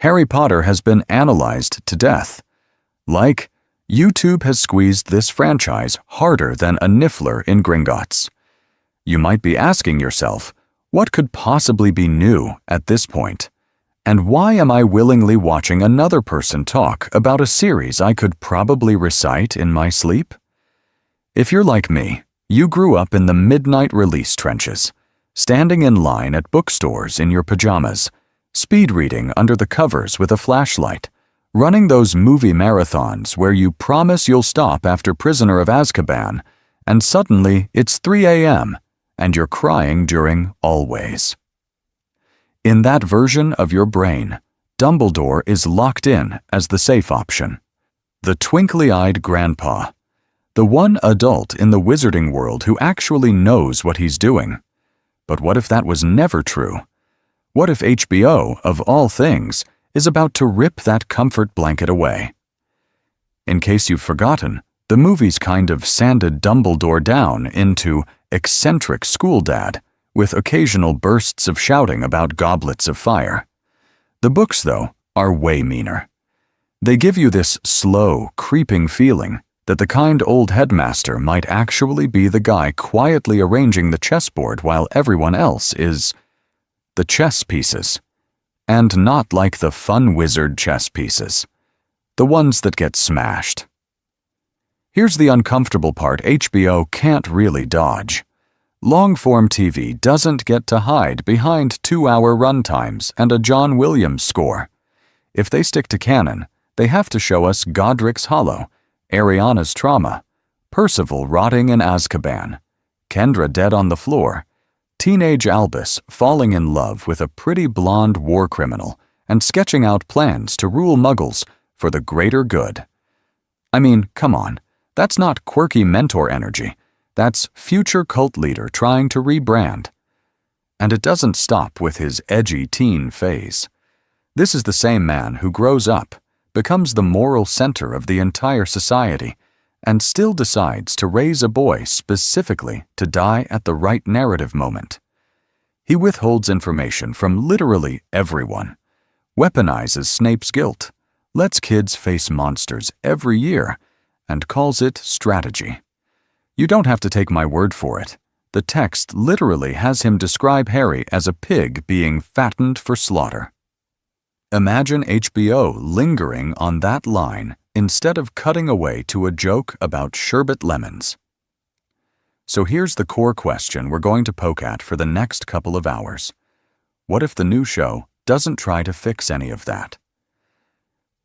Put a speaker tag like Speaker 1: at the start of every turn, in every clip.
Speaker 1: Harry Potter has been analyzed to death. Like, YouTube has squeezed this franchise harder than a niffler in Gringotts. You might be asking yourself, what could possibly be new at this point? And why am I willingly watching another person talk about a series I could probably recite in my sleep? If you're like me, you grew up in the midnight release trenches, standing in line at bookstores in your pajamas, speed reading under the covers with a flashlight, running those movie marathons where you promise you'll stop after Prisoner of Azkaban, and suddenly it's 3 a.m. and you're crying during Always. In that version of your brain, Dumbledore is locked in as the safe option. The twinkly-eyed grandpa. The one adult in the wizarding world who actually knows what he's doing. But what if that was never true? What if HBO, of all things, is about to rip that comfort blanket away? In case you've forgotten, the movies kind of sanded Dumbledore down into eccentric school dad, with occasional bursts of shouting about goblets of fire. The books, though, are way meaner. They give you this slow, creeping feeling that the kind old headmaster might actually be the guy quietly arranging the chessboard while everyone else is the chess pieces. And not like the fun wizard chess pieces. The ones that get smashed. Here's the uncomfortable part HBO can't really dodge. Long-form TV doesn't get to hide behind 2-hour runtimes and a John Williams score. If they stick to canon, they have to show us Godric's Hollow, Ariana's trauma, Percival rotting in Azkaban, Kendra dead on the floor, teenage Albus falling in love with a pretty blonde war criminal and sketching out plans to rule Muggles for the greater good. I mean, come on, that's not quirky mentor energy. That's future cult leader trying to rebrand. And it doesn't stop with his edgy teen phase. This is the same man who grows up, becomes the moral center of the entire society, and still decides to raise a boy specifically to die at the right narrative moment. He withholds information from literally everyone, weaponizes Snape's guilt, lets kids face monsters every year, and calls it strategy. You don't have to take my word for it. The text literally has him describe Harry as a pig being fattened for slaughter. Imagine HBO lingering on that line instead of cutting away to a joke about sherbet lemons. So here's the core question we're going to poke at for the next couple of hours. What if the new show doesn't try to fix any of that?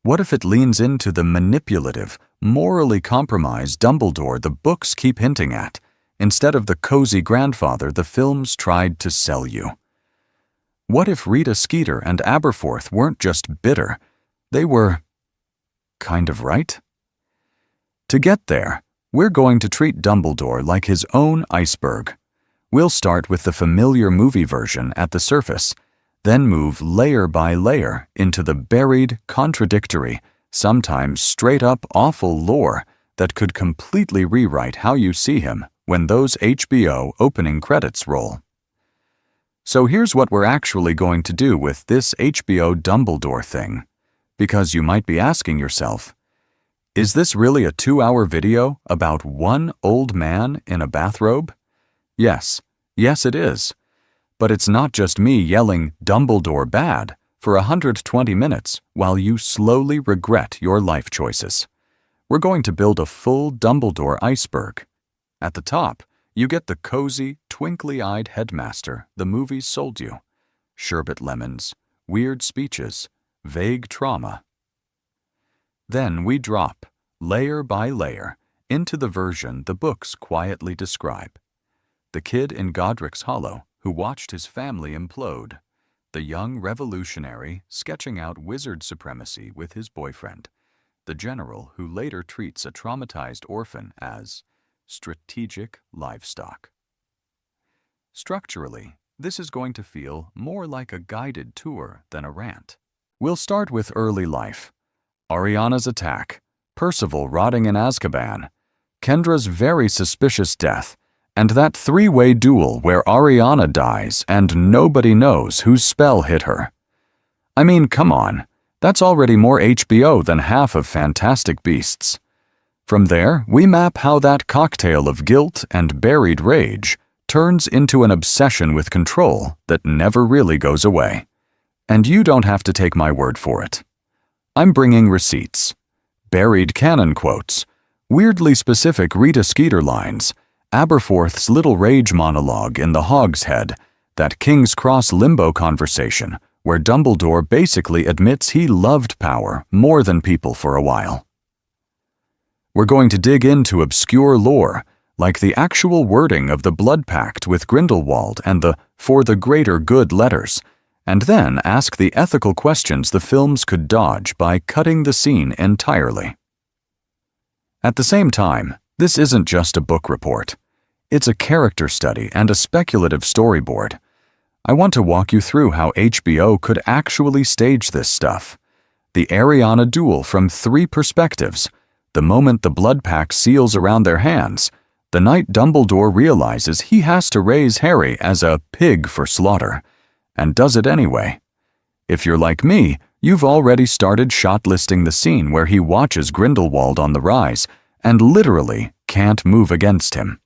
Speaker 1: What if it leans into the manipulative, morally compromised Dumbledore the books keep hinting at, instead of the cozy grandfather the films tried to sell you? What if Rita Skeeter and Aberforth weren't just bitter, they were kind of right? To get there, we're going to treat Dumbledore like his own iceberg. We'll start with the familiar movie version at the surface, then move layer by layer into the buried, contradictory, sometimes straight-up awful lore that could completely rewrite how you see him when those HBO opening credits roll. So here's what we're actually going to do with this HBO Dumbledore thing, because you might be asking yourself, is this really a 2-hour video about one old man in a bathrobe? Yes it is. But it's not just me yelling Dumbledore bad for 120 minutes while you slowly regret your life choices. We're going to build a full Dumbledore iceberg. At the top, you get the cozy, twinkly-eyed headmaster the movies sold you. Sherbet lemons, weird speeches, vague trauma. Then we drop, layer by layer, into the version the books quietly describe. The kid in Godric's Hollow who watched his family implode. The young revolutionary sketching out wizard supremacy with his boyfriend. The general who later treats a traumatized orphan as strategic livestock. Structurally, this is going to feel more like a guided tour than a rant. We'll start with early life. Ariana's attack, Percival rotting in Azkaban, Kendra's very suspicious death, and that 3-way duel where Ariana dies and nobody knows whose spell hit her. I mean, come on, That's already more HBO than half of Fantastic Beasts. From there, we map how that cocktail of guilt and buried rage turns into an obsession with control that never really goes away. And you don't have to take my word for it. I'm bringing receipts, buried canon quotes, weirdly specific Rita Skeeter lines, Aberforth's little rage monologue in The Hog's Head, that King's Cross limbo conversation where Dumbledore basically admits he loved power more than people for a while. We're going to dig into obscure lore, like the actual wording of the Blood Pact with Grindelwald and the "for the greater good" letters, and then ask the ethical questions the films could dodge by cutting the scene entirely. At the same time, this isn't just a book report. It's a character study and a speculative storyboard. I want to walk you through how HBO could actually stage this stuff. The Ariana duel from 3 perspectives, the moment the blood pact seals around their hands, the night Dumbledore realizes he has to raise Harry as a pig for slaughter, and does it anyway. If you're like me, you've already started shot-listing the scene where he watches Grindelwald on the rise and literally can't move against him.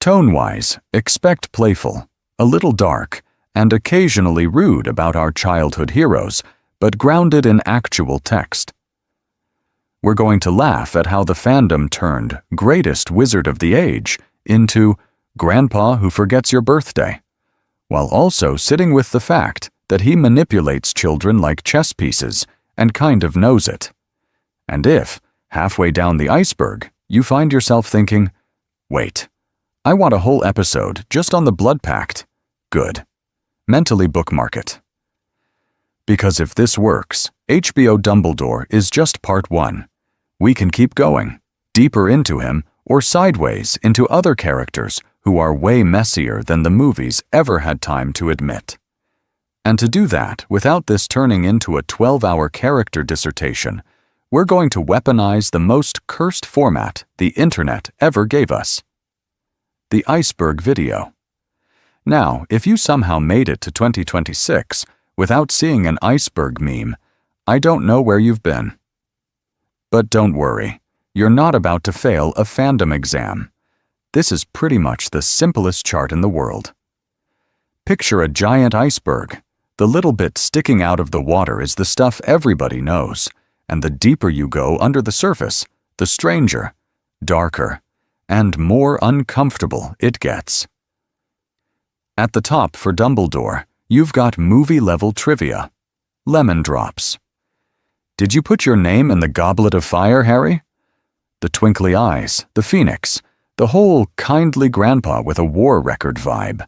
Speaker 1: Tone-wise, expect playful, a little dark, and occasionally rude about our childhood heroes, but grounded in actual text. We're going to laugh at how the fandom turned greatest wizard of the age into grandpa who forgets your birthday, while also sitting with the fact that he manipulates children like chess pieces and kind of knows it. And if, halfway down the iceberg, you find yourself thinking, wait, I want a whole episode just on the blood pact, good. Mentally bookmark it. Because if this works, HBO Dumbledore is just part 1. We can keep going, deeper into him or sideways into other characters who are way messier than the movies ever had time to admit. And to do that without this turning into a 12-hour character dissertation, we're going to weaponize the most cursed format the internet ever gave us. The iceberg video. Now, if you somehow made it to 2026 without seeing an iceberg meme, I don't know where you've been. But don't worry, you're not about to fail a fandom exam. This is pretty much the simplest chart in the world. Picture a giant iceberg. The little bit sticking out of the water is the stuff everybody knows, and the deeper you go under the surface, the stranger, darker, and more uncomfortable it gets. At the top for Dumbledore, you've got movie-level trivia. Lemon drops. Did you put your name in the Goblet of Fire, Harry? The twinkly eyes, the phoenix, the whole kindly grandpa with a war record vibe.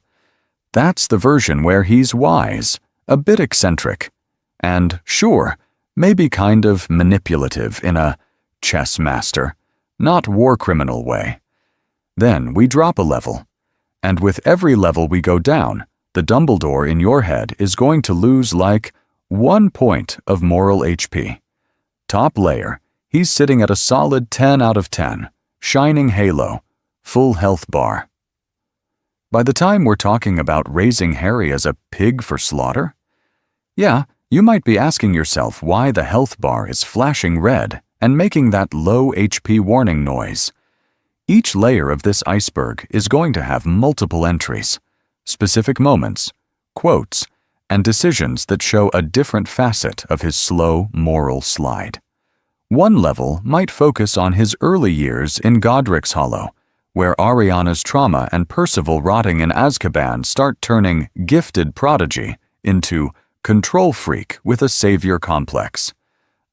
Speaker 1: That's the version where he's wise, a bit eccentric, and sure, maybe kind of manipulative in a chess master, not war criminal way. Then we drop a level, and with every level we go down, the Dumbledore in your head is going to lose like 1 point of moral HP. Top layer, he's sitting at a solid 10 out of 10, shining halo, full health bar. By the time we're talking about raising Harry as a pig for slaughter, yeah, you might be asking yourself why the health bar is flashing red and making that low HP warning noise. Each layer of this iceberg is going to have multiple entries, specific moments, quotes, and decisions that show a different facet of his slow moral slide. One level might focus on his early years in Godric's Hollow, where Ariana's trauma and Percival rotting in Azkaban start turning gifted prodigy into control freak with a savior complex.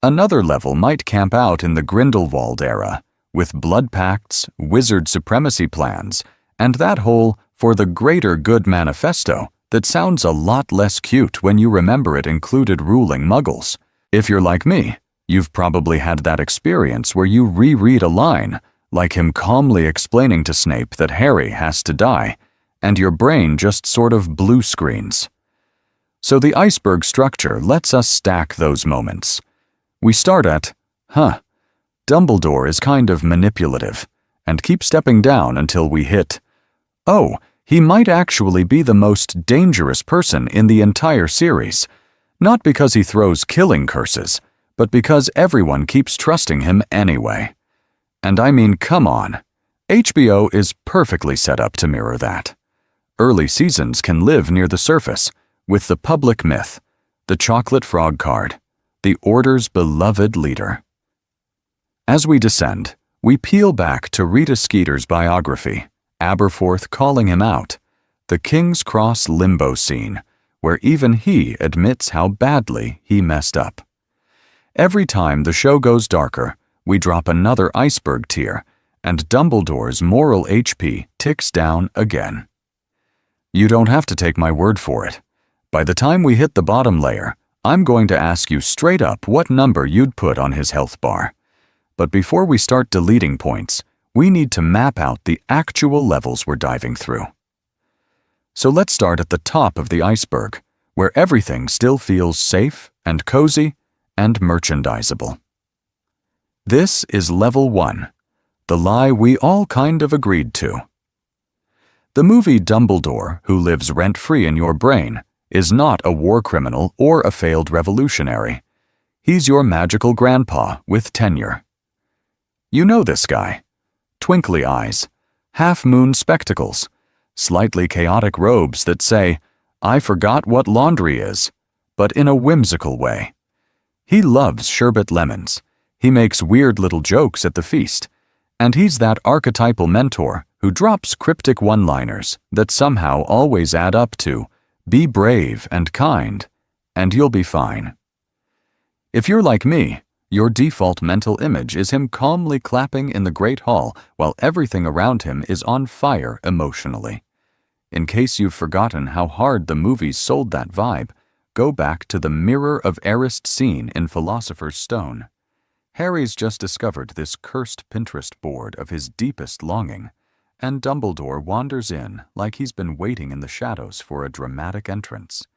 Speaker 1: Another level might camp out in the Grindelwald era, with blood pacts, wizard supremacy plans, and that whole "for the greater good" manifesto that sounds a lot less cute when you remember it included ruling muggles. If you're like me, you've probably had that experience where you reread a line, like him calmly explaining to Snape that Harry has to die, and your brain just sort of blue screens. So the iceberg structure lets us stack those moments. We start at, Dumbledore is kind of manipulative, and keep stepping down until we hit, oh, he might actually be the most dangerous person in the entire series. Not because he throws killing curses, but because everyone keeps trusting him anyway. And I mean, come on. HBO is perfectly set up to mirror that. Early seasons can live near the surface, with the public myth, the chocolate frog card, the Order's beloved leader. As we descend, we peel back to Rita Skeeter's biography, Aberforth calling him out, the King's Cross limbo scene, where even he admits how badly he messed up. Every time the show goes darker, we drop another iceberg tier, and Dumbledore's moral HP ticks down again. You don't have to take my word for it. By the time we hit the bottom layer, I'm going to ask you straight up what number you'd put on his health bar. But before we start deleting points, we need to map out the actual levels we're diving through. So let's start at the top of the iceberg, where everything still feels safe and cozy and merchandisable. This is level 1, the lie we all kind of agreed to. The movie Dumbledore, who lives rent-free in your brain, is not a war criminal or a failed revolutionary. He's your magical grandpa with tenure. You know this guy. Twinkly eyes, half-moon spectacles, slightly chaotic robes that say, "I forgot what laundry is," but in a whimsical way. He loves sherbet lemons, he makes weird little jokes at the feast, and he's that archetypal mentor who drops cryptic one-liners that somehow always add up to, "Be brave and kind, and you'll be fine." If you're like me, your default mental image is him calmly clapping in the Great Hall while everything around him is on fire emotionally. In case you've forgotten how hard the movies sold that vibe, go back to the Mirror of Erised scene in Philosopher's Stone. Harry's just discovered this cursed Pinterest board of his deepest longing, and Dumbledore wanders in like he's been waiting in the shadows for a dramatic entrance.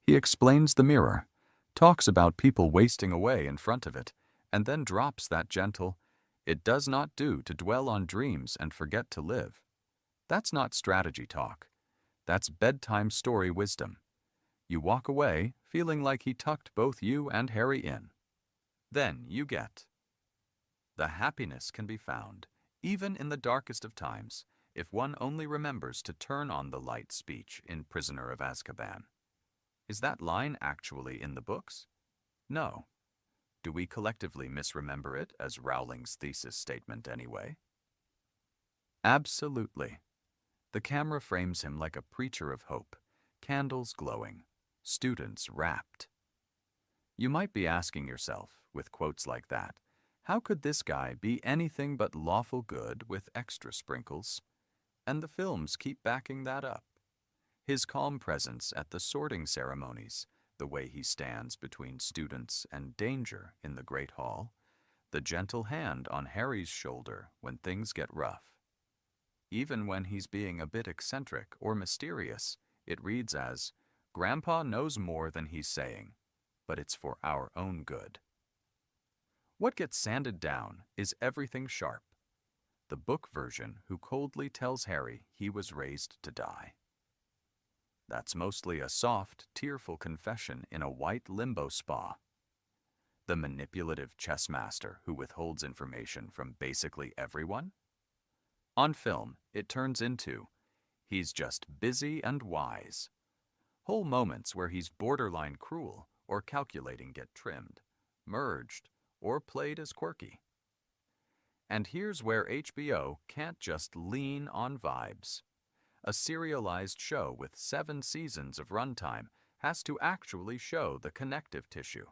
Speaker 1: He explains the mirror, talks about people wasting away in front of it, and then drops that gentle, "It does not do to dwell on dreams and forget to live." That's not strategy talk. That's bedtime story wisdom. You walk away feeling like he tucked both you and Harry in. Then you get. The happiness can be found, even in the darkest of times, if one only remembers to turn on the light speech in Prisoner of Azkaban. Is that line actually in the books? No. Do we collectively misremember it as Rowling's thesis statement anyway? Absolutely. The camera frames him like a preacher of hope, candles glowing, students rapt. You might be asking yourself, with quotes like that, how could this guy be anything but lawful good with extra sprinkles? And the films keep backing that up. His calm presence at the sorting ceremonies, the way he stands between students and danger in the Great Hall, the gentle hand on Harry's shoulder when things get rough. Even when he's being a bit eccentric or mysterious, it reads as, "Grandpa knows more than he's saying, but it's for our own good." What gets sanded down is everything sharp. The book version who coldly tells Harry he was raised to die. That's mostly a soft, tearful confession in a white limbo spa. The manipulative chess master who withholds information from basically everyone? On film, it turns into, he's just busy and wise. Whole moments where he's borderline cruel or calculating get trimmed, merged, or played as quirky. And here's where HBO can't just lean on vibes. A serialized show with 7 seasons of runtime has to actually show the connective tissue,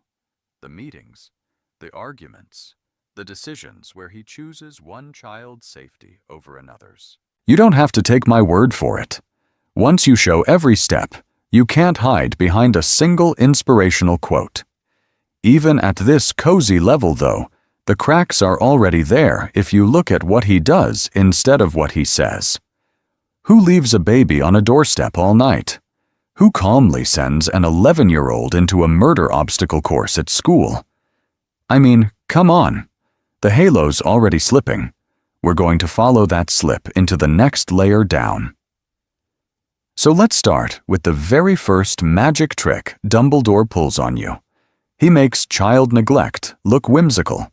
Speaker 1: the meetings, the arguments, the decisions where he chooses one child's safety over another's. You don't have to take my word for it. Once you show every step, you can't hide behind a single inspirational quote. Even at this cozy level, though, the cracks are already there if you look at what he does instead of what he says. Who leaves a baby on a doorstep all night? Who calmly sends an 11-year-old into a murder obstacle course at school? I mean, come on. The halo's already slipping. We're going to follow that slip into the next layer down. So let's start with the very first magic trick Dumbledore pulls on you. He makes child neglect look whimsical.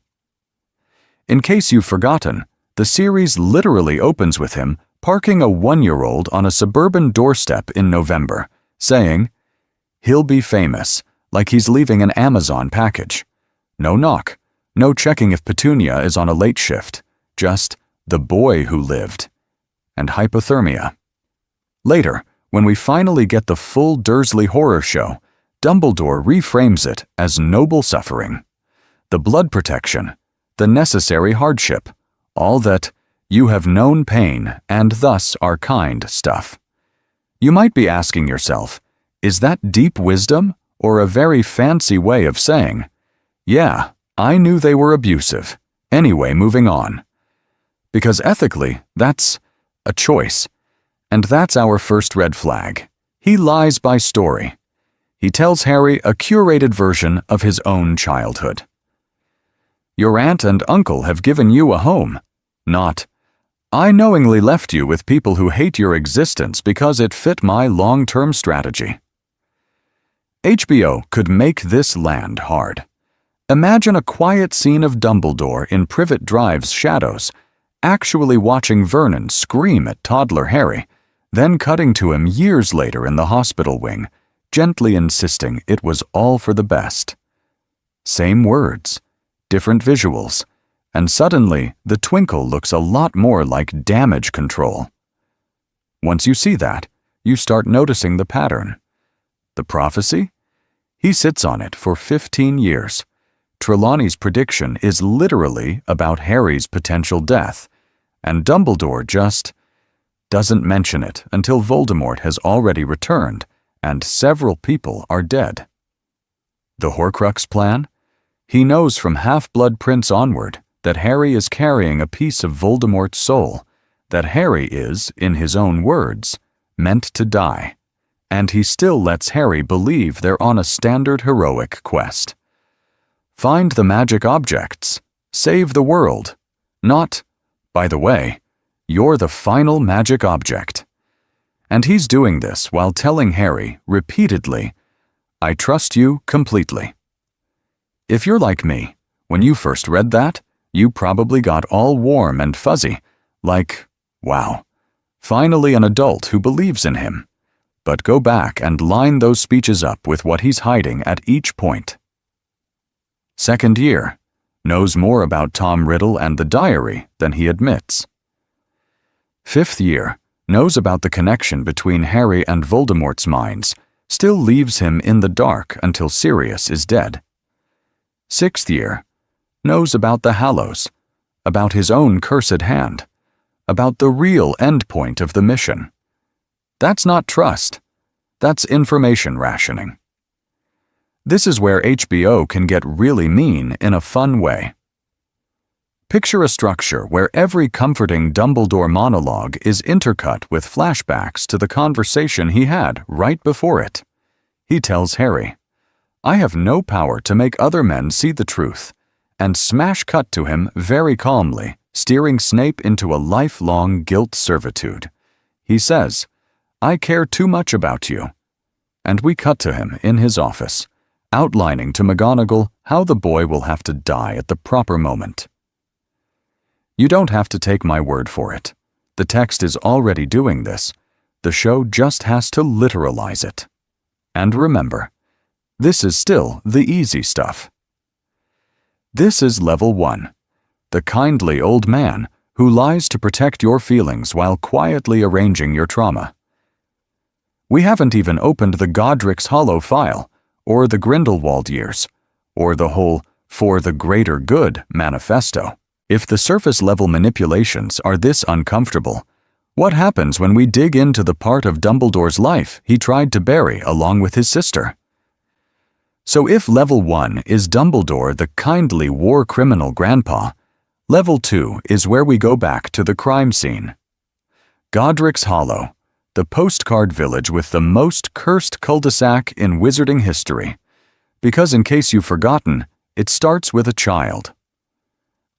Speaker 1: In case you've forgotten, the series literally opens with him parking a 1-year-old on a suburban doorstep in November, saying, "He'll be famous," like he's leaving an Amazon package. No knock, no checking if Petunia is on a late shift, just the boy who lived. And hypothermia. Later, when we finally get the full Dursley horror show, Dumbledore reframes it as noble suffering. The blood protection, the necessary hardship, all that "you have known pain and thus are kind" stuff. You might be asking yourself, is that deep wisdom or a very fancy way of saying, "Yeah, I knew they were abusive. Anyway, moving on." Because ethically, that's a choice. And that's our first red flag. He lies by story. He tells Harry a curated version of his own childhood. Your aunt and uncle have given you a home, not, "I knowingly left you with people who hate your existence because it fit my long-term strategy." HBO could make this land hard. Imagine a quiet scene of Dumbledore in Privet Drive's shadows, actually watching Vernon scream at toddler Harry, then cutting to him years later in the hospital wing, gently insisting it was all for the best. Same words, different visuals, and suddenly the twinkle looks a lot more like damage control. Once you see that, you start noticing the pattern. The prophecy? He sits on it for 15 years. Trelawney's prediction is literally about Harry's potential death, and Dumbledore just doesn't mention it until Voldemort has already returned and several people are dead. The Horcrux plan? He knows from Half-Blood Prince onward that Harry is carrying a piece of Voldemort's soul, that Harry is, in his own words, meant to die, and he still lets Harry believe they're on a standard heroic quest. Find the magic objects, save the world, not, by the way, you're the final magic object. And he's doing this while telling Harry repeatedly, "I trust you completely." If you're like me, when you first read that, you probably got all warm and fuzzy, like, wow, finally an adult who believes in him. But go back and line those speeches up with what he's hiding at each point. Second year, knows more about Tom Riddle and the diary than he admits. Fifth year, knows about the connection between Harry and Voldemort's minds, still leaves him in the dark until Sirius is dead. Sixth year, knows about the Hallows, about his own cursed hand, about the real endpoint of the mission. That's not trust. That's information rationing. This is where HBO can get really mean in a fun way. Picture a structure where every comforting Dumbledore monologue is intercut with flashbacks to the conversation he had right before it. He tells Harry, "I have no power to make other men see the truth," and smash cut to him very calmly, steering Snape into a lifelong guilt servitude. He says, "I care too much about you." And we cut to him in his office, outlining to McGonagall how the boy will have to die at the proper moment. You don't have to take my word for it. The text is already doing this. The show just has to literalize it. And remember, this is still the easy stuff. This is level 1, the kindly old man who lies to protect your feelings while quietly arranging your trauma. We haven't even opened the Godric's Hollow file, or the Grindelwald years, or the whole "for the greater good" manifesto. If the surface-level manipulations are this uncomfortable, what happens when we dig into the part of Dumbledore's life he tried to bury along with his sister? So if level 1 is Dumbledore the kindly war criminal grandpa, level 2 is where we go back to the crime scene. Godric's Hollow, the postcard village with the most cursed cul-de-sac in wizarding history. Because in case you've forgotten, it starts with a child.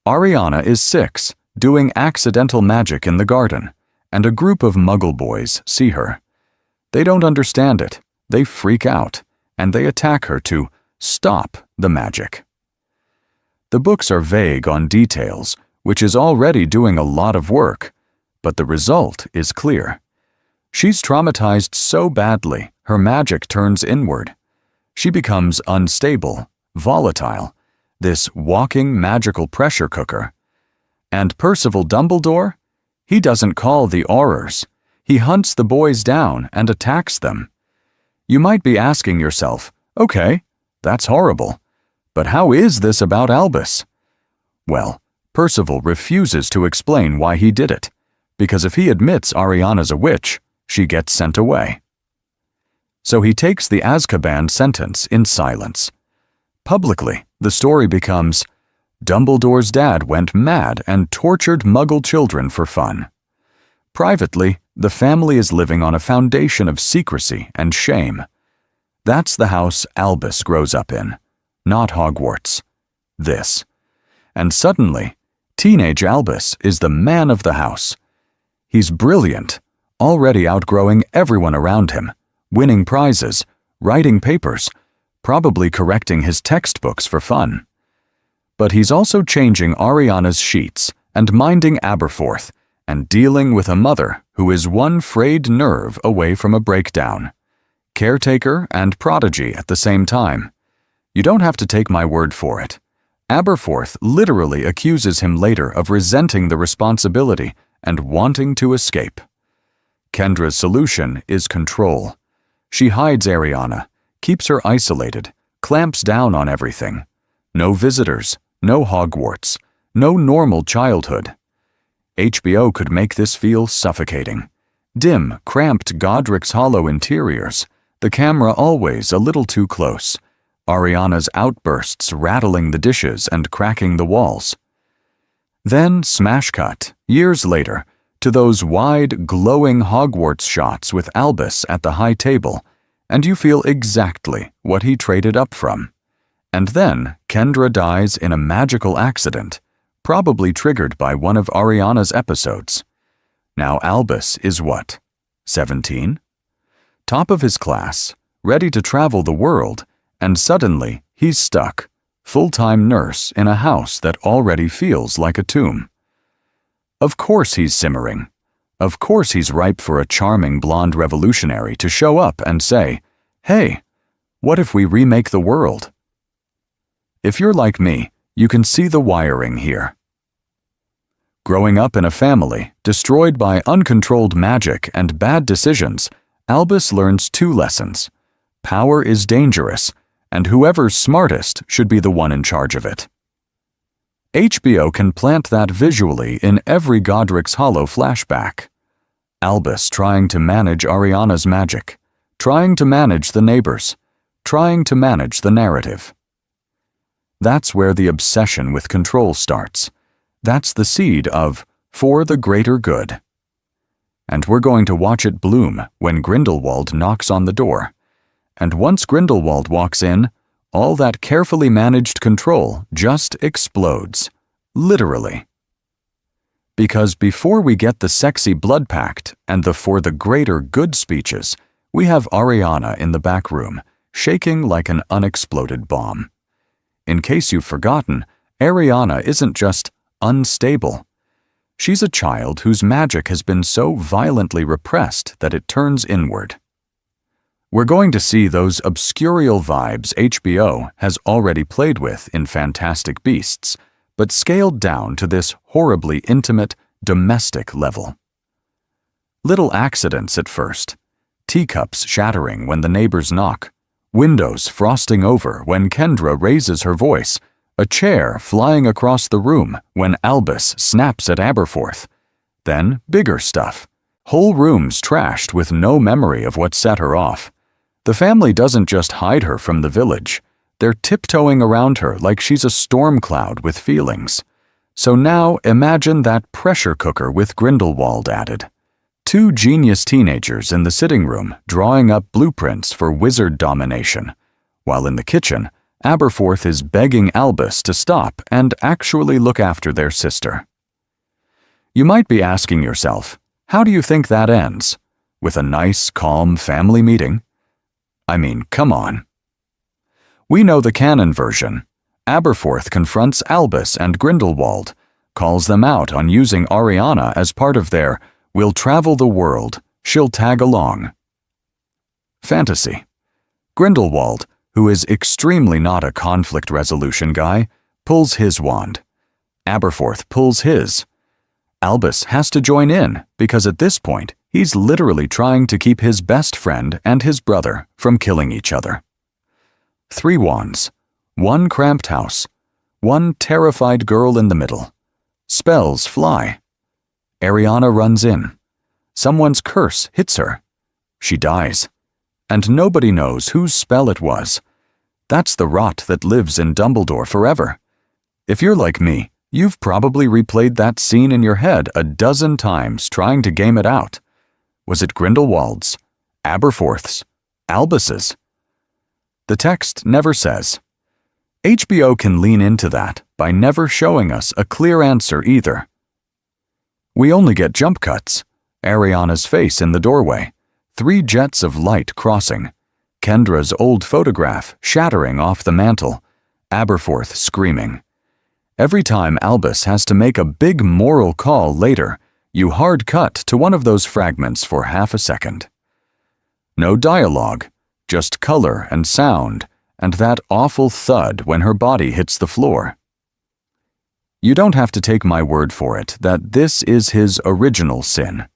Speaker 1: Ariana is 6, doing accidental magic in the garden, and a group of Muggle boys see her. They don't understand it, they freak out, and they attack her to stop the magic. The books are vague on details, which is already doing a lot of work, but the result is clear. She's traumatized so badly, her magic turns inward. She becomes unstable, volatile, this walking magical pressure cooker. And Percival Dumbledore? He doesn't call the Aurors. He hunts the boys down and attacks them. You might be asking yourself, okay, that's horrible, but how is this about Albus? Well, Percival refuses to explain why he did it, because if he admits Ariana's a witch, she gets sent away. So he takes the Azkaban sentence in silence. Publicly, the story becomes, Dumbledore's dad went mad and tortured Muggle children for fun. Privately, the family is living on a foundation of secrecy and shame. That's the house Albus grows up in, not Hogwarts. This. And suddenly, teenage Albus is the man of the house. He's brilliant, already outgrowing everyone around him, winning prizes, writing papers, probably correcting his textbooks for fun. But he's also changing Ariana's sheets and minding Aberforth and dealing with a mother who is one frayed nerve away from a breakdown. Caretaker and prodigy at the same time. You don't have to take my word for it. Aberforth literally accuses him later of resenting the responsibility and wanting to escape. Kendra's solution is control. She hides Ariana, keeps her isolated, clamps down on everything. No visitors, no Hogwarts, no normal childhood. HBO could make this feel suffocating. Dim, cramped Godric's Hollow interiors, the camera always a little too close. Ariana's outbursts rattling the dishes and cracking the walls. Then smash cut, years later, to those wide, glowing Hogwarts shots with Albus at the high table, and you feel exactly what he traded up from. And then Kendra dies in a magical accident, probably triggered by one of Ariana's episodes. Now Albus is what? 17? Top of his class, ready to travel the world, and suddenly he's stuck, full-time nurse in a house that already feels like a tomb. Of course he's simmering. Of course he's ripe for a charming blonde revolutionary to show up and say, hey, what if we remake the world? If you're like me, you can see the wiring here. Growing up in a family destroyed by uncontrolled magic and bad decisions, Albus learns two lessons. Power is dangerous, and whoever's smartest should be the one in charge of it. HBO can plant that visually in every Godric's Hollow flashback. Albus trying to manage Ariana's magic, trying to manage the neighbors, trying to manage the narrative. That's where the obsession with control starts. That's the seed of for the greater good. And we're going to watch it bloom when Grindelwald knocks on the door. And once Grindelwald walks in, all that carefully managed control just explodes, literally. Because before we get the sexy blood pact and the for the greater good speeches, we have Ariana in the back room, shaking like an unexploded bomb. In case you've forgotten, Ariana isn't just unstable. She's a child whose magic has been so violently repressed that it turns inward. We're going to see those obscurial vibes HBO has already played with in Fantastic Beasts, but scaled down to this horribly intimate, domestic level. Little accidents at first. Teacups shattering when the neighbors knock. Windows frosting over when Kendra raises her voice. A chair flying across the room when Albus snaps at Aberforth. Then bigger stuff. Whole rooms trashed with no memory of what set her off. The family doesn't just hide her from the village. They're tiptoeing around her like she's a storm cloud with feelings. So now imagine that pressure cooker with Grindelwald added. Two genius teenagers in the sitting room drawing up blueprints for wizard domination, while in the kitchen, Aberforth is begging Albus to stop and actually look after their sister. You might be asking yourself, how do you think that ends? with a nice, calm family meeting. I mean, come on. We know the canon version. Aberforth confronts Albus and Grindelwald, calls them out on using Ariana as part of their "we'll travel the world, she'll tag along" fantasy. Grindelwald, who is extremely not a conflict resolution guy, pulls his wand. Aberforth pulls his. Albus has to join in because at this point, he's literally trying to keep his best friend and his brother from killing each other. 3 wands, 1 cramped house, 1 terrified girl in the middle. Spells fly. Ariana runs in. Someone's curse hits her. She dies. And nobody knows whose spell it was. That's the rot that lives in Dumbledore forever. If you're like me, you've probably replayed that scene in your head a dozen times trying to game it out. Was it Grindelwald's, Aberforth's, Albus's? The text never says. HBO can lean into that by never showing us a clear answer either. We only get jump cuts, Ariana's face in the doorway, 3 jets of light crossing, Kendra's old photograph shattering off the mantel, Aberforth screaming. Every time Albus has to make a big moral call later, you hard cut to one of those fragments for half a second. No dialogue, just color and sound, and that awful thud when her body hits the floor. You don't have to take my word for it that this is his original sin.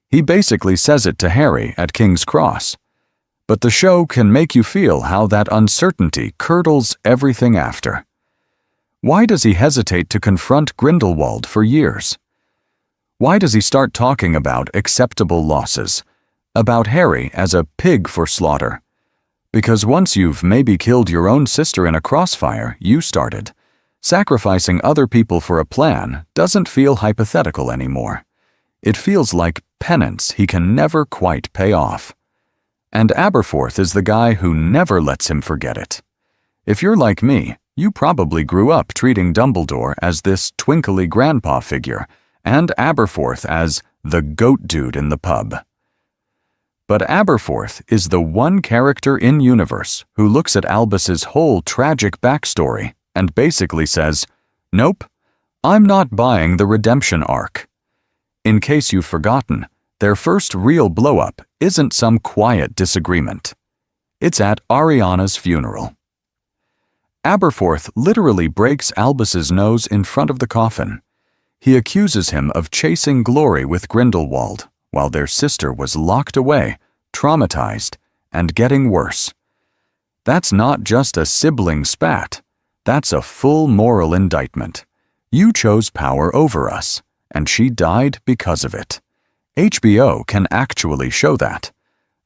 Speaker 1: He basically says it to Harry at King's Cross. But the show can make you feel how that uncertainty curdles everything after. Why does he hesitate to confront Grindelwald for years? Why does he start talking about acceptable losses, about Harry as a pig for slaughter? Because once you've maybe killed your own sister in a crossfire you started, sacrificing other people for a plan doesn't feel hypothetical anymore. It feels like penance he can never quite pay off. And Aberforth is the guy who never lets him forget it. If you're like me, you probably grew up treating Dumbledore as this twinkly grandpa figure, and Aberforth as the goat dude in the pub. But Aberforth is the one character in universe who looks at Albus's whole tragic backstory and basically says, "Nope, I'm not buying the redemption arc." In case you've forgotten, their first real blow-up isn't some quiet disagreement. It's at Ariana's funeral. Aberforth literally breaks Albus's nose in front of the coffin. He accuses him of chasing glory with Grindelwald, while their sister was locked away, traumatized, and getting worse. That's not just a sibling spat. That's a full moral indictment. You chose power over us, and she died because of it. HBO can actually show that.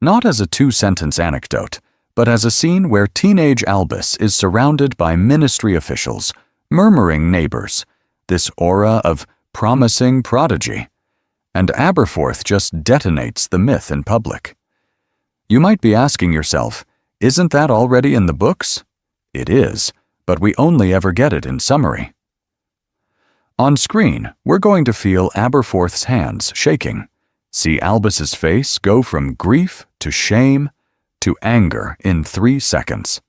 Speaker 1: Not as a 2-sentence anecdote, but as a scene where teenage Albus is surrounded by ministry officials, murmuring neighbors, this aura of promising prodigy. And Aberforth just detonates the myth in public. You might be asking yourself, isn't that already in the books? It is, but we only ever get it in summary. On screen, we're going to feel Aberforth's hands shaking, see Albus's face go from grief to shame to anger in 3 seconds.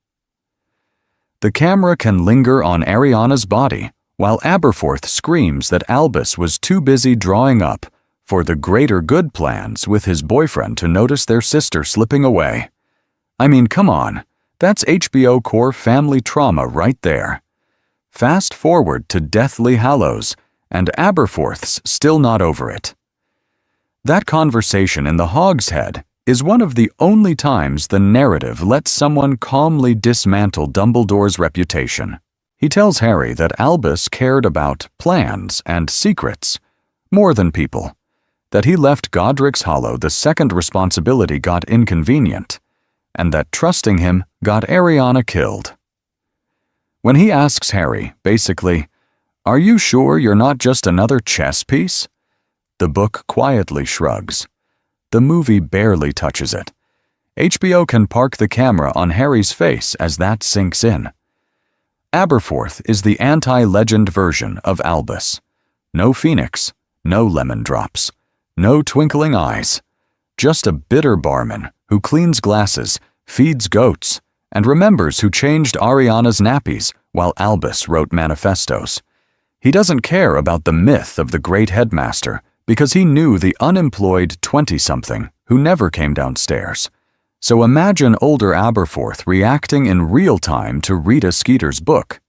Speaker 1: The camera can linger on Ariana's body while Aberforth screams that Albus was too busy drawing up for the greater good plans with his boyfriend to notice their sister slipping away. I mean, come on, that's HBO core family trauma right there. Fast forward to Deathly Hallows, and Aberforth's still not over it. That conversation in the Hogshead is one of the only times the narrative lets someone calmly dismantle Dumbledore's reputation. He tells Harry that Albus cared about plans and secrets more than people, that he left Godric's Hollow the second responsibility got inconvenient, and that trusting him got Ariana killed. When he asks Harry, basically, "Are you sure you're not just another chess piece?" the book quietly shrugs. The movie barely touches it. HBO can park the camera on Harry's face as that sinks in. Aberforth is the anti-legend version of Albus. No phoenix, no lemon drops, no twinkling eyes. just a bitter barman who cleans glasses, feeds goats, and remembers who changed Ariana's nappies while Albus wrote manifestos. He doesn't care about the myth of the great headmaster because he knew the unemployed 20-something who never came downstairs. So imagine older Aberforth reacting in real time to Rita Skeeter's book.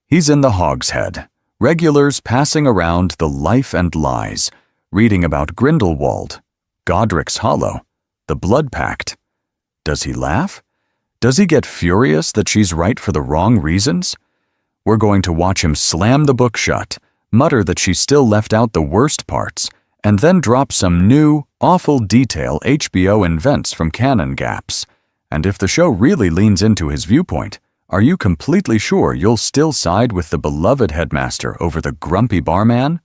Speaker 1: He's in the hogshead, regulars passing around the life and lies, reading about Grindelwald, Godric's Hollow, the Blood Pact. Does he laugh? Does he get furious that she's right for the wrong reasons? We're going to watch him slam the book shut, mutter that she still left out the worst parts, and then drop some new, awful detail HBO invents from canon gaps. And if the show really leans into his viewpoint, are you completely sure you'll still side with the beloved headmaster over the grumpy barman?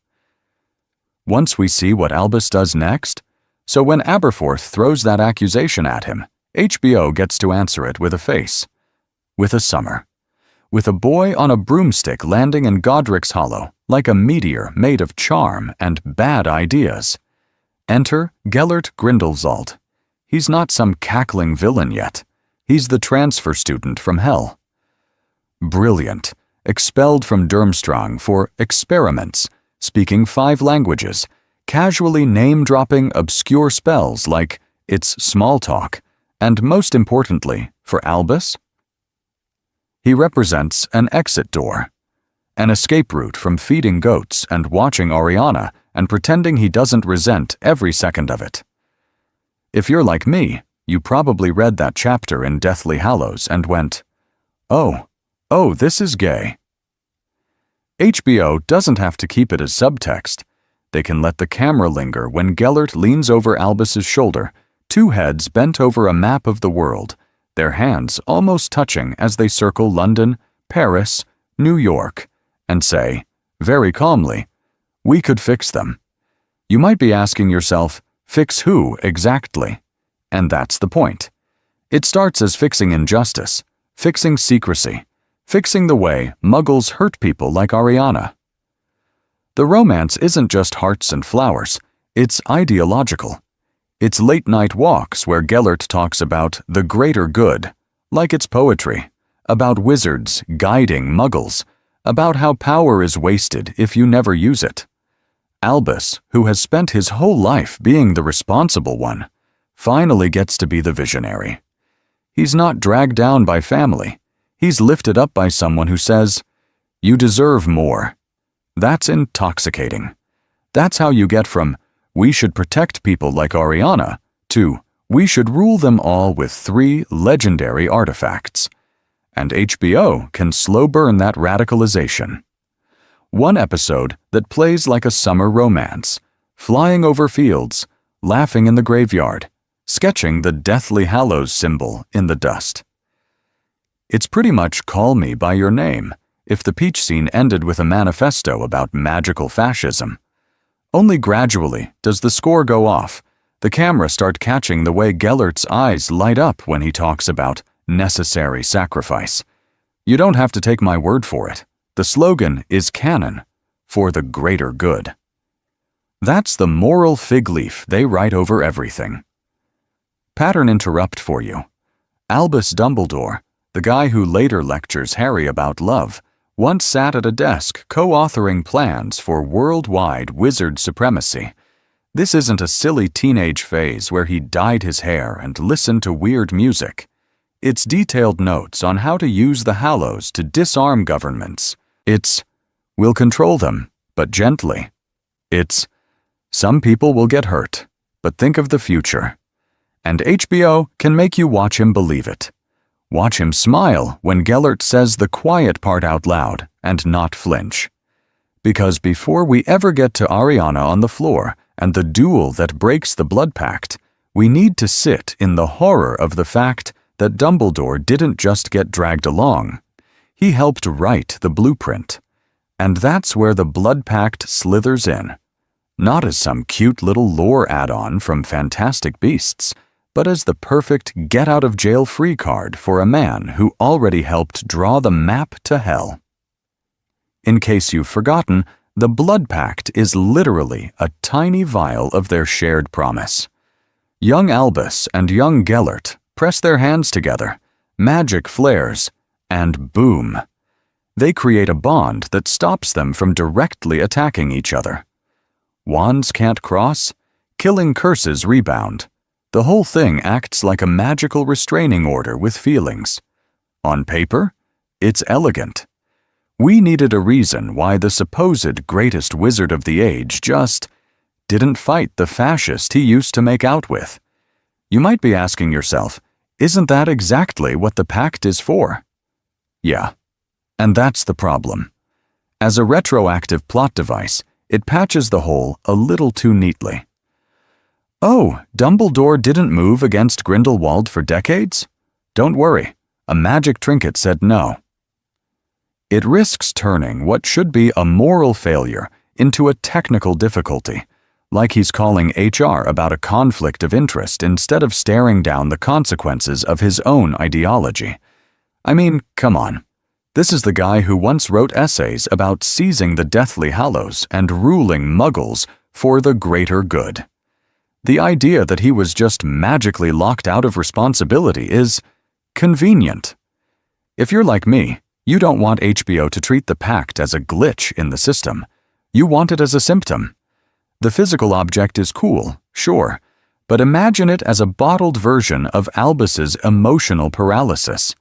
Speaker 1: Once we see what Albus does next, so when Aberforth throws that accusation at him, HBO gets to answer it with a face. With a summer. With a boy on a broomstick landing in Godric's Hollow, like a meteor made of charm and bad ideas. Enter Gellert Grindelwald. He's not some cackling villain yet. He's the transfer student from hell. Brilliant, expelled from Durmstrang for experiments, speaking 5 languages, casually name-dropping obscure spells like it's small talk, and most importantly, for Albus, he represents an exit door, an escape route from feeding goats and watching Ariana and pretending he doesn't resent every second of it. If you're like me, you probably read that chapter in Deathly Hallows and went, oh, this is gay. HBO doesn't have to keep it as subtext. They can let the camera linger when Gellert leans over Albus's shoulder, 2 heads bent over a map of the world, their hands almost touching as they circle London, Paris, New York, and say, very calmly, we could fix them. You might be asking yourself, fix who exactly? And that's the point. It starts as fixing injustice, fixing secrecy, fixing the way muggles hurt people like Ariana. The romance isn't just hearts and flowers, it's ideological. It's late-night walks where Gellert talks about the greater good, like it's poetry, about wizards guiding muggles, about how power is wasted if you never use it. Albus, who has spent his whole life being the responsible one, finally gets to be the visionary. He's not dragged down by family. He's lifted up by someone who says, you deserve more. That's intoxicating. That's how you get from, we should protect people like Ariana, to, we should rule them all with 3 legendary artifacts. And HBO can slow burn that radicalization. 1 episode that plays like a summer romance, flying over fields, laughing in the graveyard, sketching the Deathly Hallows symbol in the dust. It's pretty much Call Me by Your Name, if the peach scene ended with a manifesto about magical fascism. Only gradually does the score go off, the camera start catching the way Gellert's eyes light up when he talks about necessary sacrifice. You don't have to take my word for it. The slogan is canon, for the greater good. That's the moral fig leaf they write over everything. Pattern interrupt for you. Albus Dumbledore, the guy who later lectures Harry about love, once sat at a desk co-authoring plans for worldwide wizard supremacy. This isn't a silly teenage phase where he dyed his hair and listened to weird music. It's detailed notes on how to use the Hallows to disarm governments. It's, we'll control them, but gently. It's, some people will get hurt, but think of the future. And HBO can make you watch him believe it. Watch him smile when Gellert says the quiet part out loud and not flinch. Because before we ever get to Ariana on the floor and the duel that breaks the blood pact, we need to sit in the horror of the fact that Dumbledore didn't just get dragged along. He helped write the blueprint. And that's where the blood pact slithers in. Not as some cute little lore add-on from Fantastic Beasts, but as the perfect get-out-of-jail-free card for a man who already helped draw the map to hell. In case you've forgotten, the blood pact is literally a tiny vial of their shared promise. Young Albus and young Gellert press their hands together, magic flares, and boom. They create a bond that stops them from directly attacking each other. Wands can't cross, killing curses rebound. The whole thing acts like a magical restraining order with feelings. On paper, it's elegant. We needed a reason why the supposed greatest wizard of the age just didn't fight the fascist he used to make out with. You might be asking yourself, isn't that exactly what the pact is for? Yeah, and that's the problem. As a retroactive plot device, it patches the hole a little too neatly. Oh, Dumbledore didn't move against Grindelwald for decades? Don't worry, a magic trinket said no. It risks turning what should be a moral failure into a technical difficulty, like he's calling HR about a conflict of interest instead of staring down the consequences of his own ideology. I mean, come on. This is the guy who once wrote essays about seizing the Deathly Hallows and ruling Muggles for the greater good. The idea that he was just magically locked out of responsibility is convenient. If you're like me, you don't want HBO to treat the pact as a glitch in the system. You want it as a symptom. The physical object is cool, sure, but imagine it as a bottled version of Albus's emotional paralysis.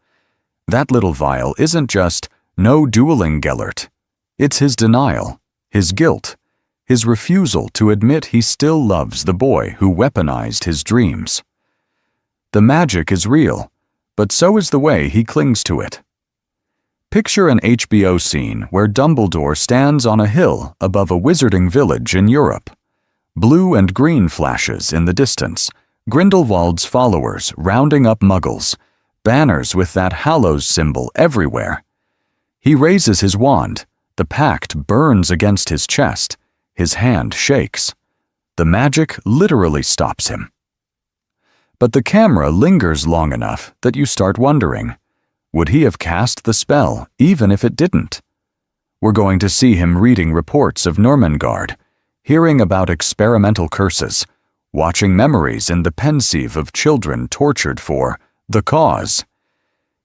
Speaker 1: That little vial isn't just no dueling Gellert. It's his denial, his guilt, his refusal to admit he still loves the boy who weaponized his dreams. The magic is real, but so is the way he clings to it. Picture an HBO scene where Dumbledore stands on a hill above a wizarding village in Europe. Blue and green flashes in the distance, Grindelwald's followers rounding up Muggles, banners with that Hallows symbol everywhere. He raises his wand, the pact burns against his chest, his hand shakes. The magic literally stops him. But the camera lingers long enough that you start wondering, would he have cast the spell even if it didn't? We're going to see him reading reports of Normengard, hearing about experimental curses, watching memories in the pensieve of children tortured for the cause.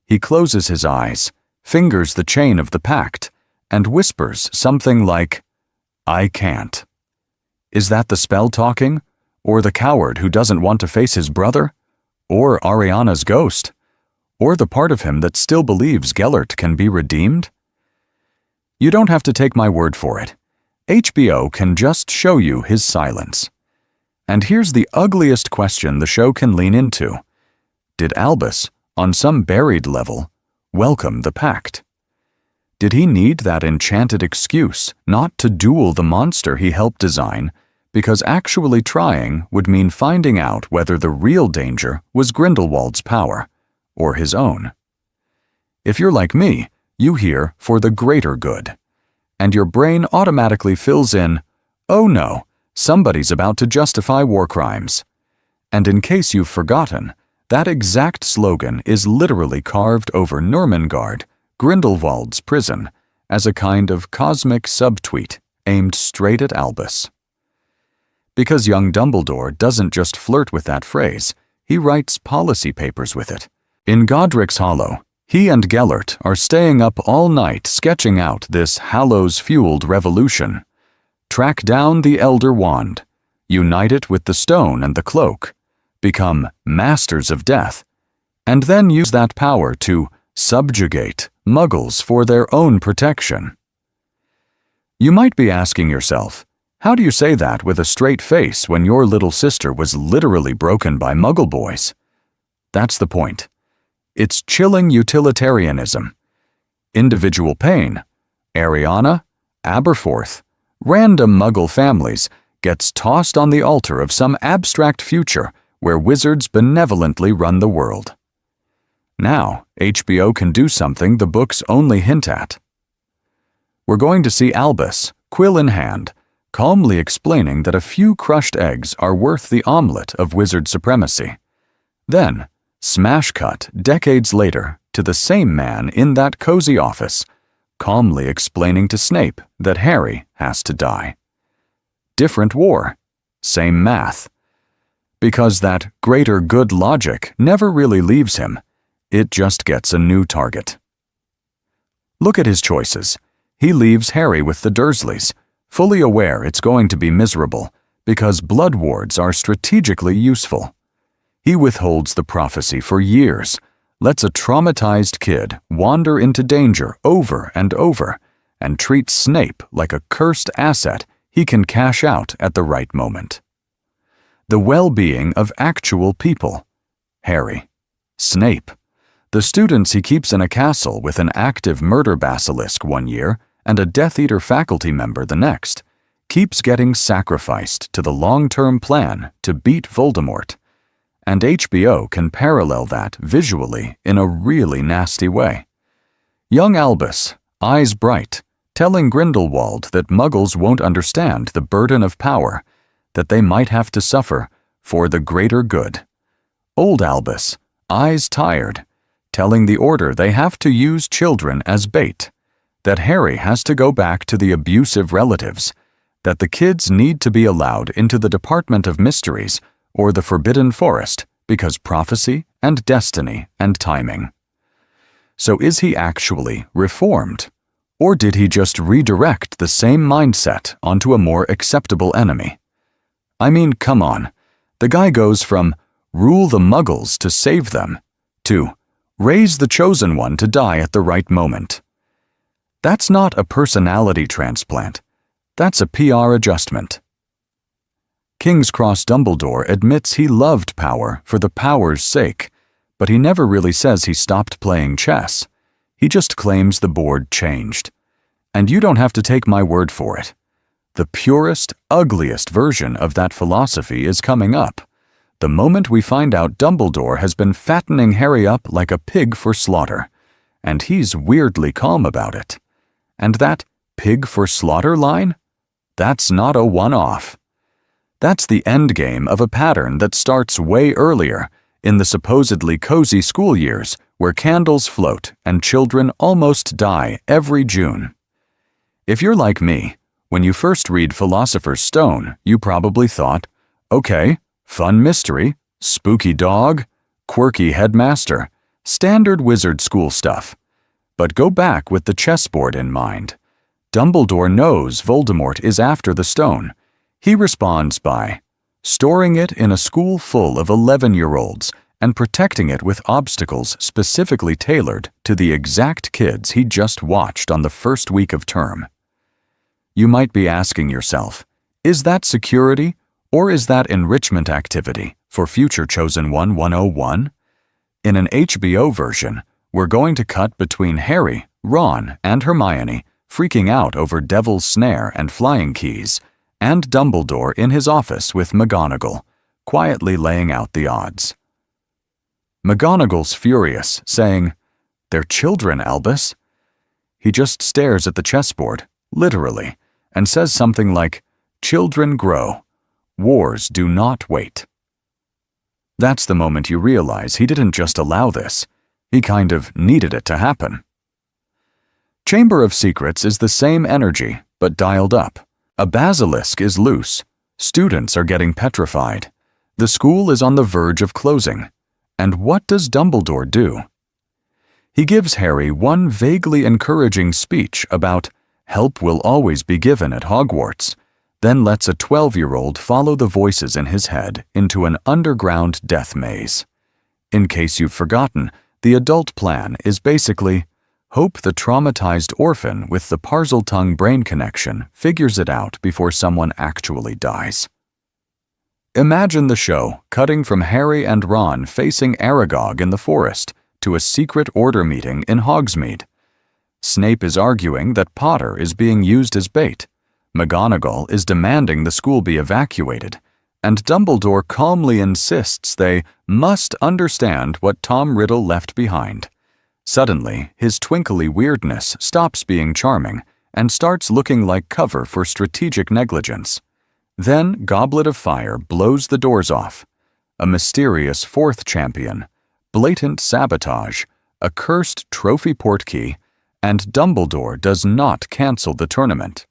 Speaker 1: He closes his eyes, fingers the chain of the pact, and whispers something like, "I can't." Is that the spell talking? Or the coward who doesn't want to face his brother? Or Ariana's ghost? Or the part of him that still believes Gellert can be redeemed? You don't have to take my word for it. HBO can just show you his silence. And here's the ugliest question the show can lean into. Did Albus, on some buried level, welcome the pact? Did he need that enchanted excuse not to duel the monster he helped design, because actually trying would mean finding out whether the real danger was Grindelwald's power, or his own? If you're like me, you hear for the greater good, and your brain automatically fills in, oh no, somebody's about to justify war crimes. And in case you've forgotten, that exact slogan is literally carved over Normengard, Grindelwald's prison, as a kind of cosmic subtweet aimed straight at Albus. Because young Dumbledore doesn't just flirt with that phrase, he writes policy papers with it. In Godric's Hollow, he and Gellert are staying up all night sketching out this Hallows-fueled revolution. Track down the Elder Wand, unite it with the stone and the cloak, become masters of death, and then use that power to subjugate Muggles for their own protection. You might be asking yourself, how do you say that with a straight face when your little sister was literally broken by Muggle boys? That's the point. It's chilling utilitarianism. Individual pain, Ariana, Aberforth, random Muggle families, gets tossed on the altar of some abstract future where wizards benevolently run the world. Now, HBO can do something the books only hint at. We're going to see Albus, quill in hand, calmly explaining that a few crushed eggs are worth the omelet of wizard supremacy. Then, smash cut decades later to the same man in that cozy office, calmly explaining to Snape that Harry has to die. Different war, same math. because that greater good logic never really leaves him. It just gets a new target. Look at his choices. He leaves Harry with the Dursleys, fully aware it's going to be miserable, because blood wards are strategically useful. He withholds the prophecy for years, lets a traumatized kid wander into danger over and over, and treats Snape like a cursed asset he can cash out at the right moment. The well-being of actual people. Harry. Snape. The students he keeps in a castle with an active murder basilisk one year and a Death Eater faculty member the next, keeps getting sacrificed to the long-term plan to beat Voldemort. And HBO can parallel that visually in a really nasty way. Young Albus, eyes bright, telling Grindelwald that Muggles won't understand the burden of power, that they might have to suffer for the greater good. Old Albus, eyes tired, telling the Order they have to use children as bait, that Harry has to go back to the abusive relatives, that the kids need to be allowed into the Department of Mysteries or the Forbidden Forest because prophecy and destiny and timing. So is he actually reformed? Or did he just redirect the same mindset onto a more acceptable enemy? I mean, come on. The guy goes from rule the Muggles to save them to raise the chosen one to die at the right moment. That's not a personality transplant. That's a PR adjustment. King's Cross Dumbledore admits he loved power for the power's sake, but he never really says he stopped playing chess. He just claims the board changed. And you don't have to take my word for it. The purest, ugliest version of that philosophy is coming up, the moment we find out Dumbledore has been fattening Harry up like a pig for slaughter, and he's weirdly calm about it. And that pig for slaughter line? That's not a one-off. That's the endgame of a pattern that starts way earlier, in the supposedly cozy school years where candles float and children almost die every June. If you're like me, when you first read Philosopher's Stone, you probably thought, okay, fun mystery, spooky dog, quirky headmaster, standard wizard school stuff. But go back with the chessboard in mind. Dumbledore knows Voldemort is after the stone. He responds by storing it in a school full of 11-year-olds and protecting it with obstacles specifically tailored to the exact kids he just watched on the first week of term. You might be asking yourself, is that security or is that enrichment activity for future Chosen One 101? In an HBO version, we're going to cut between Harry, Ron, and Hermione freaking out over Devil's Snare and flying keys, and Dumbledore in his office with McGonagall, quietly laying out the odds. McGonagall's furious, saying, "They're children, Albus." He just stares at the chessboard, literally, and says something like, "Children grow. Wars do not wait." That's the moment you realize he didn't just allow this. He kind of needed it to happen. Chamber of Secrets is the same energy, but dialed up. A basilisk is loose. Students are getting petrified. The school is on the verge of closing. And what does Dumbledore do? He gives Harry one vaguely encouraging speech about help will always be given at Hogwarts, then lets a 12-year-old follow the voices in his head into an underground death maze. In case you've forgotten, the adult plan is basically hope the traumatized orphan with the Parseltongue brain connection figures it out before someone actually dies. Imagine the show cutting from Harry and Ron facing Aragog in the forest to a secret order meeting in Hogsmeade. Snape is arguing that Potter is being used as bait. McGonagall is demanding the school be evacuated, and Dumbledore calmly insists they must understand what Tom Riddle left behind. Suddenly, his twinkly weirdness stops being charming and starts looking like cover for strategic negligence. Then Goblet of Fire blows the doors off. A mysterious fourth champion, blatant sabotage, a cursed trophy portkey, and Dumbledore does not cancel the tournament.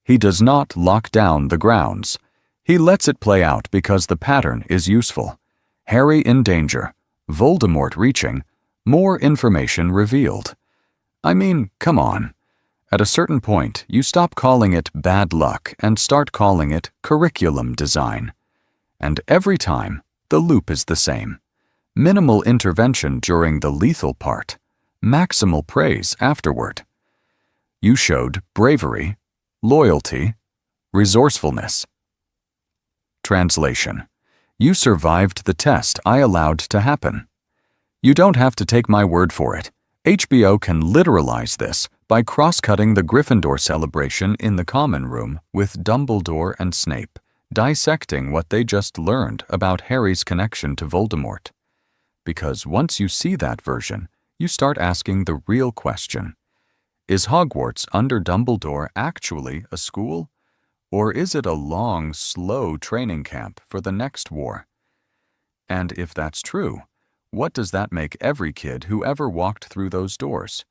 Speaker 1: He does not lock down the grounds. He lets it play out because the pattern is useful. Harry in danger, Voldemort reaching, more information revealed. I mean, come on. At a certain point, you stop calling it bad luck and start calling it curriculum design. And every time, the loop is the same. Minimal intervention during the lethal part, maximal praise afterward. You showed bravery, loyalty, resourcefulness. Translation: you survived the test I allowed to happen. You don't have to take my word for it. HBO can literalize this by cross-cutting the Gryffindor celebration in the common room with Dumbledore and Snape, dissecting what they just learned about Harry's connection to Voldemort. Because once you see that version, you start asking the real question. Is Hogwarts under Dumbledore actually a school? Or is it a long, slow training camp for the next war? And if that's true, what does that make every kid who ever walked through those doors?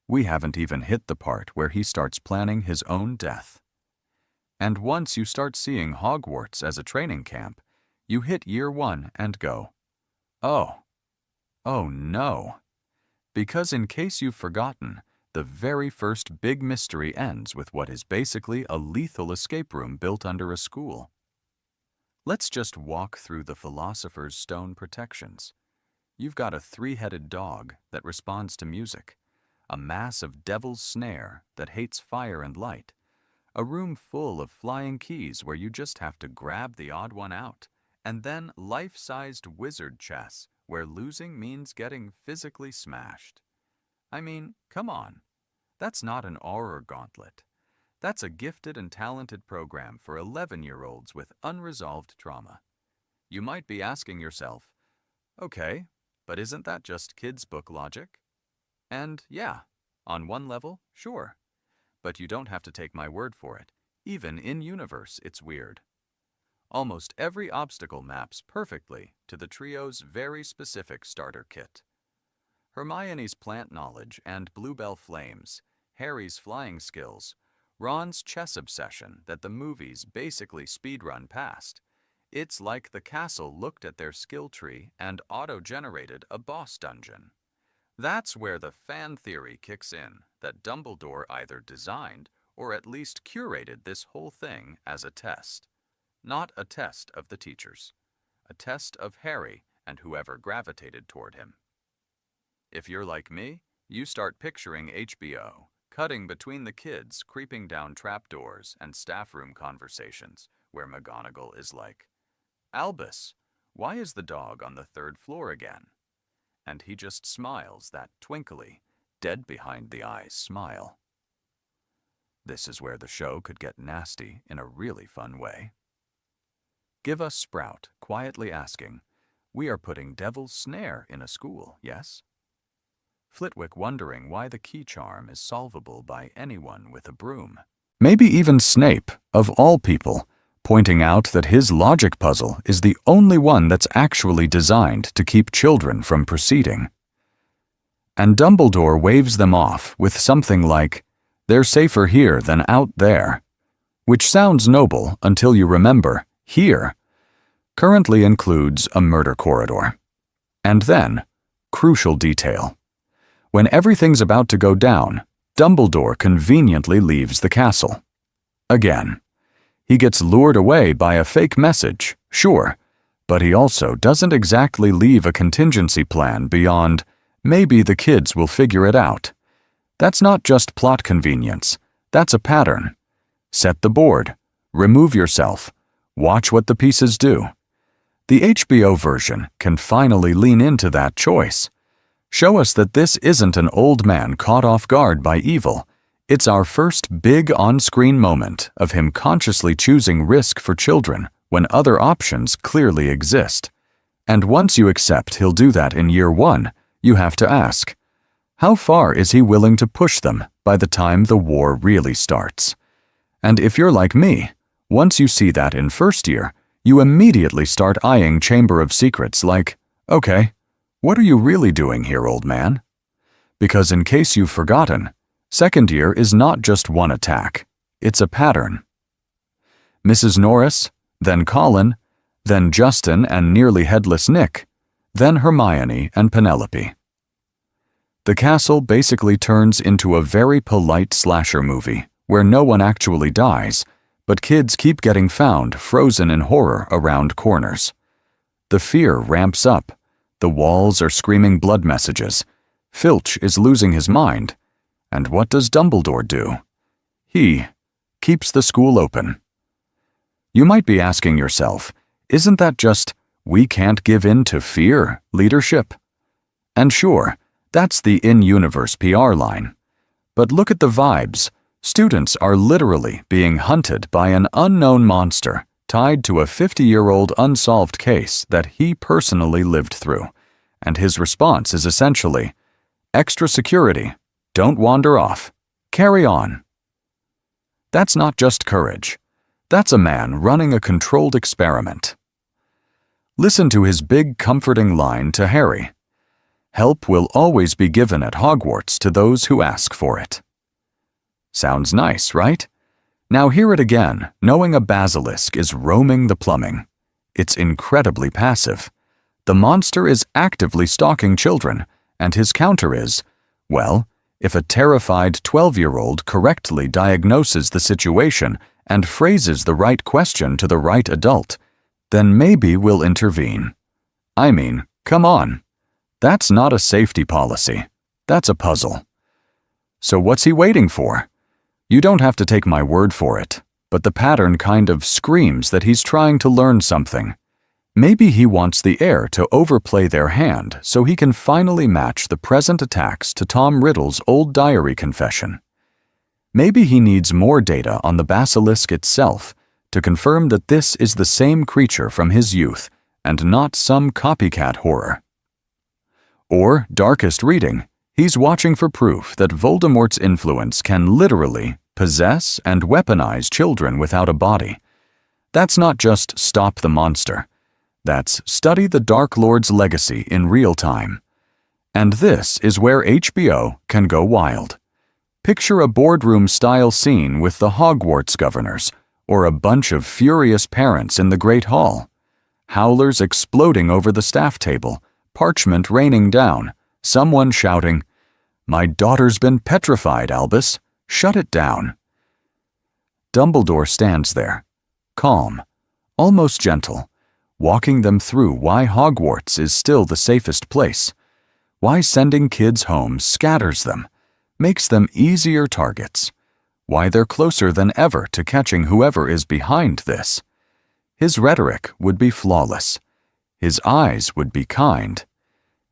Speaker 1: We haven't even hit the part where he starts planning his own death. And once you start seeing Hogwarts as a training camp, you hit year 1 and go, oh no. Because in case you've forgotten, the very first big mystery ends with what is basically a lethal escape room built under a school. Let's just walk through the Philosopher's Stone protections. You've got a 3-headed dog that responds to music, a massive devil's snare that hates fire and light, a room full of flying keys where you just have to grab the odd one out, and then life-sized wizard chess where losing means getting physically smashed. I mean, come on. That's not an horror gauntlet. That's a gifted and talented program for 11-year-olds with unresolved trauma. You might be asking yourself, okay, but isn't that just kids' book logic? And yeah, on one level, sure. But you don't have to take my word for it. Even in universe, it's weird. Almost every obstacle maps perfectly to the trio's very specific starter kit. Hermione's plant knowledge and bluebell flames, Harry's flying skills, Ron's chess obsession that the movies basically speedrun past. It's like the castle looked at their skill tree and auto-generated a boss dungeon. That's where the fan theory kicks in, that Dumbledore either designed or at least curated this whole thing as a test. Not a test of the teachers. A test of Harry and whoever gravitated toward him. If you're like me, you start picturing HBO, cutting between the kids creeping down trapdoors and staff room conversations where McGonagall is like, Albus, why is the dog on the 3rd floor again? And he just smiles that twinkly, dead behind the eyes smile. This is where the show could get nasty in a really fun way. Give us Sprout quietly asking, we are putting Devil's Snare in a school, yes? Flitwick wondering why the key charm is solvable by anyone with a broom. Maybe even Snape, of all people, pointing out that his logic puzzle is the only one that's actually designed to keep children from proceeding. And Dumbledore waves them off with something like, they're safer here than out there, which sounds noble until you remember, here currently includes a murder corridor. And then, crucial detail. When everything's about to go down, Dumbledore conveniently leaves the castle. Again. He gets lured away by a fake message, sure, but he also doesn't exactly leave a contingency plan beyond, maybe the kids will figure it out. That's not just plot convenience, that's a pattern. Set the board, remove yourself, watch what the pieces do. The HBO version can finally lean into that choice. Show us that this isn't an old man caught off guard by evil. It's our first big on-screen moment of him consciously choosing risk for children when other options clearly exist. And once you accept he'll do that in year 1, you have to ask, how far is he willing to push them by the time the war really starts? And if you're like me, once you see that in first year, you immediately start eyeing Chamber of Secrets like, okay, what are you really doing here, old man? Because in case you've forgotten, second year is not just one attack, it's a pattern. Mrs. Norris, then Colin, then Justin and nearly headless Nick, then Hermione and Penelope. The castle basically turns into a very polite slasher movie where no one actually dies, but kids keep getting found frozen in horror around corners. The fear ramps up. The walls are screaming blood messages. Filch is losing his mind. And what does Dumbledore do? He keeps the school open. You might be asking yourself, isn't that just, we can't give in to fear, leadership? And sure, that's the in-universe PR line. But look at the vibes. Students are literally being hunted by an unknown monster tied to a 50-year-old unsolved case that he personally lived through. And his response is essentially, extra security, don't wander off, carry on. That's not just courage. That's a man running a controlled experiment. Listen to his big comforting line to Harry. Help will always be given at Hogwarts to those who ask for it. Sounds nice, right? Now hear it again, knowing a basilisk is roaming the plumbing. It's incredibly passive. The monster is actively stalking children, and his counter is, well, if a terrified 12-year-old correctly diagnoses the situation and phrases the right question to the right adult, then maybe we'll intervene. I mean, come on. That's not a safety policy. That's a puzzle. So what's he waiting for? You don't have to take my word for it, but the pattern kind of screams that he's trying to learn something. Maybe he wants the heir to overplay their hand so he can finally match the present attacks to Tom Riddle's old diary confession. Maybe he needs more data on the basilisk itself to confirm that this is the same creature from his youth and not some copycat horror. Or, darkest reading, he's watching for proof that Voldemort's influence can literally possess and weaponize children without a body. That's not just stop the monster. That's study the Dark Lord's legacy in real time. And this is where HBO can go wild. Picture a boardroom-style scene with the Hogwarts governors, or a bunch of furious parents in the Great Hall. Howlers exploding over the staff table, parchment raining down, someone shouting, "My daughter's been petrified, Albus. Shut it down." Dumbledore stands there, calm, almost gentle, walking them through why Hogwarts is still the safest place, why sending kids home scatters them, makes them easier targets, why they're closer than ever to catching whoever is behind this. His rhetoric would be flawless. His eyes would be kind.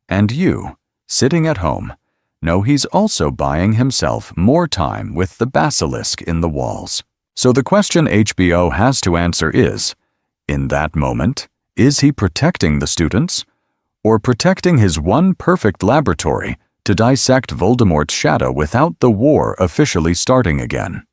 Speaker 1: And you, sitting at home, know he's also buying himself more time with the basilisk in the walls. So the question HBO has to answer is, in that moment, is he protecting the students? Or protecting his one perfect laboratory to dissect Voldemort's shadow without the war officially starting again?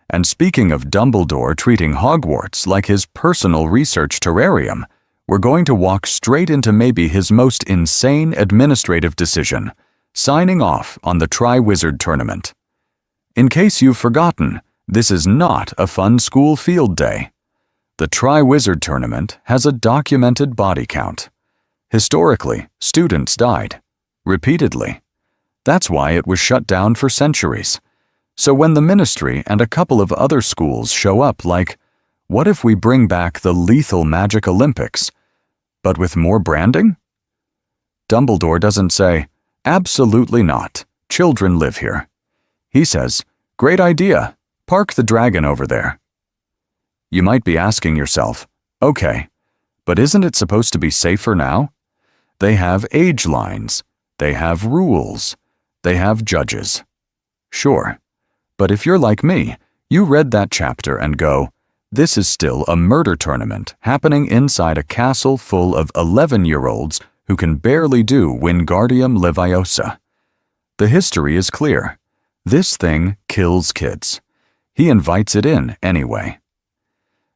Speaker 1: And speaking of Dumbledore treating Hogwarts like his personal research terrarium, we're going to walk straight into maybe his most insane administrative decision, signing off on the Triwizard Tournament. In case you've forgotten, this is not a fun school field day. The Triwizard Tournament has a documented body count. Historically, students died. Repeatedly. That's why it was shut down for centuries. So when the Ministry and a couple of other schools show up like, what if we bring back the Lethal Magic Olympics, but with more branding? Dumbledore doesn't say, absolutely not, children live here. He says, great idea, park the dragon over there. You might be asking yourself, okay, but isn't it supposed to be safer now? They have age lines, they have rules, they have judges. Sure, but if you're like me, you read that chapter and go, this is still a murder tournament happening inside a castle full of 11-year-olds who can barely do Wingardium Leviosa. The history is clear. This thing kills kids. He invites it in anyway.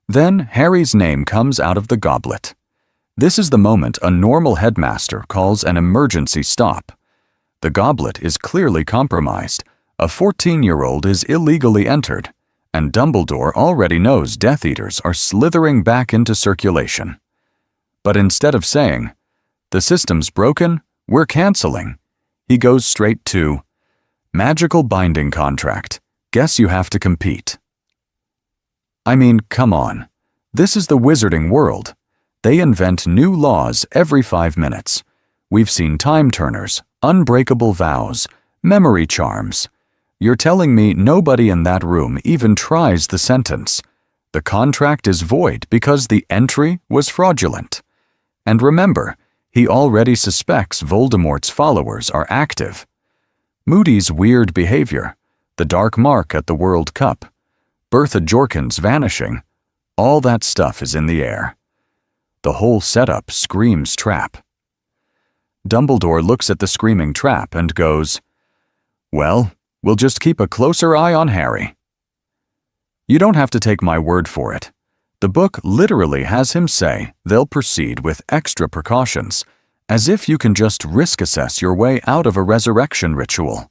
Speaker 1: Then Harry's name comes out of the goblet. This is the moment a normal headmaster calls an emergency stop. The goblet is clearly compromised. A 14-year-old is illegally entered. and Dumbledore already knows Death Eaters are slithering back into circulation. But instead of saying, "The system's broken, we're canceling," he goes straight to, "Magical binding contract. Guess you have to compete." I mean, come on. This is the wizarding world. They invent new laws every 5 minutes. We've seen time turners, unbreakable vows, memory charms. You're telling me nobody in that room even tries the sentence. The contract is void because the entry was fraudulent. And remember, he already suspects Voldemort's followers are active. Moody's weird behavior, the dark mark at the World Cup, Bertha Jorkins vanishing, all that stuff is in the air. The whole setup screams trap. Dumbledore looks at the screaming trap and goes, "Well, we'll just keep a closer eye on Harry." You don't have to take my word for it. The book literally has him say they'll proceed with extra precautions, as if you can just risk assess your way out of a resurrection ritual.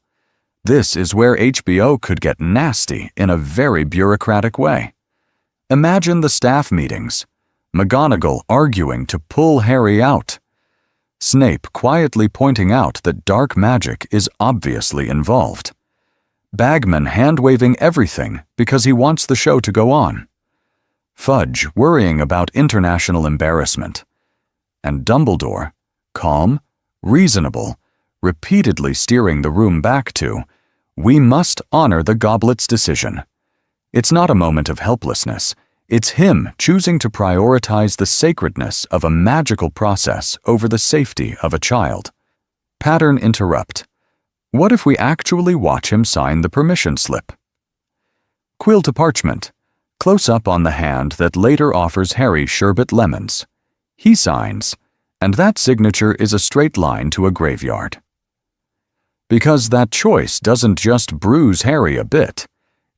Speaker 1: This is where HBO could get nasty in a very bureaucratic way. Imagine the staff meetings, McGonagall arguing to pull Harry out, Snape quietly pointing out that dark magic is obviously involved, Bagman hand-waving everything because he wants the show to go on, Fudge worrying about international embarrassment, and Dumbledore, calm, reasonable, repeatedly steering the room back to, "We must honor the goblet's decision." It's not a moment of helplessness. It's him choosing to prioritize the sacredness of a magical process over the safety of a child. Pattern interrupt. What if we actually watch him sign the permission slip? Quill to parchment. Close up on the hand that later offers Harry sherbet lemons. He signs, and that signature is a straight line to a graveyard. Because that choice doesn't just bruise Harry a bit,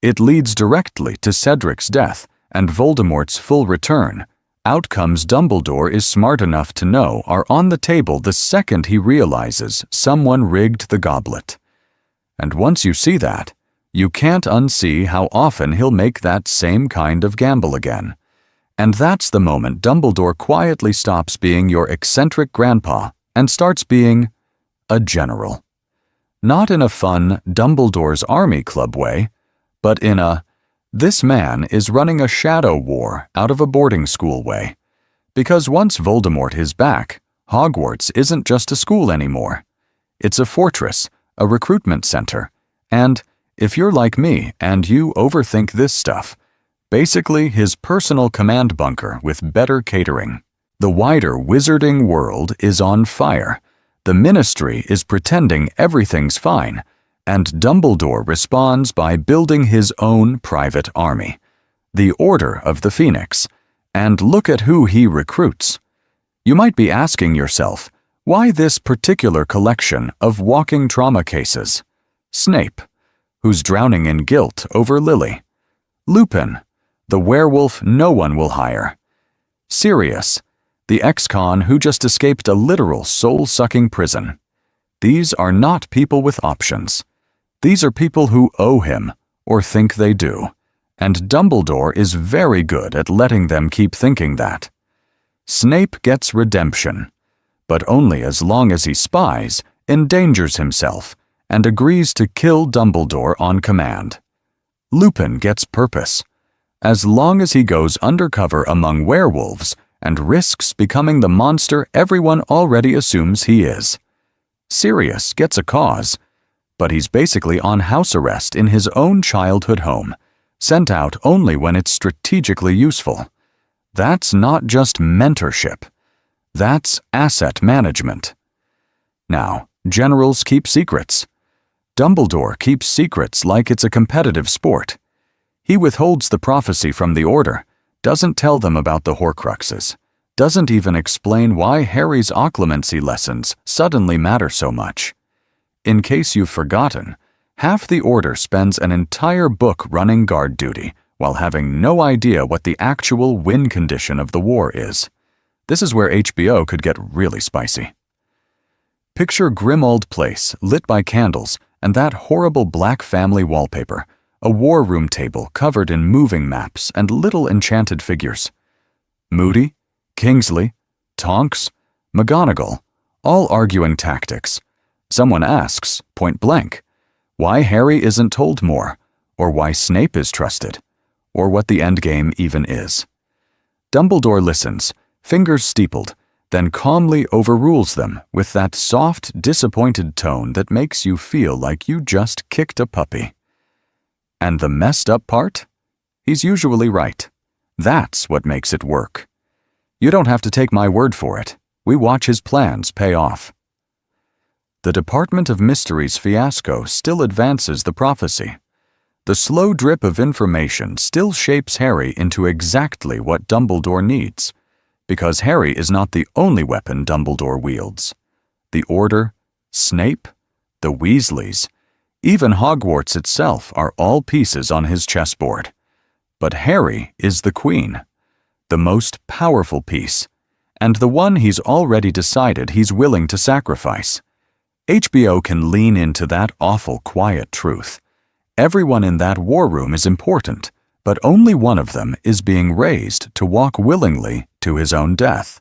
Speaker 1: it leads directly to Cedric's death and Voldemort's full return, outcomes Dumbledore is smart enough to know are on the table the second he realizes someone rigged the goblet. And once you see that, you can't unsee how often he'll make that same kind of gamble again. And that's the moment Dumbledore quietly stops being your eccentric grandpa and starts being a general. Not in a fun Dumbledore's Army Club way, but in a, this man is running a shadow war out of a boarding school way. Because once Voldemort is back, Hogwarts isn't just a school anymore. It's a fortress, a recruitment center, and, if you're like me and you overthink this stuff, basically his personal command bunker with better catering. The wider wizarding world is on fire. The Ministry is pretending everything's fine, and Dumbledore responds by building his own private army, the Order of the Phoenix, and look at who he recruits. You might be asking yourself, why this particular collection of walking trauma cases? Snape, who's drowning in guilt over Lily. Lupin, the werewolf no one will hire. Sirius, the ex-con who just escaped a literal soul-sucking prison. These are not people with options. These are people who owe him, or think they do, and Dumbledore is very good at letting them keep thinking that. Snape gets redemption, but only as long as he spies, endangers himself, and agrees to kill Dumbledore on command. Lupin gets purpose, as long as he goes undercover among werewolves and risks becoming the monster everyone already assumes he is. Sirius gets a cause, but he's basically on house arrest in his own childhood home, sent out only when it's strategically useful. That's not just mentorship. That's asset management. Now, generals keep secrets. Dumbledore keeps secrets like it's a competitive sport. He withholds the prophecy from the Order, doesn't tell them about the Horcruxes, doesn't even explain why Harry's occlumency lessons suddenly matter so much. In case you've forgotten, half the Order spends an entire book running guard duty while having no idea what the actual win condition of the war is. This is where HBO could get really spicy. Picture Grimmauld Place lit by candles and that horrible black family wallpaper, a war room table covered in moving maps and little enchanted figures. Moody, Kingsley, Tonks, McGonagall, all arguing tactics. Someone asks, point blank, why Harry isn't told more, or why Snape is trusted, or what the endgame even is. Dumbledore listens, fingers steepled, then calmly overrules them with that soft, disappointed tone that makes you feel like you just kicked a puppy. And the messed up part? He's usually right. That's what makes it work. You don't have to take my word for it. We watch his plans pay off. The Department of Mysteries fiasco still advances the prophecy. The slow drip of information still shapes Harry into exactly what Dumbledore needs, because Harry is not the only weapon Dumbledore wields. The Order, Snape, the Weasleys, even Hogwarts itself are all pieces on his chessboard. But Harry is the Queen, the most powerful piece, and the one he's already decided he's willing to sacrifice. HBO can lean into that awful quiet truth. Everyone in that war room is important, but only one of them is being raised to walk willingly to his own death.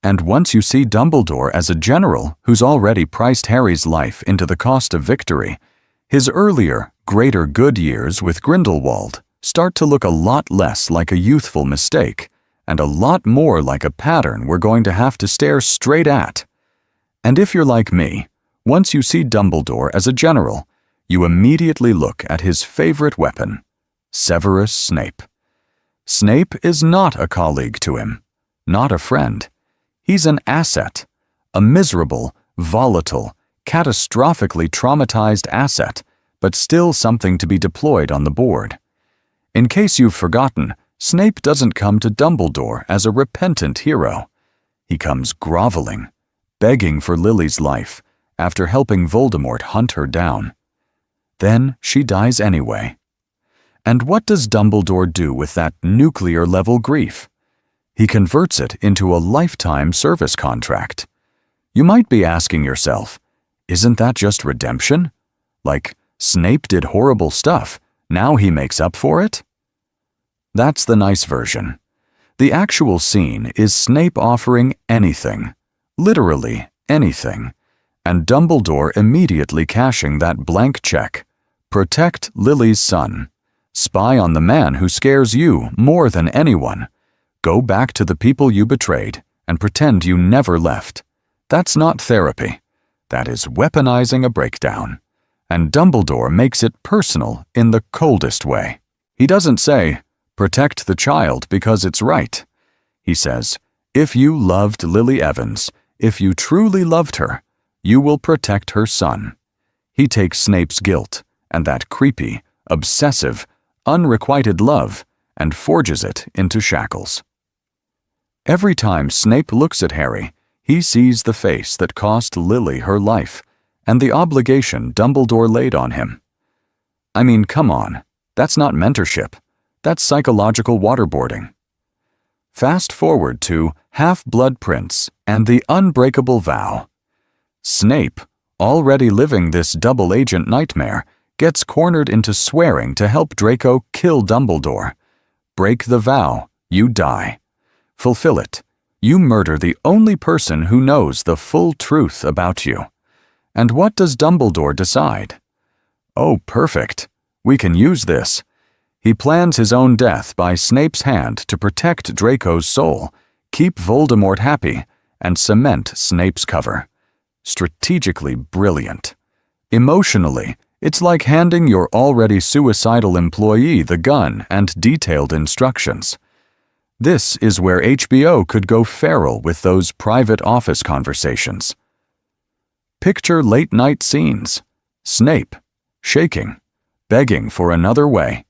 Speaker 1: And once you see Dumbledore as a general who's already priced Harry's life into the cost of victory, his earlier, greater good years with Grindelwald start to look a lot less like a youthful mistake and a lot more like a pattern we're going to have to stare straight at. And if you're like me, once you see Dumbledore as a general, you immediately look at his favorite weapon, Severus Snape. Snape is not a colleague to him, not a friend. He's an asset, a miserable, volatile, catastrophically traumatized asset, but still something to be deployed on the board. In case you've forgotten, Snape doesn't come to Dumbledore as a repentant hero. He comes groveling, begging for Lily's life after helping Voldemort hunt her down. Then she dies anyway. And what does Dumbledore do with that nuclear-level grief? He converts it into a lifetime service contract. You might be asking yourself, isn't that just redemption? Like, Snape did horrible stuff, now he makes up for it? That's the nice version. The actual scene is Snape offering anything, literally anything, and Dumbledore immediately cashing that blank check. Protect Lily's son. Spy on the man who scares you more than anyone. Go back to the people you betrayed and pretend you never left. That's not therapy. That is weaponizing a breakdown. And Dumbledore makes it personal in the coldest way. He doesn't say, protect the child because it's right. He says, if you loved Lily Evans, if you truly loved her, you will protect her son. He takes Snape's guilt and that creepy, obsessive, unrequited love and forges it into shackles. Every time Snape looks at Harry, he sees the face that cost Lily her life and the obligation Dumbledore laid on him. I mean, come on, that's not mentorship. That's psychological waterboarding. Fast forward to Half-Blood Prince and the Unbreakable Vow. Snape, already living this double-agent nightmare, gets cornered into swearing to help Draco kill Dumbledore. Break the vow, you die. Fulfill it. You murder the only person who knows the full truth about you. And what does Dumbledore decide? Oh, perfect. We can use this. He plans his own death by Snape's hand to protect Draco's soul, keep Voldemort happy, and cement Snape's cover. Strategically brilliant. Emotionally, it's like handing your already suicidal employee the gun and detailed instructions. This is where HBO could go feral with those private office conversations. Picture late-night scenes. Snape, shaking, begging for another way,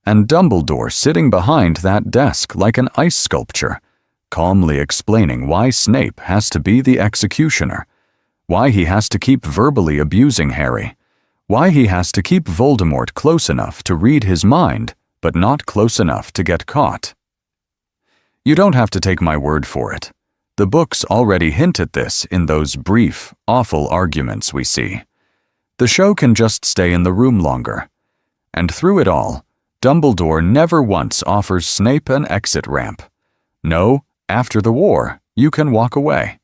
Speaker 1: and Dumbledore sitting behind that desk like an ice sculpture, calmly explaining why Snape has to be the executioner, why he has to keep verbally abusing Harry, why he has to keep Voldemort close enough to read his mind, but not close enough to get caught. You don't have to take my word for it. The books already hint at this in those brief, awful arguments we see. The show can just stay in the room longer. And through it all, Dumbledore never once offers Snape an exit ramp. No, after the war, you can walk away.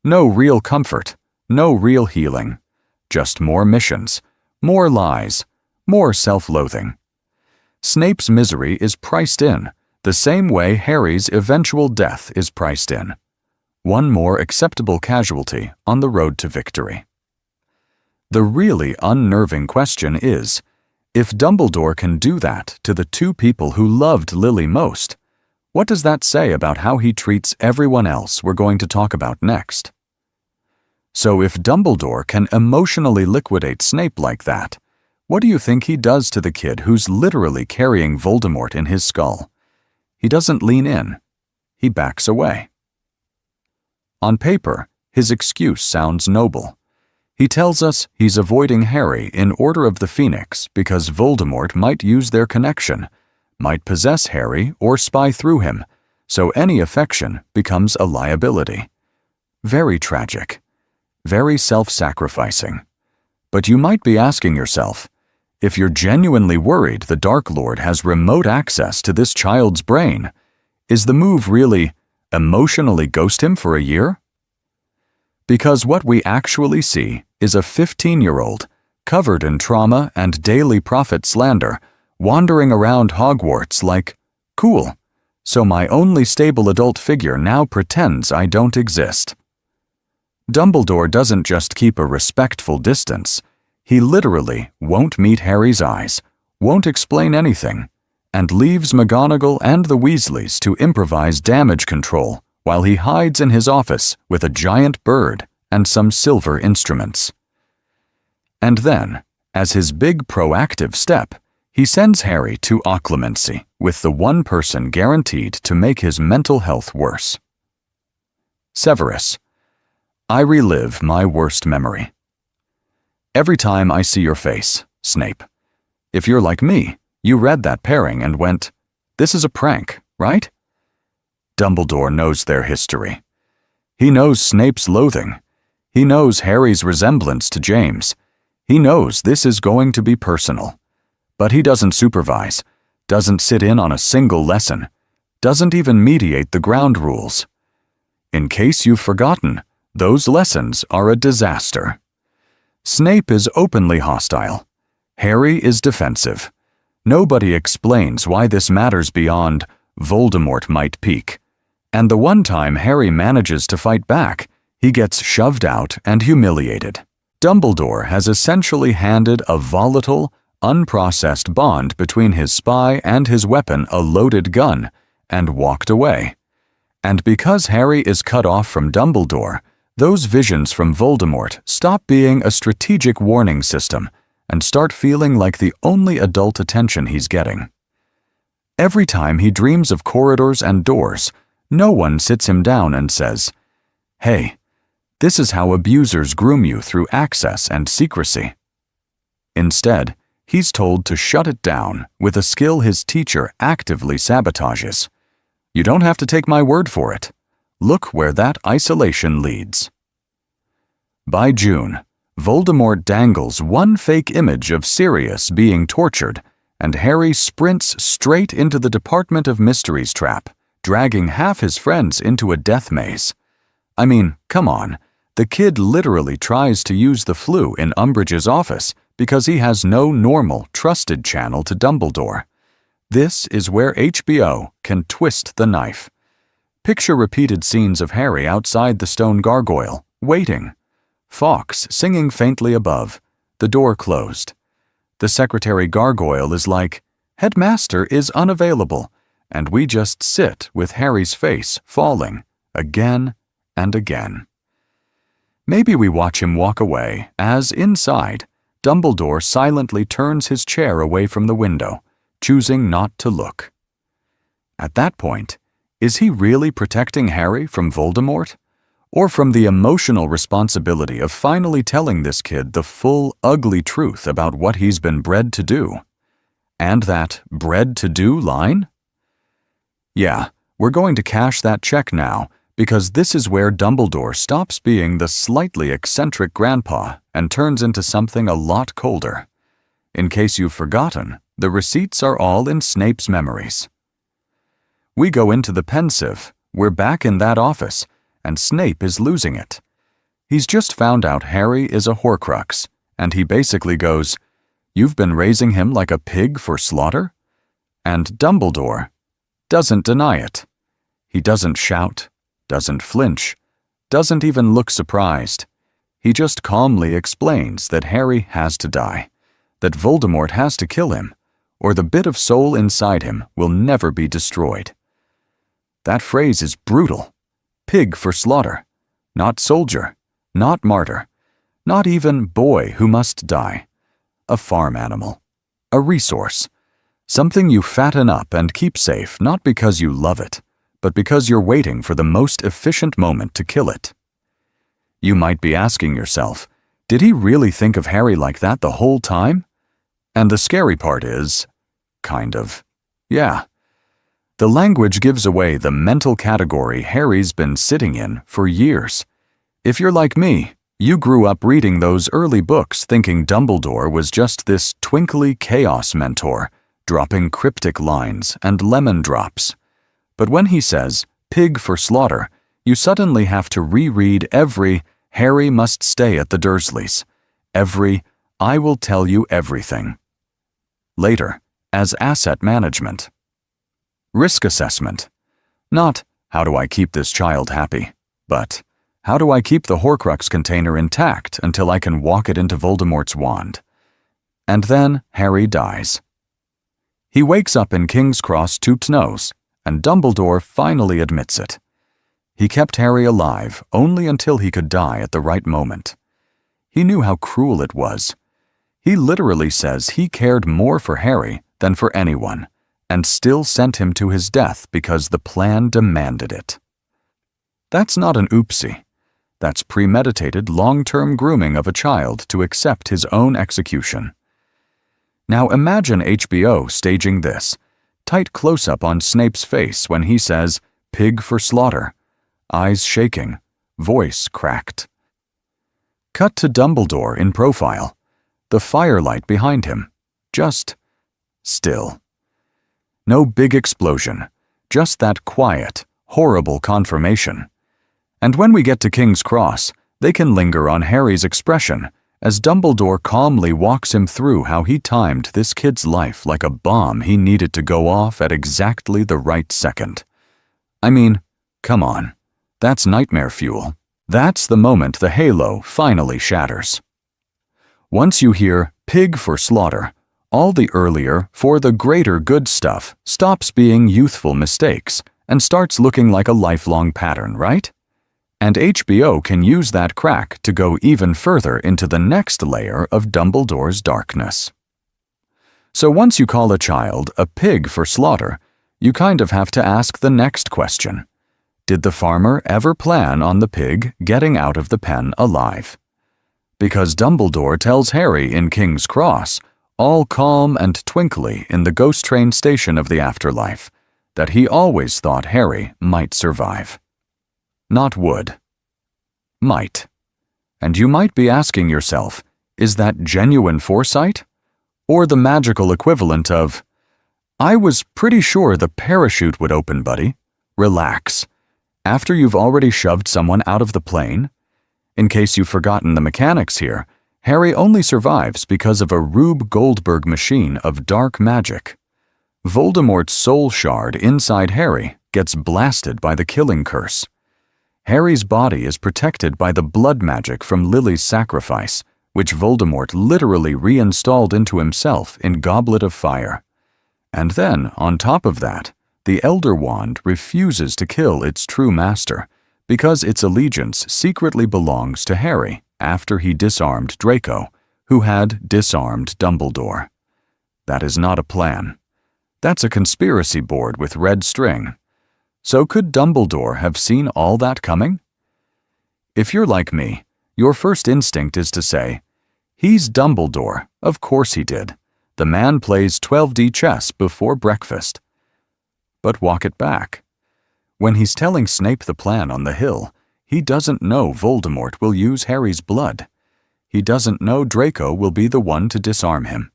Speaker 1: No real comfort, no real healing. Just more missions, more lies, more self-loathing. Snape's misery is priced in, the same way Harry's eventual death is priced in. One more acceptable casualty on the road to victory. The really unnerving question is, if Dumbledore can do that to the two people who loved Lily most, what does that say about how he treats everyone else we're going to talk about next? So if Dumbledore can emotionally liquidate Snape like that, what do you think he does to the kid who's literally carrying Voldemort in his skull? He doesn't lean in. He backs away. On paper, his excuse sounds noble. He tells us he's avoiding Harry in Order of the Phoenix because Voldemort might use their connection, might possess Harry or spy through him, so any affection becomes a liability. Very tragic. Very self-sacrificing. But you might be asking yourself, if you're genuinely worried the Dark Lord has remote access to this child's brain, is the move really emotionally ghost him for a year? Because what we actually see is a 15-year-old, covered in trauma and daily prophet slander, wandering around Hogwarts like, cool, so my only stable adult figure now pretends I don't exist. Dumbledore doesn't just keep a respectful distance. He literally won't meet Harry's eyes, won't explain anything, and leaves McGonagall and the Weasleys to improvise damage control while he hides in his office with a giant bird and some silver instruments. And then, as his big proactive step, he sends Harry to occlumency with the one person guaranteed to make his mental health worse. Severus. I relive my worst memory. Every time I see your face, Snape. If you're like me, you read that pairing and went, this is a prank, right? Dumbledore knows their history. He knows Snape's loathing. He knows Harry's resemblance to James. He knows this is going to be personal. But he doesn't supervise, doesn't sit in on a single lesson, doesn't even mediate the ground rules. In case you've forgotten, those lessons are a disaster. Snape is openly hostile. Harry is defensive. Nobody explains why this matters beyond Voldemort might peek. And the one time Harry manages to fight back, he gets shoved out and humiliated. Dumbledore has essentially handed a volatile, unprocessed bond between his spy and his weapon, a loaded gun, and walked away. And because Harry is cut off from Dumbledore, those visions from Voldemort stop being a strategic warning system and start feeling like the only adult attention he's getting. Every time he dreams of corridors and doors, no one sits him down and says, hey, this is how abusers groom you through access and secrecy. Instead, he's told to shut it down with a skill his teacher actively sabotages. You don't have to take my word for it. Look where that isolation leads. By June, Voldemort dangles one fake image of Sirius being tortured, and Harry sprints straight into the Department of Mysteries trap, dragging half his friends into a death maze. I mean, come on, the kid literally tries to use the flu in Umbridge's office because he has no normal, trusted channel to Dumbledore. This is where HBO can twist the knife. Picture repeated scenes of Harry outside the stone gargoyle, waiting. Fawkes singing faintly above, the door closed. The secretary gargoyle is like, headmaster is unavailable, and we just sit with Harry's face falling, again and again. Maybe we watch him walk away as, inside, Dumbledore silently turns his chair away from the window, choosing not to look. At that point, is he really protecting Harry from Voldemort? Or from the emotional responsibility of finally telling this kid the full, ugly truth about what he's been bred to do? And that bred to do line? Yeah, we're going to cash that check now, because this is where Dumbledore stops being the slightly eccentric grandpa and turns into something a lot colder. In case you've forgotten, The receipts are all in Snape's memories. We go into the pensive. We're back in that office, and Snape is losing it. He's just found out Harry is a Horcrux, and he basically goes, "You've been raising him like a pig for slaughter?" And Dumbledore doesn't deny it. He doesn't shout, doesn't flinch, doesn't even look surprised. He just calmly explains that Harry has to die, that Voldemort has to kill him, or the bit of soul inside him will never be destroyed. That phrase is brutal. Pig for slaughter. Not soldier, not martyr, not even boy who must die. A farm animal. A resource. Something you fatten up and keep safe not because you love it, but because you're waiting for the most efficient moment to kill it. You might be asking yourself, did he really think of Harry like that the whole time? And the scary part is, kind of, yeah. The language gives away the mental category Harry's been sitting in for years. If you're like me, you grew up reading those early books thinking Dumbledore was just this twinkly chaos mentor, dropping cryptic lines and lemon drops. But when he says, "pig for slaughter," you suddenly have to reread every "Harry must stay at the Dursleys," every "I will tell you everything." Later, as asset management. Risk assessment. Not, how do I keep this child happy, but how do I keep the Horcrux container intact until I can walk it into Voldemort's wand? And then Harry dies. He wakes up in King's Cross toothed nose, and Dumbledore finally admits it. He kept Harry alive only until he could die at the right moment. He knew how cruel it was. He literally says he cared more for Harry than for anyone, and still sent him to his death because the plan demanded it. That's not an oopsie. That's premeditated long-term grooming of a child to accept his own execution. Now imagine HBO staging this, tight close-up on Snape's face when he says, "pig for slaughter," eyes shaking, voice cracked. Cut to Dumbledore in profile, the firelight behind him, just still. No big explosion, just that quiet, horrible confirmation. And when we get to King's Cross, they can linger on Harry's expression as Dumbledore calmly walks him through how he timed this kid's life like a bomb he needed to go off at exactly the right second. I mean, come on, that's nightmare fuel. That's the moment the halo finally shatters. Once you hear "pig for slaughter," all the earlier, for the greater good stuff stops being youthful mistakes and starts looking like a lifelong pattern, right? And HBO can use that crack to go even further into the next layer of Dumbledore's darkness. So once you call a child a pig for slaughter, you kind of have to ask the next question. Did the farmer ever plan on the pig getting out of the pen alive? Because Dumbledore tells Harry in King's Cross, all calm and twinkly in the ghost train station of the afterlife, that he always thought Harry might survive. Not would. Might. And you might be asking yourself, is that genuine foresight? Or the magical equivalent of, "I was pretty sure the parachute would open, buddy. Relax." After you've already shoved someone out of the plane? In case you've forgotten the mechanics here, Harry only survives because of a Rube Goldberg machine of dark magic. Voldemort's soul shard inside Harry gets blasted by the killing curse. Harry's body is protected by the blood magic from Lily's sacrifice, which Voldemort literally reinstalled into himself in Goblet of Fire. And then, on top of that, the Elder Wand refuses to kill its true master, because its allegiance secretly belongs to Harry after he disarmed Draco, who had disarmed Dumbledore. That is not a plan. That's a conspiracy board with red string. So could Dumbledore have seen all that coming? If you're like me, your first instinct is to say, "He's Dumbledore, of course he did. The man plays 12D chess before breakfast." But walk it back. When he's telling Snape the plan on the hill, he doesn't know Voldemort will use Harry's blood. He doesn't know Draco will be the one to disarm him.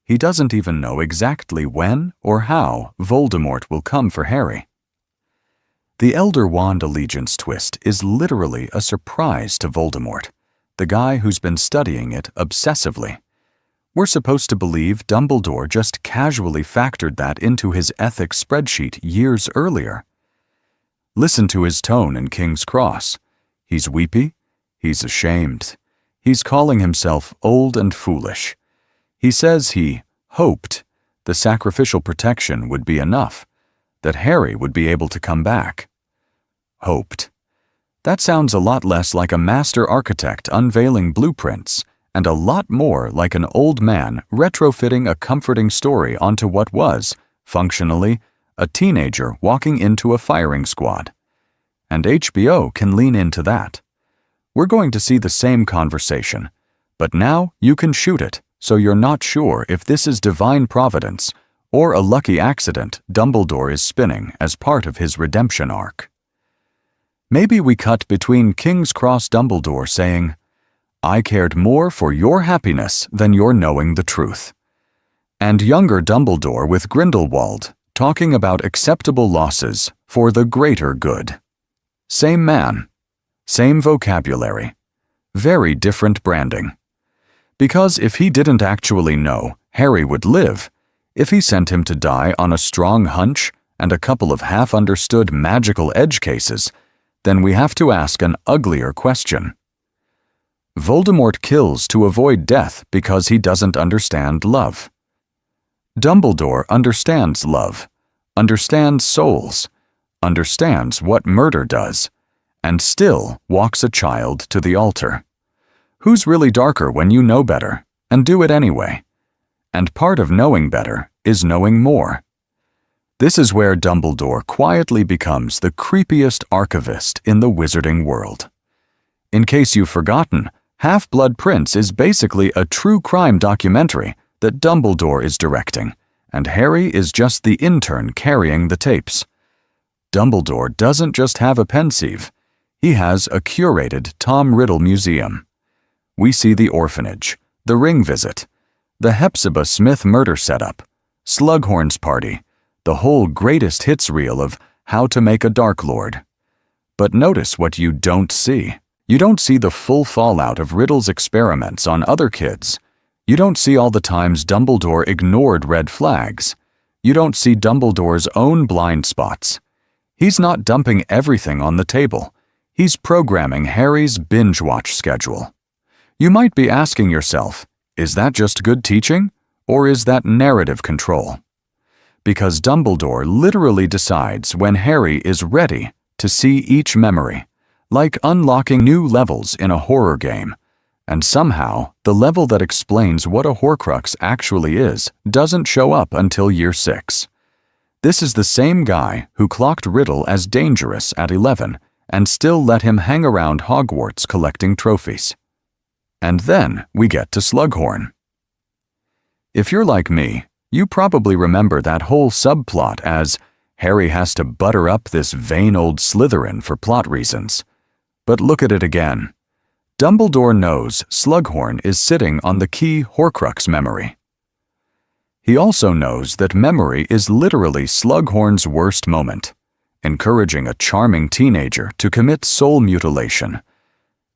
Speaker 1: he doesn't even know exactly when or how Voldemort will come for Harry. The Elder Wand allegiance twist is literally a surprise to Voldemort, the guy who's been studying it obsessively. We're supposed to believe Dumbledore just casually factored that into his ethics spreadsheet years earlier. Listen to his tone in King's Cross. He's weepy, he's ashamed, he's calling himself old and foolish. He says he hoped the sacrificial protection would be enough, that Harry would be able to come back. Hoped. That sounds a lot less like a master architect unveiling blueprints, and a lot more like an old man retrofitting a comforting story onto what was, functionally, a teenager walking into a firing squad. And HBO can lean into that. We're going to see the same conversation, but now you can shoot it, so you're not sure if this is divine providence or a lucky accident Dumbledore is spinning as part of his redemption arc. Maybe we cut between King's Cross Dumbledore saying, "I cared more for your happiness than your knowing the truth," and younger Dumbledore with Grindelwald talking about acceptable losses for the greater good. Same man, same vocabulary, very different branding. Because if he didn't actually know Harry would live, if he sent him to die on a strong hunch and a couple of half-understood magical edge cases, then we have to ask an uglier question. Voldemort kills to avoid death because he doesn't understand love. Dumbledore understands love, understands souls, understands what murder does, and still walks a child to the altar. Who's really darker when you know better, and do it anyway? And part of knowing better is knowing more. This is where Dumbledore quietly becomes the creepiest archivist in the wizarding world. In case you've forgotten, Half-Blood Prince is basically a true crime documentary that Dumbledore is directing, and Harry is just the intern carrying the tapes. Dumbledore doesn't just have a pensieve, he has a curated Tom Riddle museum. We see the orphanage, the ring visit, the Hepzibah Smith murder setup, Slughorn's party, the whole greatest hits reel of How to Make a Dark Lord. But notice what you don't see. You don't see the full fallout of Riddle's experiments on other kids. You don't see all the times Dumbledore ignored red flags. You don't see Dumbledore's own blind spots. He's not dumping everything on the table. He's programming Harry's binge-watch schedule. You might be asking yourself, is that just good teaching, or is that narrative control? Because Dumbledore literally decides when Harry is ready to see each memory, like unlocking new levels in a horror game. And somehow, the level that explains what a Horcrux actually is doesn't show up until year 6. This is the same guy who clocked Riddle as dangerous at 11 and still let him hang around Hogwarts collecting trophies. And then we get to Slughorn. If you're like me, you probably remember that whole subplot as Harry has to butter up this vain old Slytherin for plot reasons. But look at it again. Dumbledore knows Slughorn is sitting on the key Horcrux memory. He also knows that memory is literally Slughorn's worst moment, encouraging a charming teenager to commit soul mutilation.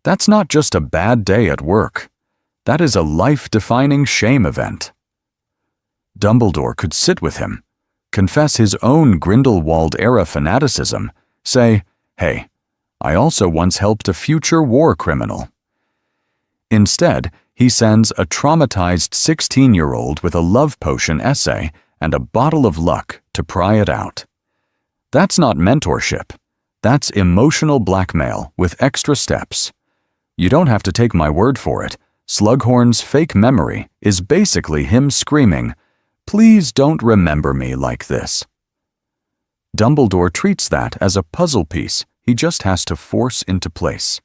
Speaker 1: That's not just a bad day at work. That is a life-defining shame event. Dumbledore could sit with him, confess his own Grindelwald-era fanaticism, say, "Hey, I also once helped a future war criminal." Instead, he sends a traumatized 16-year-old with a love potion essay and a bottle of luck to pry it out. That's not mentorship. That's emotional blackmail with extra steps. You don't have to take my word for it. Slughorn's fake memory is basically him screaming, "Please don't remember me like this." Dumbledore treats that as a puzzle piece he just has to force into place.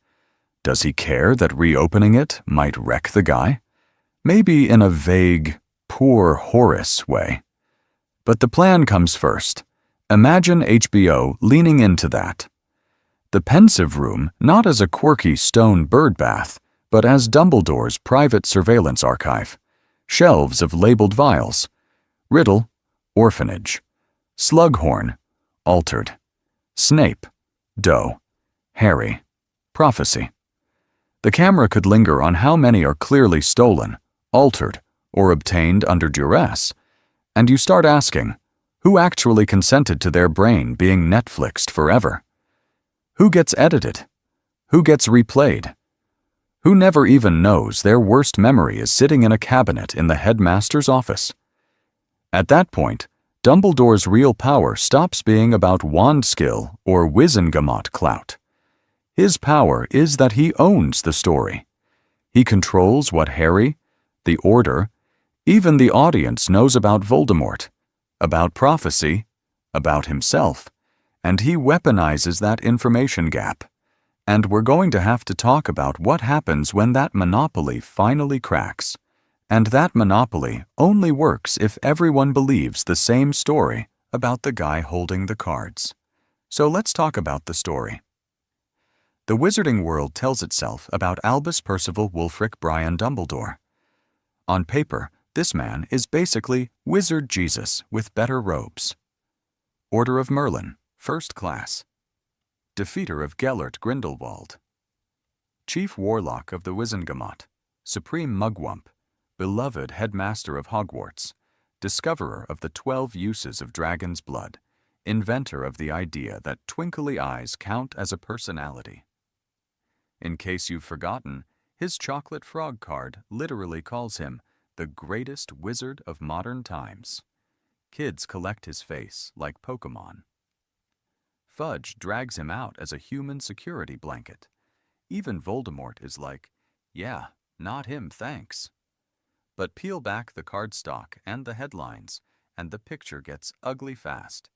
Speaker 1: Does he care that reopening it might wreck the guy? Maybe in a vague, poor Horace way. But the plan comes first. Imagine HBO leaning into that. The pensive room not as a quirky stone bird bath, but as Dumbledore's private surveillance archive. shelves of labeled vials. Riddle, orphanage. Slughorn, altered. Snape, doe. Harry, prophecy. The camera could linger on how many are clearly stolen, altered, or obtained under duress, and you start asking, who actually consented to their brain being Netflixed forever? Who gets edited? Who gets replayed? Who never even knows their worst memory is sitting in a cabinet in the headmaster's office? At that point, Dumbledore's real power stops being about wand skill or Wizengamot clout. His power is that he owns the story. He controls what Harry, the Order, even the audience knows about Voldemort, about prophecy, about himself, and he weaponizes that information gap. And we're going to have to talk about what happens when that monopoly finally cracks. And that monopoly only works if everyone believes the same story about the guy holding the cards. So let's talk about the story. The Wizarding World tells itself about Albus Percival Wulfric Brian Dumbledore. On paper, this man is basically Wizard Jesus with better robes. Order of Merlin, First Class. Defeater of Gellert Grindelwald. Chief Warlock of the Wizengamot, Supreme Mugwump, beloved headmaster of Hogwarts, discoverer of the 12 uses of dragon's blood, inventor of the idea that twinkly eyes count as a personality. In case you've forgotten, his chocolate frog card literally calls him the greatest wizard of modern times. Kids collect his face like Pokemon. Fudge drags him out as a human security blanket. Even Voldemort is like, yeah, not him, thanks. But peel back the cardstock and the headlines, and the picture gets ugly fast.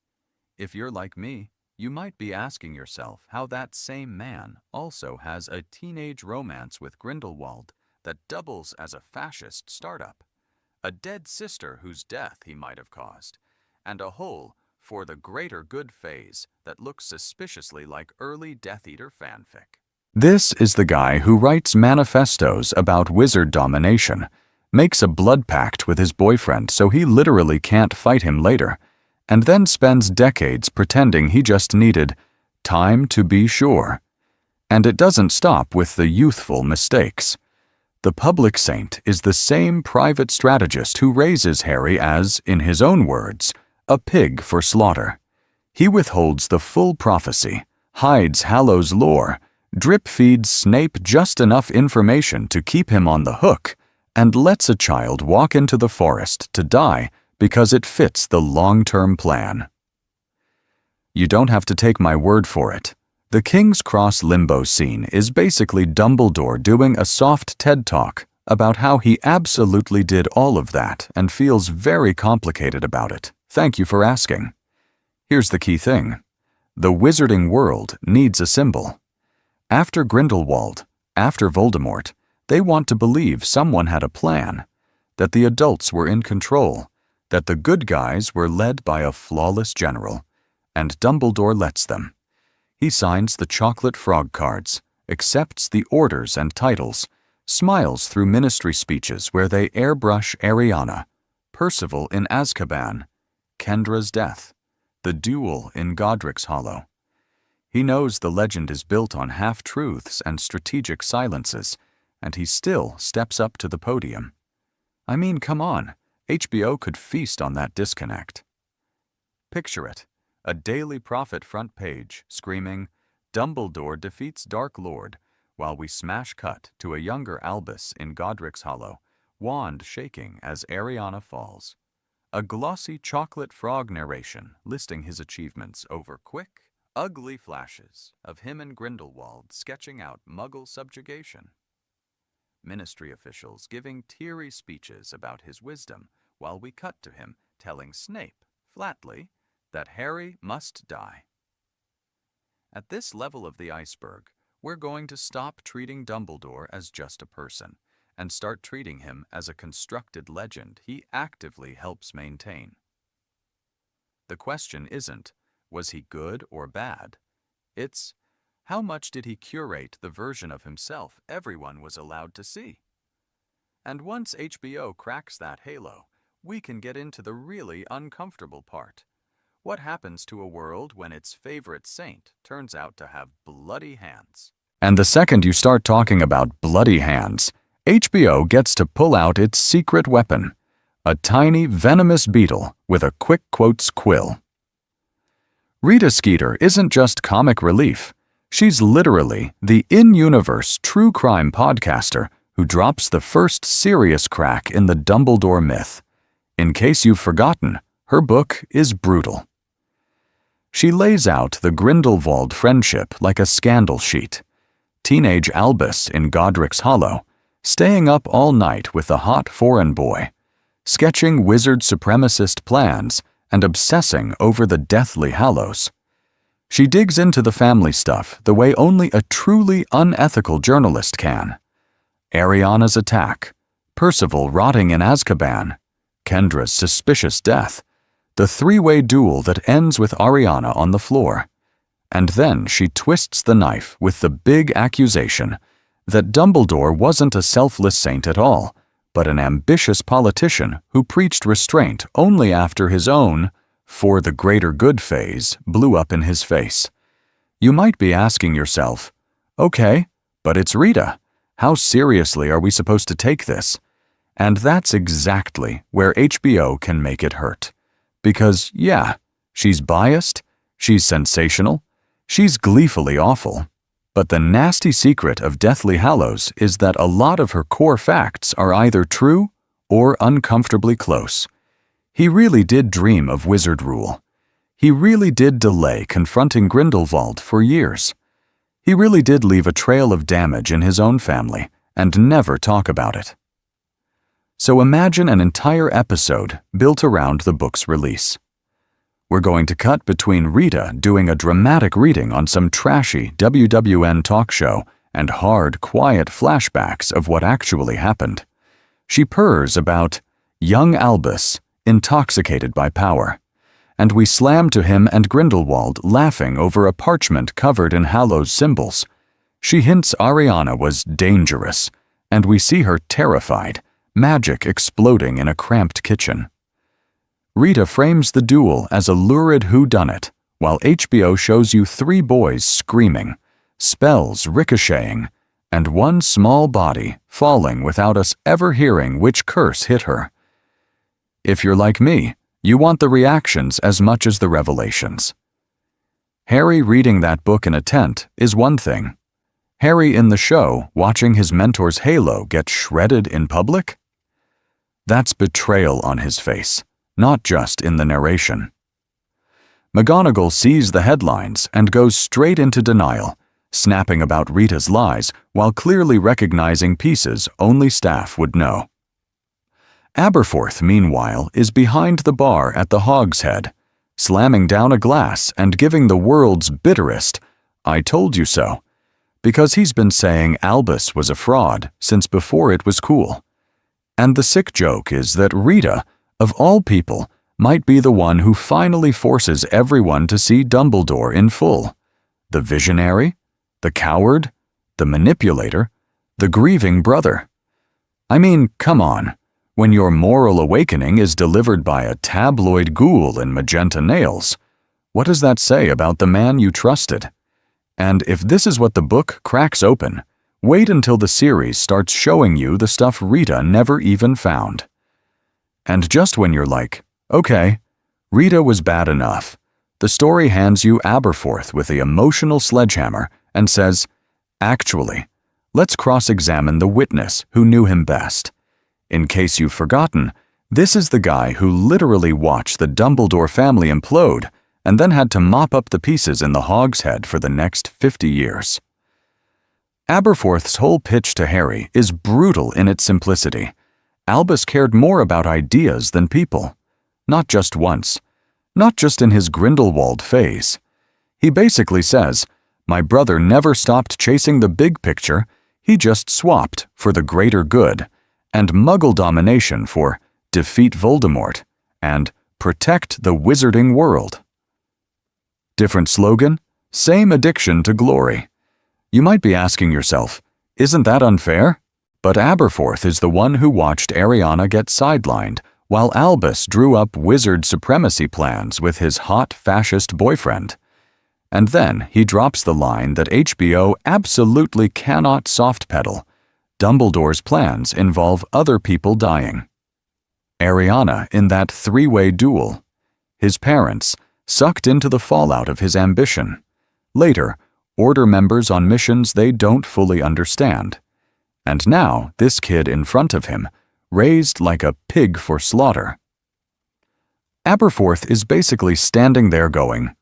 Speaker 1: If you're like me, you might be asking yourself how that same man also has a teenage romance with Grindelwald that doubles as a fascist startup, a dead sister whose death he might have caused, and a whole for the greater good phase that looks suspiciously like early Death Eater fanfic. This is the guy who writes manifestos about wizard domination, makes a blood pact with his boyfriend so he literally can't fight him later, and then spends decades pretending he just needed time to be sure. And it doesn't stop with the youthful mistakes. The public saint is the same private strategist who raises Harry as, in his own words, a pig for slaughter. He withholds the full prophecy, hides Hallow's lore, drip-feeds Snape just enough information to keep him on the hook, and lets a child walk into the forest to die because it fits the long-term plan. You don't have to take my word for it. The King's Cross limbo scene is basically Dumbledore doing a soft TED Talk about how he absolutely did all of that and feels very complicated about it. Thank you for asking. Here's the key thing. The Wizarding World needs a symbol. After Grindelwald, after Voldemort, they want to believe someone had a plan, that the adults were in control, that the good guys were led by a flawless general, and Dumbledore lets them. He signs the chocolate frog cards, accepts the orders and titles, smiles through ministry speeches where they airbrush Ariana, Percival in Azkaban, Kendra's death, the duel in Godric's Hollow. He knows the legend is built on half-truths and strategic silences, and he still steps up to the podium. I mean, come on, HBO could feast on that disconnect. Picture it. A Daily Prophet front page screaming, Dumbledore defeats Dark Lord, while we smash cut to a younger Albus in Godric's Hollow, wand shaking as Ariana falls. A glossy chocolate frog narration listing his achievements over quick, ugly flashes of him and Grindelwald sketching out Muggle subjugation. Ministry officials giving teary speeches about his wisdom while we cut to him telling Snape, flatly, that Harry must die. At this level of the iceberg, we're going to stop treating Dumbledore as just a person and start treating him as a constructed legend he actively helps maintain. The question isn't, was he good or bad? It's, how much did he curate the version of himself everyone was allowed to see? And once HBO cracks that halo, we can get into the really uncomfortable part. What happens to a world when its favorite saint turns out to have bloody hands? And the second you start talking about bloody hands, HBO gets to pull out its secret weapon, a tiny venomous beetle with a quick quotes quill. Rita Skeeter isn't just comic relief. She's literally the in-universe true crime podcaster who drops the first serious crack in the Dumbledore myth. In case you've forgotten, her book is brutal. She lays out the Grindelwald friendship like a scandal sheet. Teenage Albus in Godric's Hollow, staying up all night with the hot foreign boy, sketching wizard supremacist plans and obsessing over the Deathly Hallows. She digs into the family stuff the way only a truly unethical journalist can. Ariana's attack, Percival rotting in Azkaban, Kendra's suspicious death, the three-way duel that ends with Ariana on the floor. And then she twists the knife with the big accusation that Dumbledore wasn't a selfless saint at all, but an ambitious politician who preached restraint only after his own for the greater good phase blew up in his face. You might be asking yourself, okay, but it's Rita. How seriously are we supposed to take this? And that's exactly where HBO can make it hurt. Because, yeah, she's biased, she's sensational, she's gleefully awful. But the nasty secret of Deathly Hallows is that a lot of her core facts are either true or uncomfortably close. He really did dream of wizard rule. He really did delay confronting Grindelwald for years. He really did leave a trail of damage in his own family and never talk about it. So imagine an entire episode built around the book's release. We're going to cut between Rita doing a dramatic reading on some trashy WWN talk show and hard, quiet flashbacks of what actually happened. She purrs about young Albus, intoxicated by power, and we slam to him and Grindelwald laughing over a parchment covered in Hallows symbols. She hints Ariana was dangerous, and we see her terrified, magic exploding in a cramped kitchen. Rita frames the duel as a lurid whodunit, while HBO shows you three boys screaming, spells ricocheting, and one small body falling without us ever hearing which curse hit her. If you're like me, you want the reactions as much as the revelations. Harry reading that book in a tent is one thing. Harry in the show watching his mentor's halo get shredded in public? That's betrayal on his face, not just in the narration. McGonagall sees the headlines and goes straight into denial, snapping about Rita's lies while clearly recognizing pieces only staff would know. Aberforth, meanwhile, is behind the bar at the Hogshead, slamming down a glass and giving the world's bitterest, "I told you so," because he's been saying Albus was a fraud since before it was cool. And the sick joke is that Rita, of all people, might be the one who finally forces everyone to see Dumbledore in full. The visionary, the coward, the manipulator, the grieving brother. I mean, come on. When your moral awakening is delivered by a tabloid ghoul in magenta nails, what does that say about the man you trusted? And if this is what the book cracks open, wait until the series starts showing you the stuff Rita never even found. And just when you're like, okay, Rita was bad enough, the story hands you Aberforth with the emotional sledgehammer and says, actually, let's cross-examine the witness who knew him best. In case you've forgotten, this is the guy who literally watched the Dumbledore family implode and then had to mop up the pieces in the Hogshead for the next 50 years. Aberforth's whole pitch to Harry is brutal in its simplicity. Albus cared more about ideas than people. Not just once. Not just in his Grindelwald phase. He basically says, my brother never stopped chasing the big picture, he just swapped for the greater good, and Muggle domination for defeat Voldemort and protect the wizarding world. Different slogan, same addiction to glory. You might be asking yourself, isn't that unfair? But Aberforth is the one who watched Ariana get sidelined while Albus drew up wizard supremacy plans with his hot fascist boyfriend. And then he drops the line that HBO absolutely cannot soft-pedal. Dumbledore's plans involve other people dying. Ariana in that three-way duel. His parents, sucked into the fallout of his ambition. Later, Order members on missions they don't fully understand. And now, this kid in front of him, raised like a pig for slaughter. Aberforth is basically standing there going,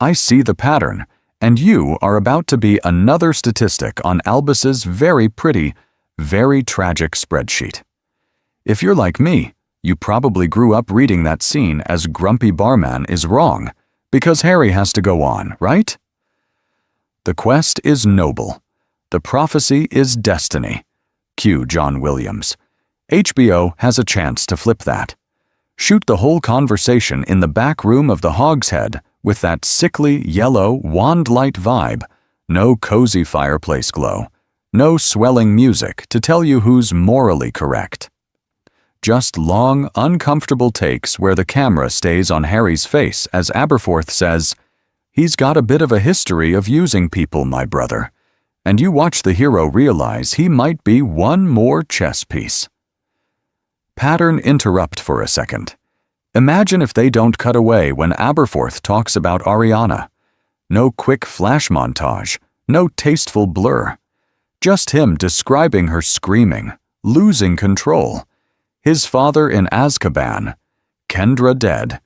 Speaker 1: I see the pattern, and you are about to be another statistic on Albus's very pretty, very tragic spreadsheet. If you're like me, you probably grew up reading that scene as Grumpy Barman is wrong, because Harry has to go on, right? The quest is noble. The prophecy is destiny. Cue John Williams. HBO has a chance to flip that. Shoot the whole conversation in the back room of the Hogshead with that sickly, yellow, wand-light vibe. No cozy fireplace glow. No swelling music to tell you who's morally correct. Just long, uncomfortable takes where the camera stays on Harry's face as Aberforth says, He's got a bit of a history of using people, my brother. And you watch the hero realize he might be one more chess piece. Pattern interrupt for a second. Imagine if they don't cut away when Aberforth talks about Ariana. No quick flash montage, no tasteful blur. Just him describing her screaming, losing control. His father in Azkaban, Kendra dead,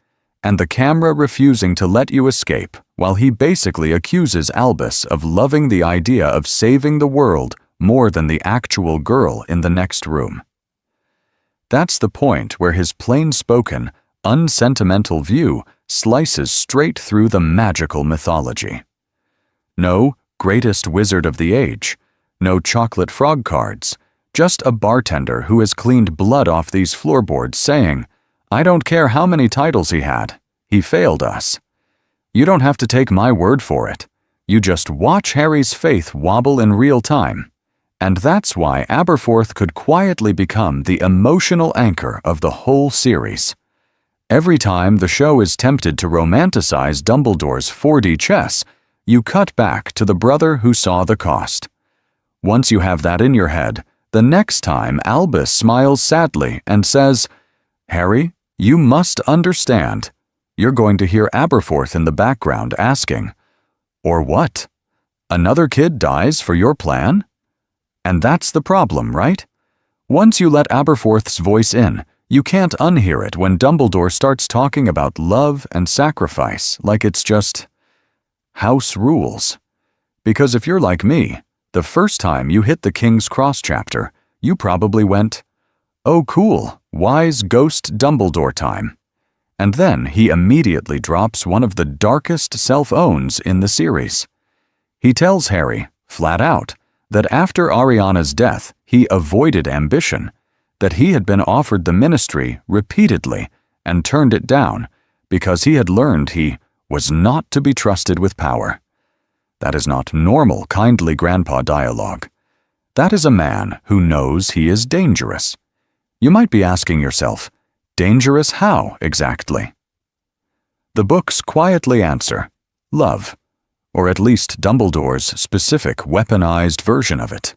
Speaker 1: and the camera refusing to let you escape while he basically accuses Albus of loving the idea of saving the world more than the actual girl in the next room. That's the point where his plain-spoken, unsentimental view slices straight through the magical mythology. No greatest wizard of the age, no chocolate frog cards, just a bartender who has cleaned blood off these floorboards saying, I don't care how many titles he failed us. You don't have to take my word for it. You just watch Harry's faith wobble in real time. And that's why Aberforth could quietly become the emotional anchor of the whole series. Every time the show is tempted to romanticize Dumbledore's 4D chess, you cut back to the brother who saw the cost. Once you have that in your head, the next time Albus smiles sadly and says, Harry, you must understand. You're going to hear Aberforth in the background asking, Or what? Another kid dies for your plan? And that's the problem, right? Once you let Aberforth's voice in, you can't unhear it when Dumbledore starts talking about love and sacrifice like it's just house rules. Because if you're like me, the first time you hit the King's Cross chapter, you probably went, Oh cool, wise ghost Dumbledore time. And then he immediately drops one of the darkest self-owns in the series. He tells Harry, flat out, that after Ariana's death, he avoided ambition, that he had been offered the ministry repeatedly and turned it down because he had learned he was not to be trusted with power. That is not normal, kindly grandpa dialogue. That is a man who knows he is dangerous. You might be asking yourself, dangerous how, exactly? The books quietly answer, love, or at least Dumbledore's specific weaponized version of it.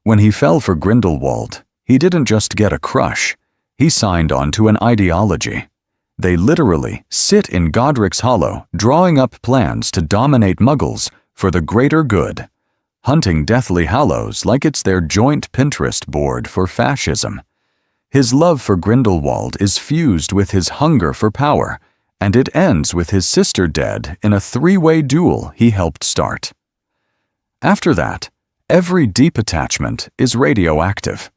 Speaker 1: When he fell for Grindelwald, he didn't just get a crush, he signed on to an ideology. They literally sit in Godric's Hollow drawing up plans to dominate Muggles for the greater good, hunting Deathly Hallows like it's their joint Pinterest board for fascism. His love for Grindelwald is fused with his hunger for power, and it ends with his sister dead in a three-way duel he helped start. After that, every deep attachment is radioactive.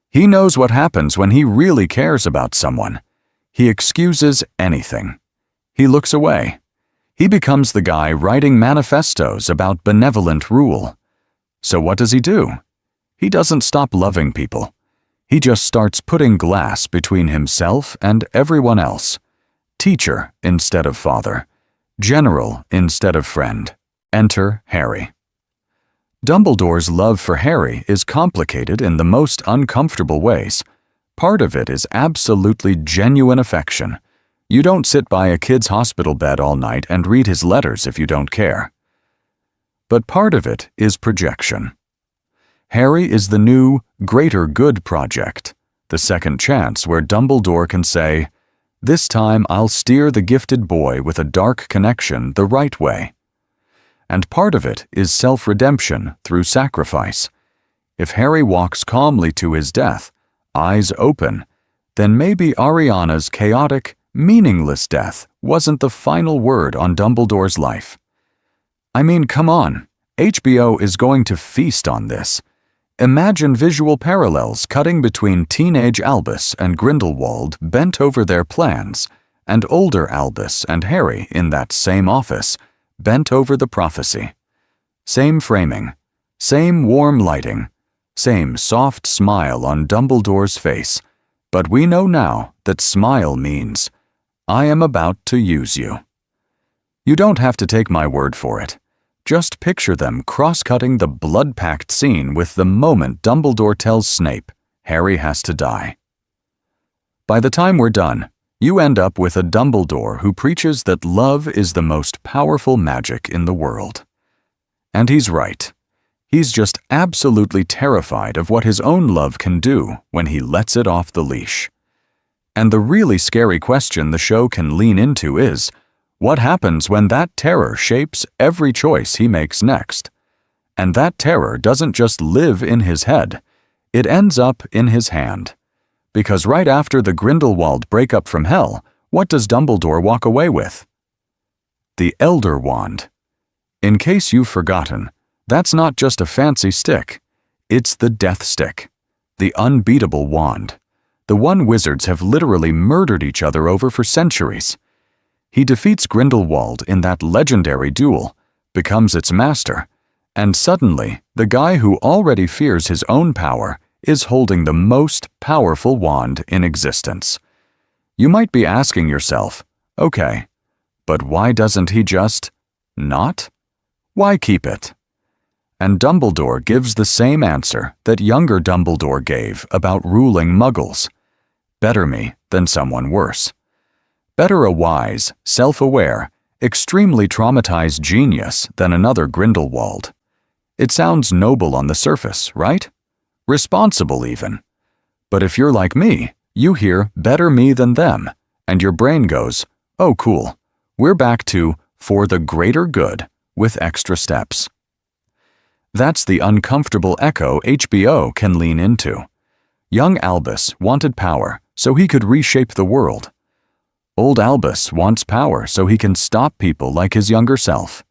Speaker 1: He knows what happens when he really cares about someone. He excuses anything. He looks away. He becomes the guy writing manifestos about benevolent rule. So what does he do? He doesn't stop loving people. He just starts putting glass between himself and everyone else. Teacher instead of father. General instead of friend. Enter Harry. Dumbledore's love for Harry is complicated in the most uncomfortable ways. Part of it is absolutely genuine affection. You don't sit by a kid's hospital bed all night and read his letters if you don't care. But part of it is projection. Harry is the new greater good project, the second chance where Dumbledore can say, "This time I'll steer the gifted boy with a dark connection the right way." And part of it is self-redemption through sacrifice. If Harry walks calmly to his death, eyes open, then maybe Ariana's chaotic, meaningless death wasn't the final word on Dumbledore's life. I mean, come on, HBO is going to feast on this. Imagine visual parallels cutting between teenage Albus and Grindelwald bent over their plans, and older Albus and Harry in that same office, bent over the prophecy. Same framing, same warm lighting, same soft smile on Dumbledore's face, but we know now that smile means, "I am about to use you." You don't have to take my word for it. Just picture them cross-cutting the blood-packed scene with the moment Dumbledore tells Snape, Harry has to die. By the time we're done, you end up with a Dumbledore who preaches that love is the most powerful magic in the world. And he's right. He's just absolutely terrified of what his own love can do when he lets it off the leash. And the really scary question the show can lean into is, what happens when that terror shapes every choice he makes next? And that terror doesn't just live in his head, it ends up in his hand. Because right after the Grindelwald breakup from hell, what does Dumbledore walk away with? The Elder Wand. In case you've forgotten, that's not just a fancy stick. It's the Death Stick, the unbeatable wand, the one wizards have literally murdered each other over for centuries. He defeats Grindelwald in that legendary duel, becomes its master, and suddenly, the guy who already fears his own power is holding the most powerful wand in existence. You might be asking yourself, okay, but why doesn't he just not? Why keep it? And Dumbledore gives the same answer that younger Dumbledore gave about ruling muggles. Better me than someone worse. Better a wise, self-aware, extremely traumatized genius than another Grindelwald. It sounds noble on the surface, right? Responsible even. But if you're like me, you hear better me than them, and your brain goes, oh cool, we're back to for the greater good with extra steps. That's the uncomfortable echo HBO can lean into. Young Albus wanted power so he could reshape the world. Old Albus wants power so he can stop people like his younger self.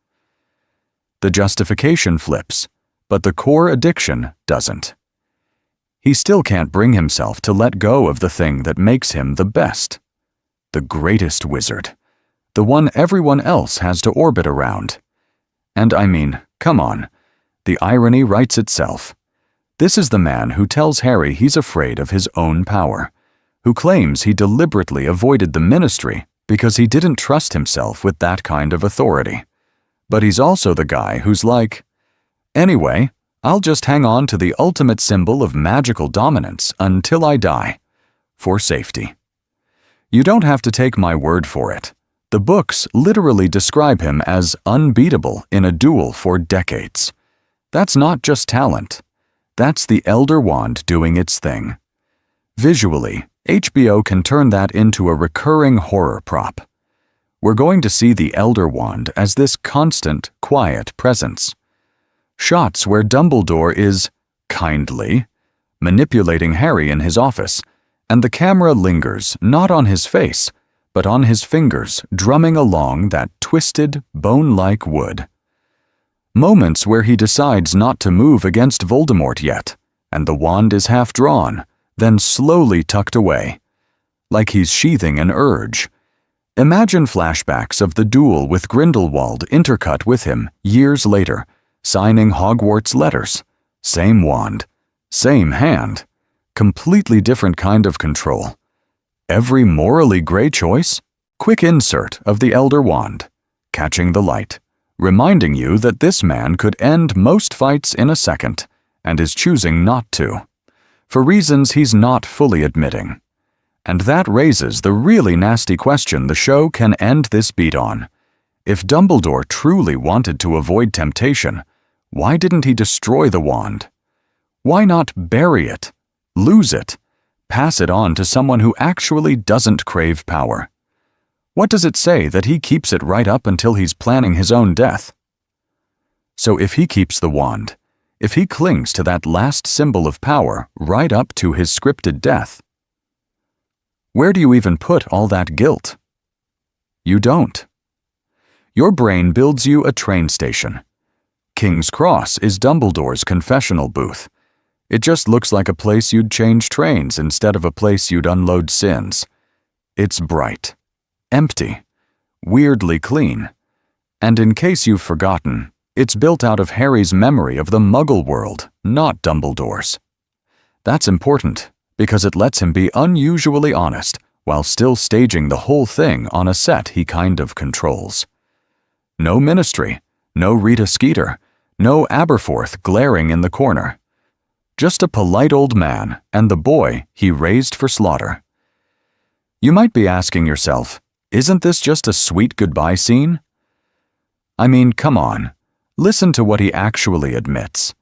Speaker 1: The justification flips, but the core addiction doesn't. He still can't bring himself to let go of the thing that makes him the best. The greatest wizard. The one everyone else has to orbit around. And I mean, come on, the irony writes itself. This is the man who tells Harry he's afraid of his own power, who claims he deliberately avoided the ministry because he didn't trust himself with that kind of authority. But he's also the guy who's like, anyway, I'll just hang on to the ultimate symbol of magical dominance until I die, for safety. You don't have to take my word for it. The books literally describe him as unbeatable in a duel for decades. That's not just talent. That's the Elder Wand doing its thing. Visually, HBO can turn that into a recurring horror prop. We're going to see the Elder Wand as this constant, quiet presence. Shots where Dumbledore is, kindly, manipulating Harry in his office, and the camera lingers not on his face, but on his fingers drumming along that twisted, bone-like wood. Moments where he decides not to move against Voldemort yet, and the wand is half drawn, then slowly tucked away, like he's sheathing an urge. Imagine flashbacks of the duel with Grindelwald intercut with him years later, signing Hogwarts letters. Same wand, same hand, completely different kind of control. Every morally gray choice? Quick insert of the Elder Wand, catching the light, reminding you that this man could end most fights in a second and is choosing not to, for reasons he's not fully admitting. And that raises the really nasty question the show can end this beat on. If Dumbledore truly wanted to avoid temptation, why didn't he destroy the wand? Why not bury it, lose it, pass it on to someone who actually doesn't crave power? What does it say that he keeps it right up until he's planning his own death? So if he keeps the wand, if he clings to that last symbol of power right up to his scripted death, where do you even put all that guilt? You don't. Your brain builds you a train station. King's Cross is Dumbledore's confessional booth. It just looks like a place you'd change trains instead of a place you'd unload sins. It's bright, empty, weirdly clean. And in case you've forgotten, it's built out of Harry's memory of the Muggle world, not Dumbledore's. That's important, because it lets him be unusually honest while still staging the whole thing on a set he kind of controls. No ministry, no Rita Skeeter, no Aberforth glaring in the corner. Just a polite old man and the boy he raised for slaughter. You might be asking yourself, isn't this just a sweet goodbye scene? I mean, come on, listen to what he actually admits.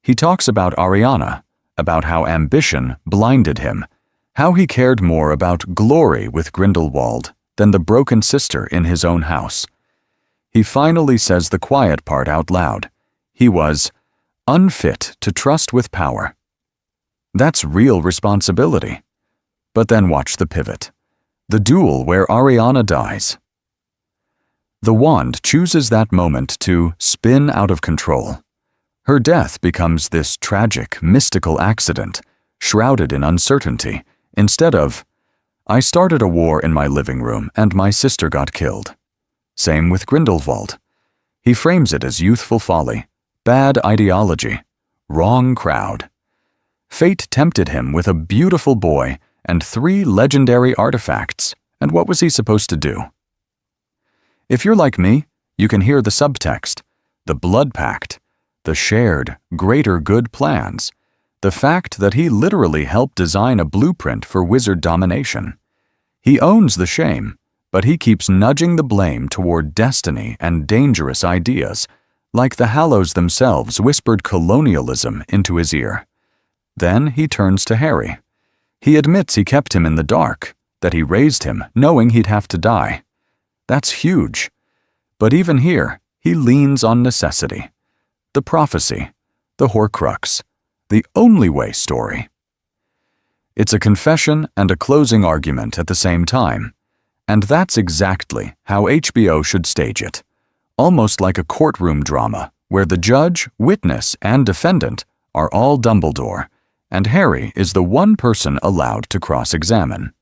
Speaker 1: He talks about Ariana, about how ambition blinded him, how he cared more about glory with Grindelwald than the broken sister in his own house. He finally says the quiet part out loud. He was unfit to trust with power. That's real responsibility. But then watch the pivot. The duel where Ariana dies. The wand chooses that moment to spin out of control. Her death becomes this tragic, mystical accident, shrouded in uncertainty, instead of, I started a war in my living room and my sister got killed. Same with Grindelwald. He frames it as youthful folly, bad ideology, wrong crowd. Fate tempted him with a beautiful boy and 3 legendary artifacts, and what was he supposed to do? If you're like me, you can hear the subtext, the blood pact, the shared, greater good plans, the fact that he literally helped design a blueprint for wizard domination. He owns the shame, but he keeps nudging the blame toward destiny and dangerous ideas, like the Hallows themselves whispered colonialism into his ear. Then he turns to Harry. He admits he kept him in the dark, that he raised him knowing he'd have to die. That's huge. But even here, he leans on necessity. The prophecy, the Horcrux, the only way story. It's a confession and a closing argument at the same time. And that's exactly how HBO should stage it. Almost like a courtroom drama, where the judge, witness, and defendant are all Dumbledore, and Harry is the one person allowed to cross-examine.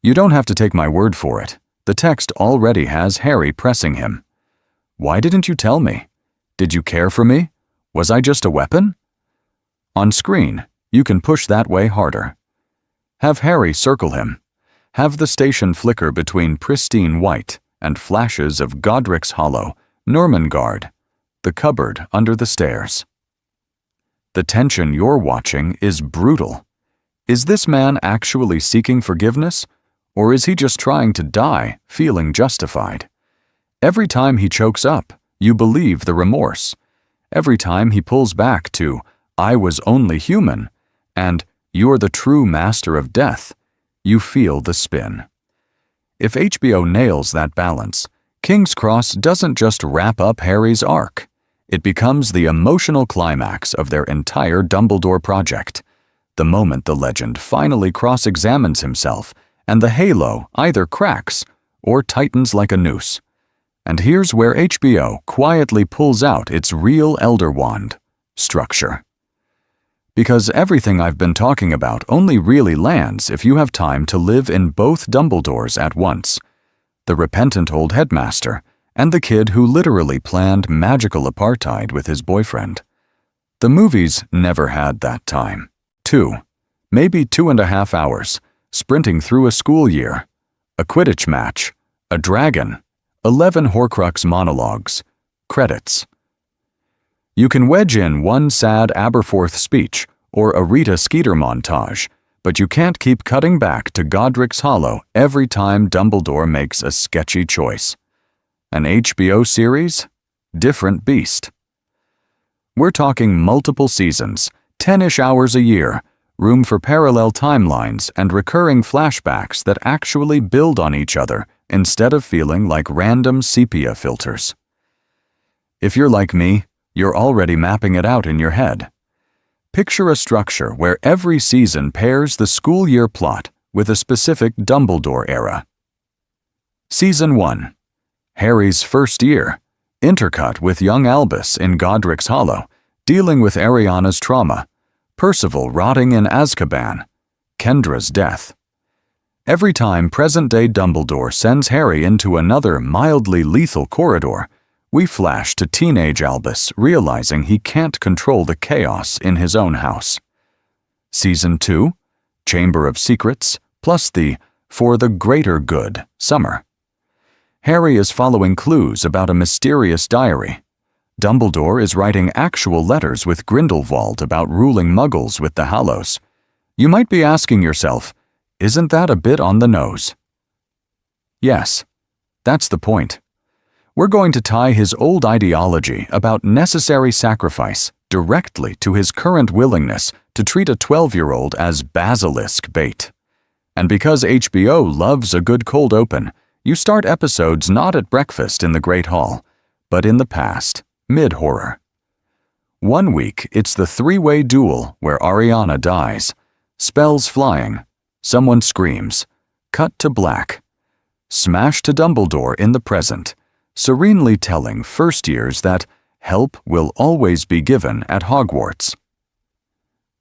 Speaker 1: You don't have to take my word for it. The text already has Harry pressing him. Why didn't you tell me? Did you care for me? Was I just a weapon? On screen, you can push that way harder. Have Harry circle him. Have the station flicker between pristine white and flashes of Godric's Hollow, Normangard, the cupboard under the stairs. The tension you're watching is brutal. Is this man actually seeking forgiveness, or is he just trying to die, feeling justified? Every time he chokes up, you believe the remorse. Every time he pulls back to, I was only human, and you're the true master of death, you feel the spin. If HBO nails that balance, King's Cross doesn't just wrap up Harry's arc. It becomes the emotional climax of their entire Dumbledore project. The moment the legend finally cross-examines himself, and the halo either cracks or tightens like a noose. And here's where HBO quietly pulls out its real Elder Wand, structure. Because everything I've been talking about only really lands if you have time to live in both Dumbledores at once. The repentant old headmaster, and the kid who literally planned magical apartheid with his boyfriend. The movies never had that time. 2, maybe 2.5 hours, sprinting through a school year, a Quidditch match, a dragon, 11 Horcrux monologues. Credits. You can wedge in one sad Aberforth speech or a Rita Skeeter montage, but you can't keep cutting back to Godric's Hollow every time Dumbledore makes a sketchy choice. An HBO series? Different beast. We're talking multiple seasons, 10-ish hours a year, room for parallel timelines and recurring flashbacks that actually build on each other instead of feeling like random sepia filters. If you're like me, you're already mapping it out in your head. Picture a structure where every season pairs the school year plot with a specific Dumbledore era. Season 1. Harry's first year, intercut with young Albus in Godric's Hollow, dealing with Ariana's trauma, Percival rotting in Azkaban, Kendra's death. Every time present-day Dumbledore sends Harry into another mildly lethal corridor, we flash to teenage Albus realizing he can't control the chaos in his own house. Season 2, Chamber of Secrets, plus the For the Greater Good summer. Harry is following clues about a mysterious diary. Dumbledore is writing actual letters with Grindelwald about ruling Muggles with the Hallows. You might be asking yourself, isn't that a bit on the nose? Yes, that's the point. We're going to tie his old ideology about necessary sacrifice directly to his current willingness to treat a 12-year-old as basilisk bait. And because HBO loves a good cold open, you start episodes not at breakfast in the Great Hall, but in the past, mid-horror. One week, it's the three-way duel where Ariana dies. Spells flying. Someone screams. Cut to black. Smash to Dumbledore in the present, serenely telling first years that help will always be given at Hogwarts.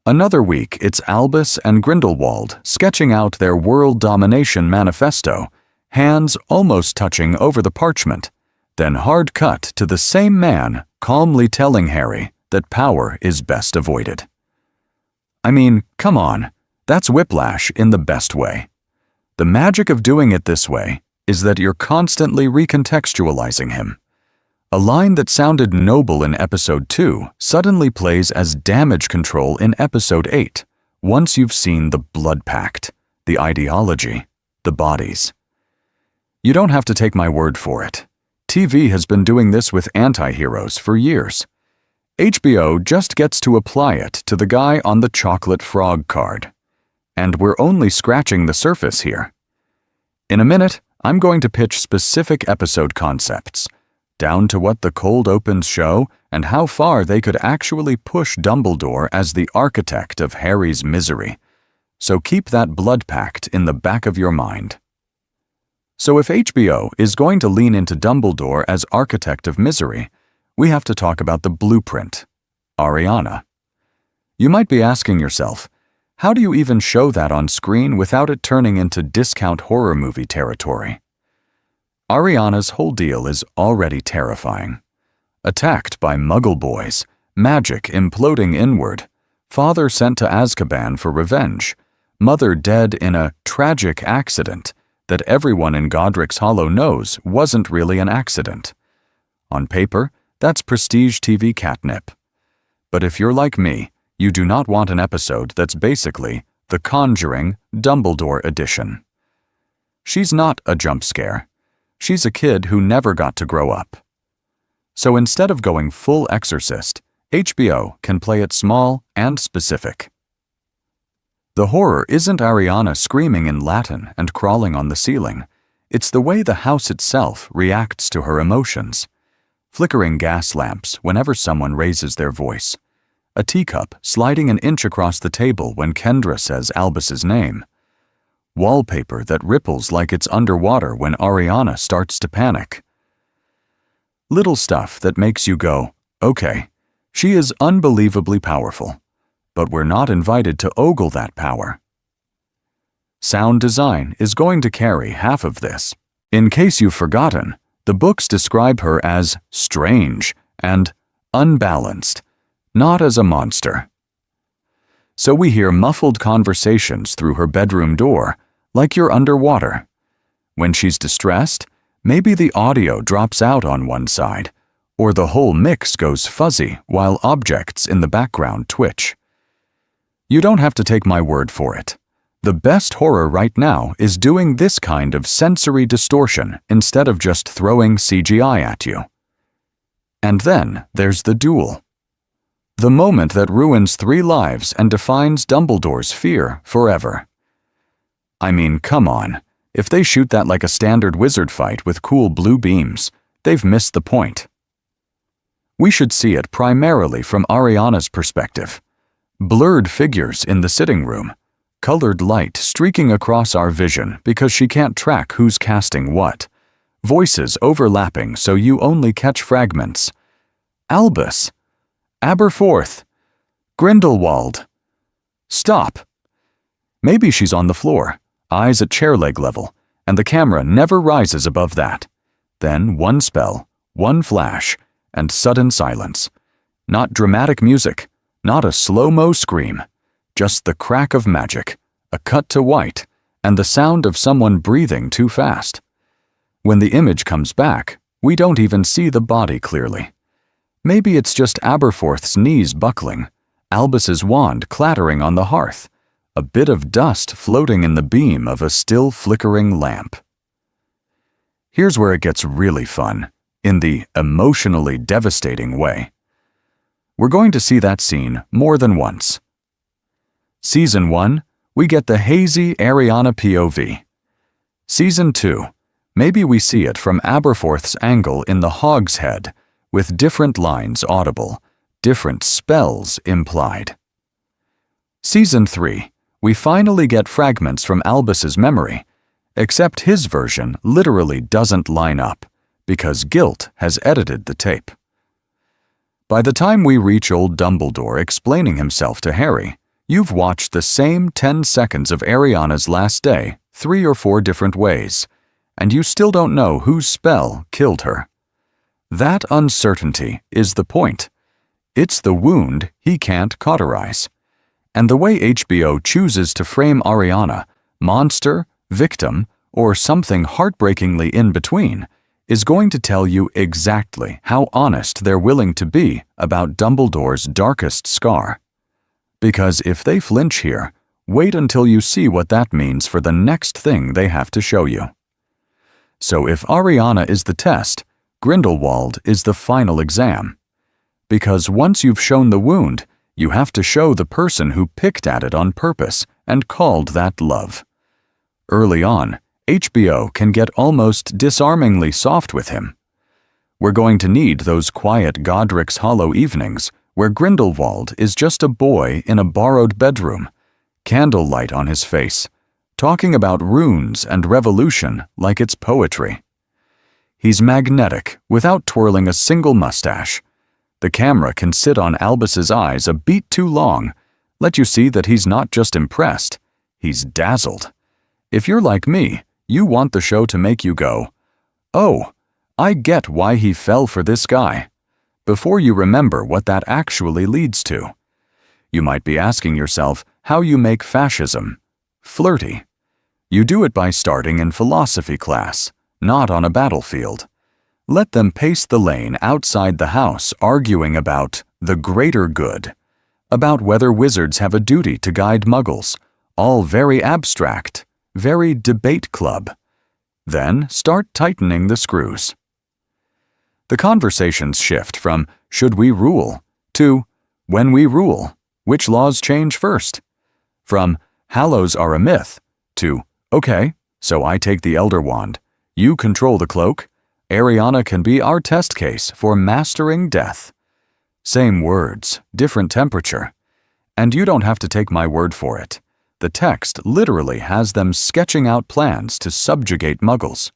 Speaker 1: Another week, it's Albus and Grindelwald sketching out their world domination manifesto, hands almost touching over the parchment, then hard cut to the same man calmly telling Harry that power is best avoided. I mean, come on, that's Whiplash in the best way. The magic of doing it this way is that you're constantly recontextualizing him. A line that sounded noble in Episode 2 suddenly plays as damage control in Episode 8, once you've seen the blood pact, the ideology, the bodies. You don't have to take my word for it. TV has been doing this with anti-heroes for years. HBO just gets to apply it to the guy on the chocolate frog card. And we're only scratching the surface here. In a minute, I'm going to pitch specific episode concepts, down to what the cold opens show and how far they could actually push Dumbledore as the architect of Harry's misery. So keep that blood pact in the back of your mind. So if HBO is going to lean into Dumbledore as architect of misery, we have to talk about the blueprint, Ariana. You might be asking yourself, how do you even show that on screen without it turning into discount horror movie territory? Ariana's whole deal is already terrifying. Attacked by Muggle boys, magic imploding inward, father sent to Azkaban for revenge, mother dead in a tragic accident that everyone in Godric's Hollow knows wasn't really an accident. On paper, that's prestige TV catnip. But if you're like me, you do not want an episode that's basically The Conjuring Dumbledore edition. She's not a jump scare. She's a kid who never got to grow up. So instead of going full Exorcist, HBO can play it small and specific. The horror isn't Ariana screaming in Latin and crawling on the ceiling. It's the way the house itself reacts to her emotions. Flickering gas lamps whenever someone raises their voice. A teacup sliding an inch across the table when Kendra says Albus's name. Wallpaper that ripples like it's underwater when Ariana starts to panic. Little stuff that makes you go, okay, she is unbelievably powerful, but we're not invited to ogle that power. Sound design is going to carry half of this. In case you've forgotten, the books describe her as strange and unbalanced, not as a monster. So we hear muffled conversations through her bedroom door, like you're underwater. When she's distressed, Maybe the audio drops out on one side, or the whole mix goes fuzzy while objects in the background twitch. You don't have to take my word for it. The best horror right now is doing this kind of sensory distortion instead of just throwing CGI at you. And then there's the duel. The moment that ruins 3 lives and defines Dumbledore's fear forever. I mean, come on. If they shoot that like a standard wizard fight with cool blue beams, they've missed the point. We should see it primarily from Ariana's perspective. Blurred figures in the sitting room, colored light streaking across our vision because she can't track who's casting what, voices overlapping so you only catch fragments. Albus, Aberforth, Grindelwald. Stop. Maybe she's on the floor, eyes at chair leg level, and the camera never rises above that. Then one spell, one flash, and sudden silence. Not dramatic music, not a slow-mo scream, just the crack of magic, a cut to white, and the sound of someone breathing too fast. When the image comes back, we don't even see the body clearly. Maybe it's just Aberforth's knees buckling, Albus's wand clattering on the hearth, a bit of dust floating in the beam of a still flickering lamp. Here's where it gets really fun, in the emotionally devastating way. We're going to see that scene more than once. Season 1, we get the hazy Ariana POV. Season 2, maybe we see it from Aberforth's angle in the Hogshead, with different lines audible, different spells implied. Season 3, we finally get fragments from Albus's memory, except his version literally doesn't line up, because guilt has edited the tape. By the time we reach old Dumbledore explaining himself to Harry, you've watched the same 10 seconds of Ariana's last day 3 or 4 different ways, and you still don't know whose spell killed her. That uncertainty is the point. It's the wound he can't cauterize. And the way HBO chooses to frame Ariana, monster, victim, or something heartbreakingly in between, is going to tell you exactly how honest they're willing to be about Dumbledore's darkest scar. Because if they flinch here, wait until you see what that means for the next thing they have to show you. So if Ariana is the test, Grindelwald is the final exam. Because once you've shown the wound, you have to show the person who picked at it on purpose and called that love. Early on, HBO can get almost disarmingly soft with him. We're going to need those quiet Godric's Hollow evenings where Grindelwald is just a boy in a borrowed bedroom, candlelight on his face, talking about runes and revolution like it's poetry. He's magnetic without twirling a single mustache. The camera can sit on Albus's eyes a beat too long, let you see that he's not just impressed, he's dazzled. If you're like me, you want the show to make you go, "Oh, I get why he fell for this guy," before you remember what that actually leads to. You might be asking yourself how you make fascism flirty. You do it by starting in philosophy class, not on a battlefield. Let them pace the lane outside the house arguing about the greater good, about whether wizards have a duty to guide muggles, all very abstract, very debate club. Then start tightening the screws. The conversations shift from "should we rule" to "when we rule, which laws change first?" From "hallows are a myth" to "okay, so I take the Elder Wand, you control the cloak, Ariana can be our test case for mastering death." Same words, different temperature. And you don't have to take my word for it. The text literally has them sketching out plans to subjugate muggles.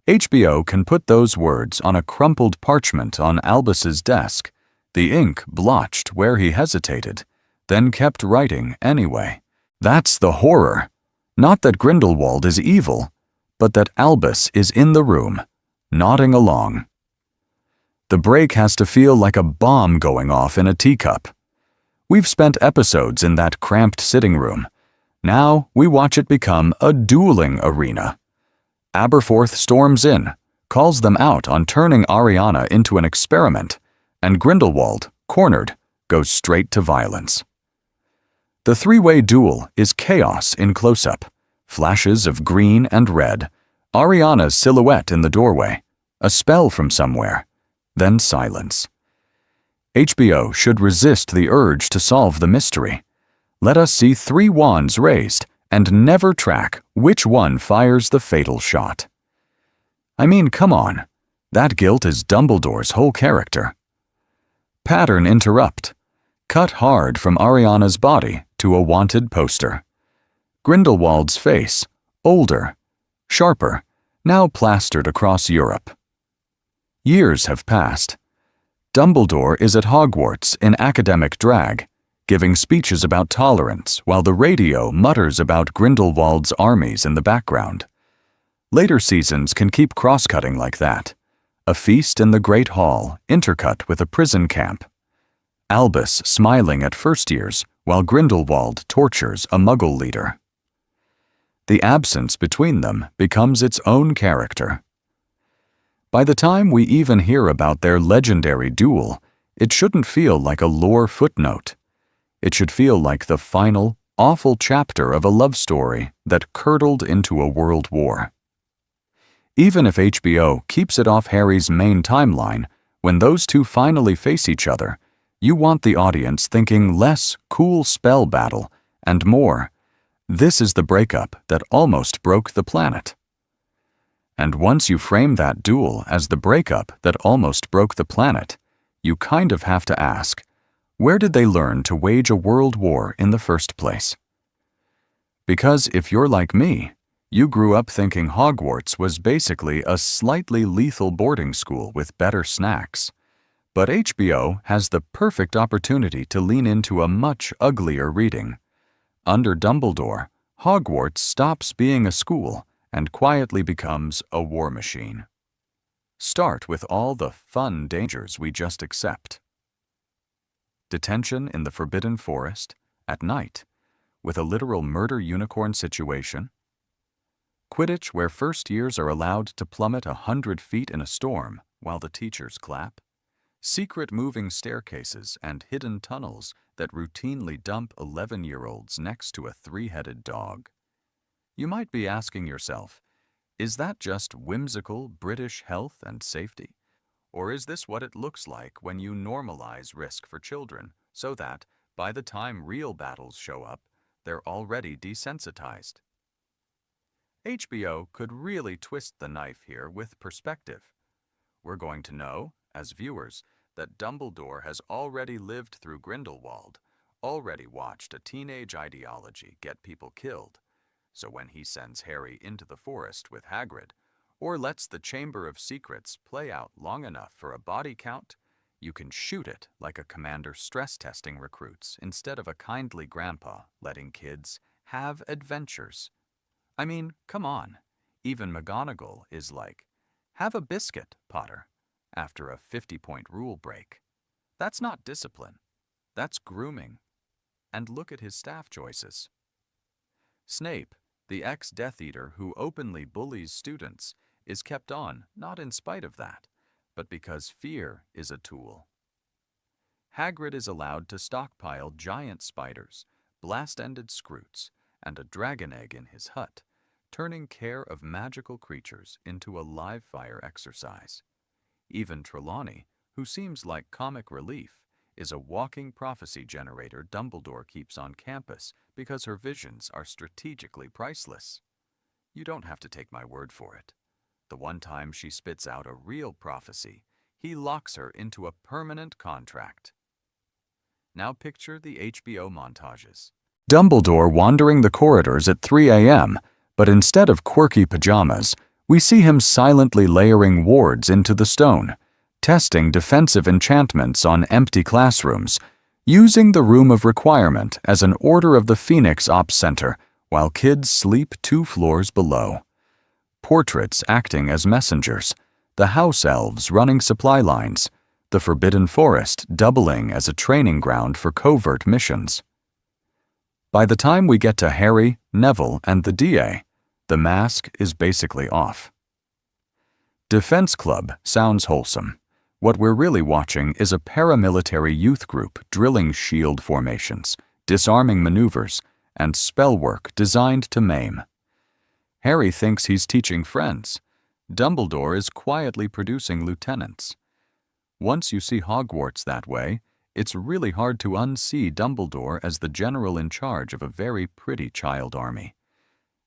Speaker 1: HBO can put those words on a crumpled parchment on Albus's desk, the ink blotched where he hesitated, then kept writing anyway. That's the horror. Not that Grindelwald is evil, but that Albus is in the room, nodding along. The break has to feel like a bomb going off in a teacup. We've spent episodes in that cramped sitting room. Now we watch it become a dueling arena. Aberforth storms in, calls them out on turning Ariana into an experiment, and Grindelwald, cornered, goes straight to violence. The three-way duel is chaos in close-up, flashes of green and red, Ariana's silhouette in the doorway, a spell from somewhere, then silence. HBO should resist the urge to solve the mystery. Let us see 3 wands raised and never track which one fires the fatal shot. I mean, come on, that guilt is Dumbledore's whole character. Pattern interrupt. Cut hard from Ariana's body to a wanted poster. Grindelwald's face, older, sharper, now plastered across Europe. Years have passed. Dumbledore is at Hogwarts in academic drag, giving speeches about tolerance while the radio mutters about Grindelwald's armies in the background. Later seasons can keep cross-cutting like that. A feast in the Great Hall, intercut with a prison camp. Albus smiling at first years while Grindelwald tortures a Muggle leader. The absence between them becomes its own character. By the time we even hear about their legendary duel, it shouldn't feel like a lore footnote. It should feel like the final, awful chapter of a love story that curdled into a world war. Even if HBO keeps it off Harry's main timeline, when those two finally face each other, you want the audience thinking less cool spell battle and more, this is the breakup that almost broke the planet. And once you frame that duel as the breakup that almost broke the planet, you kind of have to ask, where did they learn to wage a world war in the first place? Because if you're like me, you grew up thinking Hogwarts was basically a slightly lethal boarding school with better snacks. But HBO has the perfect opportunity to lean into a much uglier reading. Under Dumbledore, Hogwarts stops being a school and quietly becomes a war machine. Start with all the fun dangers we just accept. Detention in the Forbidden Forest, at night, with a literal murder unicorn situation. Quidditch where first years are allowed to plummet 100 feet in a storm while the teachers clap. Secret moving staircases and hidden tunnels that routinely dump 11-year-olds next to a 3-headed dog. You might be asking yourself, is that just whimsical British health and safety? Or is this what it looks like when you normalize risk for children so that, by the time real battles show up, they're already desensitized? HBO could really twist the knife here with perspective. We're going to know, as viewers, that Dumbledore has already lived through Grindelwald, already watched a teenage ideology get people killed. So when he sends Harry into the forest with Hagrid, or lets the Chamber of Secrets play out long enough for a body count, you can shoot it like a commander stress-testing recruits instead of a kindly grandpa letting kids have adventures. I mean, come on. Even McGonagall is like, have a biscuit, Potter, after a 50-point rule break. That's not discipline. That's grooming. And look at his staff choices. Snape, the ex-Death Eater who openly bullies students, is kept on not in spite of that, but because fear is a tool. Hagrid is allowed to stockpile giant spiders, blast-ended scroots, and a dragon egg in his hut, turning care of magical creatures into a live-fire exercise. Even Trelawney, who seems like comic relief, is a walking prophecy generator Dumbledore keeps on campus because her visions are strategically priceless. You don't have to take my word for it. The one time she spits out a real prophecy, he locks her into a permanent contract. Now picture the HBO montages. Dumbledore wandering the corridors at 3 a.m., but instead of quirky pajamas, we see him silently layering wards into the stone, testing defensive enchantments on empty classrooms, using the Room of Requirement as an Order of the Phoenix Ops Center while kids sleep 2 floors below. Portraits acting as messengers, the house elves running supply lines, the Forbidden Forest doubling as a training ground for covert missions. By the time we get to Harry, Neville, and the DA, The mask is basically off. Defense Club sounds wholesome. What we're really watching is a paramilitary youth group drilling shield formations, disarming maneuvers, and spell work designed to maim. Harry thinks he's teaching friends. Dumbledore is quietly producing lieutenants. Once you see Hogwarts that way, it's really hard to unsee Dumbledore as the general in charge of a very pretty child army.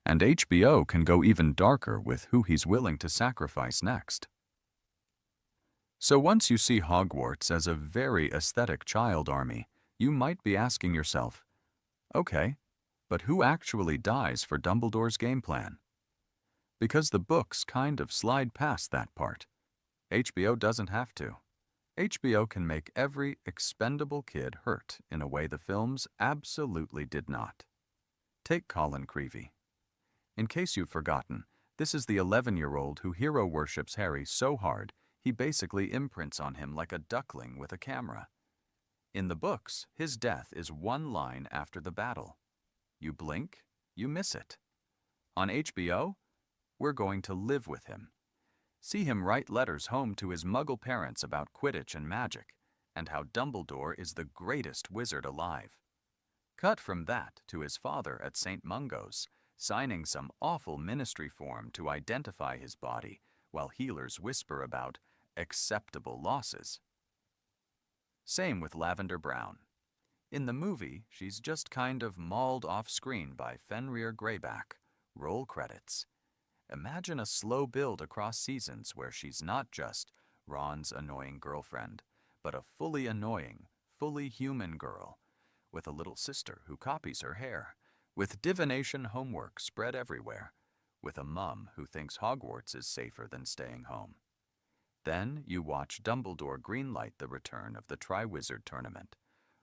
Speaker 1: And HBO can go even darker with who he's willing to sacrifice next. So once you see Hogwarts as a very aesthetic child army, you might be asking yourself, okay, but who actually dies for Dumbledore's game plan? Because the books kind of slide past that part. HBO doesn't have to. HBO can make every expendable kid hurt in a way the films absolutely did not. Take Colin Creevey. In case you've forgotten, this is the 11-year-old who hero worships Harry so hard he basically imprints on him like a duckling with a camera. In the books, his death is one line after the battle. You blink, you miss it. On HBO, we're going to live with him. See him write letters home to his Muggle parents about Quidditch and magic, and how Dumbledore is the greatest wizard alive. Cut from that to his father at St. Mungo's, signing some awful ministry form to identify his body, while healers whisper about acceptable losses. Same with Lavender Brown. In the movie, she's just kind of mauled off-screen by Fenrir Greyback. Roll credits. Imagine a slow build across seasons where she's not just Ron's annoying girlfriend, but a fully annoying, fully human girl, with a little sister who copies her hair, with divination homework spread everywhere, with a mum who thinks Hogwarts is safer than staying home. Then you watch Dumbledore greenlight the return of the Triwizard Tournament,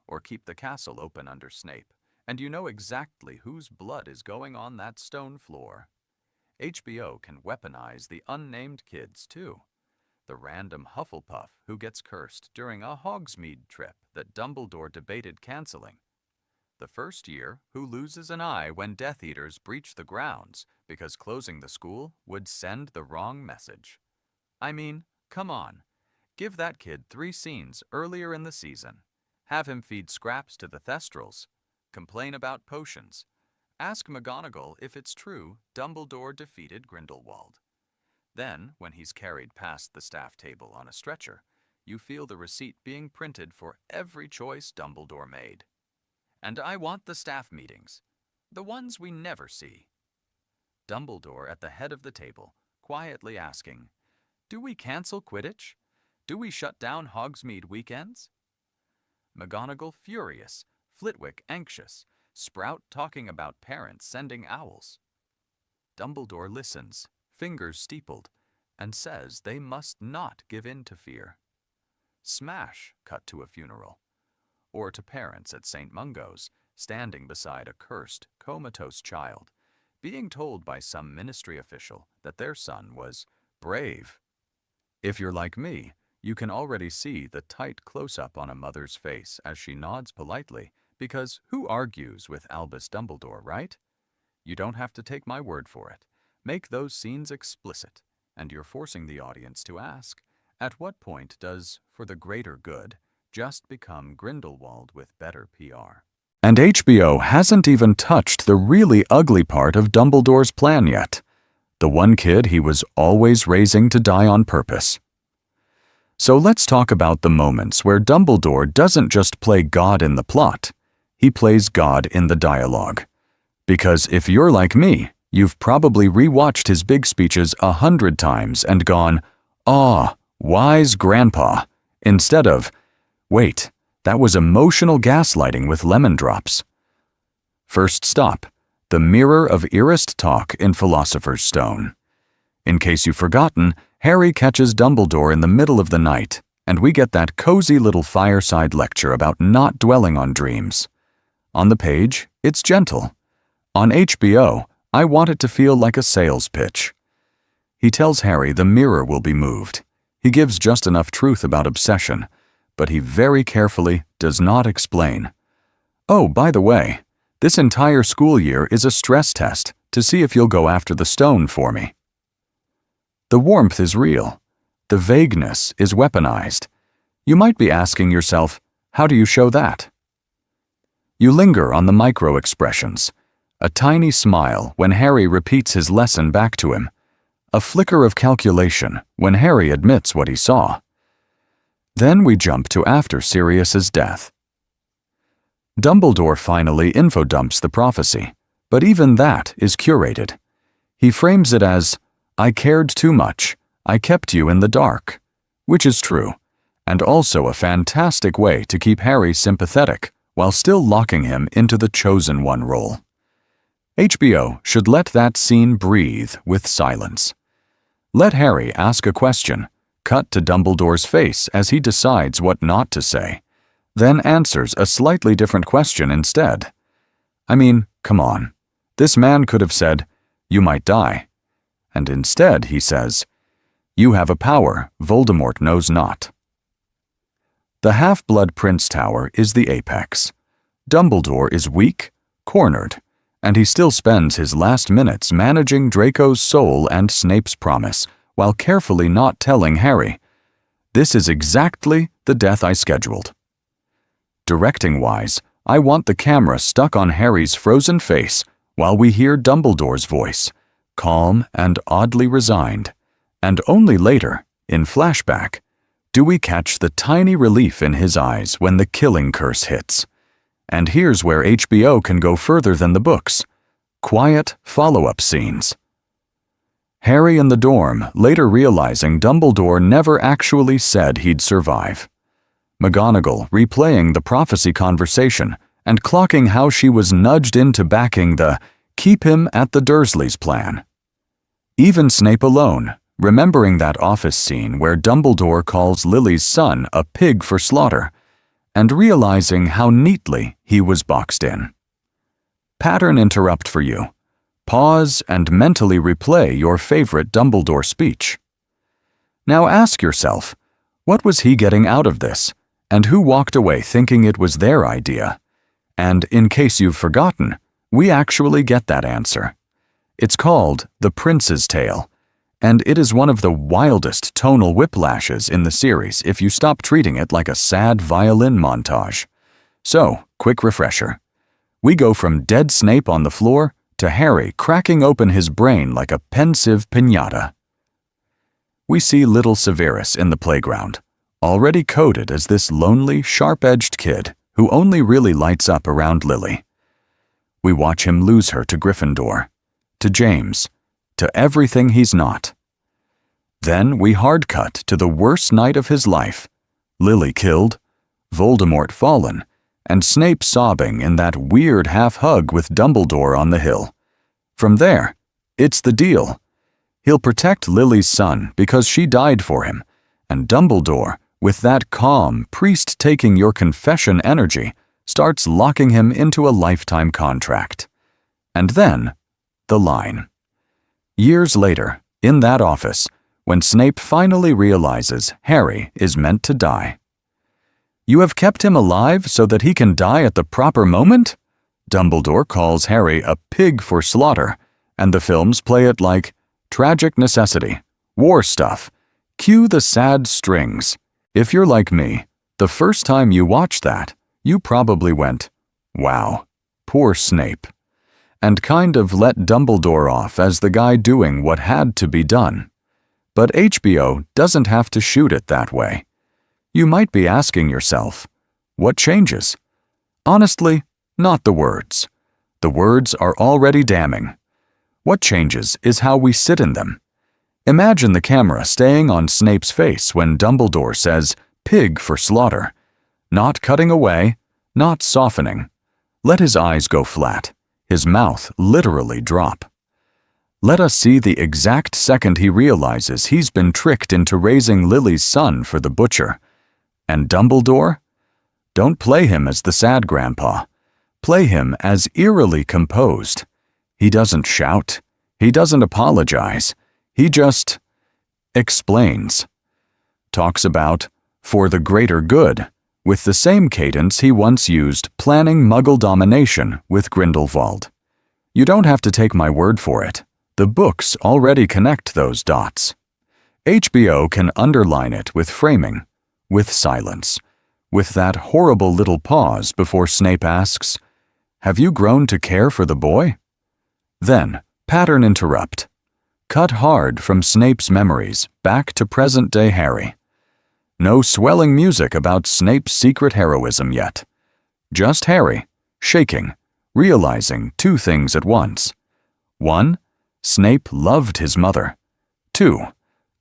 Speaker 1: or keep the castle open under Snape, and you know exactly whose blood is going on that stone floor. HBO can weaponize the unnamed kids, too. The random Hufflepuff who gets cursed during a Hogsmeade trip that Dumbledore debated canceling. The first year who loses an eye when Death Eaters breach the grounds because closing the school would send the wrong message. I mean, come on. Give that kid 3 scenes earlier in the season. Have him feed scraps to the Thestrals. Complain about potions. Ask McGonagall if it's true Dumbledore defeated Grindelwald. Then, when he's carried past the staff table on a stretcher, you feel the receipt being printed for every choice Dumbledore made. And I want the staff meetings, the ones we never see. Dumbledore at the head of the table, quietly asking, "Do we cancel Quidditch? Do we shut down Hogsmeade weekends?" McGonagall furious, Flitwick anxious, Sprout talking about parents sending owls. Dumbledore listens, fingers steepled, and says they must not give in to fear. Smash cut to a funeral, or to parents at St. Mungo's, standing beside a cursed, comatose child, being told by some ministry official that their son was brave. If you're like me, you can already see the tight close-up on a mother's face as she nods politely, because who argues with Albus Dumbledore, right? You don't have to take my word for it. Make those scenes explicit, and you're forcing the audience to ask, at what point does, for the greater good, just become Grindelwald with better PR? And HBO hasn't even touched the really ugly part of Dumbledore's plan yet. The one kid he was always raising to die on purpose. So let's talk about the moments where Dumbledore doesn't just play God in the plot. He plays God in the dialogue. Because if you're like me, you've probably rewatched his big speeches 100 times and gone, "Ah, wise grandpa," instead of, "Wait, that was emotional gaslighting with lemon drops." First stop, the mirror of Irist talk in Philosopher's Stone. In case you've forgotten, Harry catches Dumbledore in the middle of the night, and we get that cozy little fireside lecture about not dwelling on dreams. On the page, it's gentle. On HBO, I want it to feel like a sales pitch. He tells Harry the mirror will be moved. He gives just enough truth about obsession, but he very carefully does not explain. Oh, by the way, this entire school year is a stress test to see if you'll go after the stone for me. The warmth is real. The vagueness is weaponized. You might be asking yourself, how do you show that? You linger on the micro-expressions. A tiny smile when Harry repeats his lesson back to him. A flicker of calculation when Harry admits what he saw. Then we jump to after Sirius's death. Dumbledore finally infodumps the prophecy, but even that is curated. He frames it as, "I cared too much, I kept you in the dark," which is true, and also a fantastic way to keep Harry sympathetic while still locking him into the chosen one role. HBO should let that scene breathe with silence. Let Harry ask a question, cut to Dumbledore's face as he decides what not to say, then answers a slightly different question instead. I mean, come on. This man could have said, "You might die." And instead he says, "You have a power Voldemort knows not." The Half-Blood Prince Tower is the apex. Dumbledore is weak, cornered, and he still spends his last minutes managing Draco's soul and Snape's promise, while carefully not telling Harry, "This is exactly the death I scheduled." Directing-wise, I want the camera stuck on Harry's frozen face while we hear Dumbledore's voice, calm and oddly resigned, and only later, in flashback, do we catch the tiny relief in his eyes when the killing curse hits. And here's where HBO can go further than the books. Quiet follow-up scenes. Harry in the dorm, later realizing Dumbledore never actually said he'd survive. McGonagall replaying the prophecy conversation and clocking how she was nudged into backing the "keep him at the Dursleys" plan. Even Snape alone, remembering that office scene where Dumbledore calls Lily's son a pig for slaughter, and realizing how neatly he was boxed in. Pattern interrupt for you. Pause and mentally replay your favorite Dumbledore speech. Now ask yourself, what was he getting out of this, and who walked away thinking it was their idea? And in case you've forgotten, we actually get that answer. It's called The Prince's Tale, and it is one of the wildest tonal whiplashes in the series if you stop treating it like a sad violin montage. So, quick refresher. We go from dead Snape on the floor to Harry cracking open his brain like a pensive piñata. We see little Severus in the playground, already coded as this lonely, sharp-edged kid who only really lights up around Lily. We watch him lose her to Gryffindor, to James, to everything he's not. Then we hard cut to the worst night of his life, Lily killed, Voldemort fallen, and Snape sobbing in that weird half-hug with Dumbledore on the hill. From there, it's the deal. He'll protect Lily's son because she died for him, and Dumbledore, with that calm, priest-taking-your-confession energy, starts locking him into a lifetime contract. And then, the line. Years later, in that office, when Snape finally realizes Harry is meant to die. "You have kept him alive so that he can die at the proper moment?" Dumbledore calls Harry a pig for slaughter, and the films play it like tragic necessity, war stuff. Cue the sad strings. If you're like me, the first time you watched that, you probably went, "Wow, poor Snape," and kind of let Dumbledore off as the guy doing what had to be done. But HBO doesn't have to shoot it that way. You might be asking yourself, what changes? Honestly, not the words. The words are already damning. What changes is how we sit in them. Imagine the camera staying on Snape's face when Dumbledore says, "pig for slaughter." Not cutting away, not softening. Let his eyes go flat, his mouth literally drop. Let us see the exact second he realizes he's been tricked into raising Lily's son for the butcher. And Dumbledore? Don't play him as the sad grandpa. Play him as eerily composed. He doesn't shout. He doesn't apologize. He just explains. Talks about, for the greater good, with the same cadence he once used planning Muggle domination with Grindelwald. You don't have to take my word for it. The books already connect those dots. HBO can underline it with framing, with silence, with that horrible little pause before Snape asks, "Have you grown to care for the boy?" Then, pattern interrupt. Cut hard from Snape's memories back to present-day Harry. No swelling music about Snape's secret heroism yet. Just Harry, shaking, realizing two things at once. 1. Snape loved his mother. 2.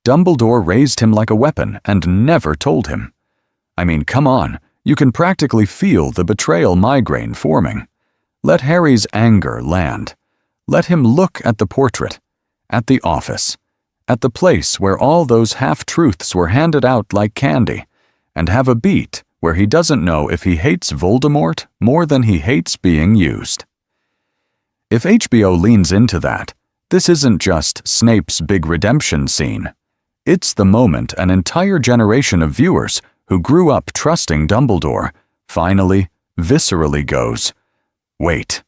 Speaker 1: Dumbledore raised him like a weapon and never told him. I mean, come on, you can practically feel the betrayal migraine forming. Let Harry's anger land. Let him look at the portrait, at the office, at the place where all those half-truths were handed out like candy, and have a beat where he doesn't know if he hates Voldemort more than he hates being used. If HBO leans into that, this isn't just Snape's big redemption scene. It's the moment an entire generation of viewers who grew up trusting Dumbledore finally, viscerally goes, "Wait,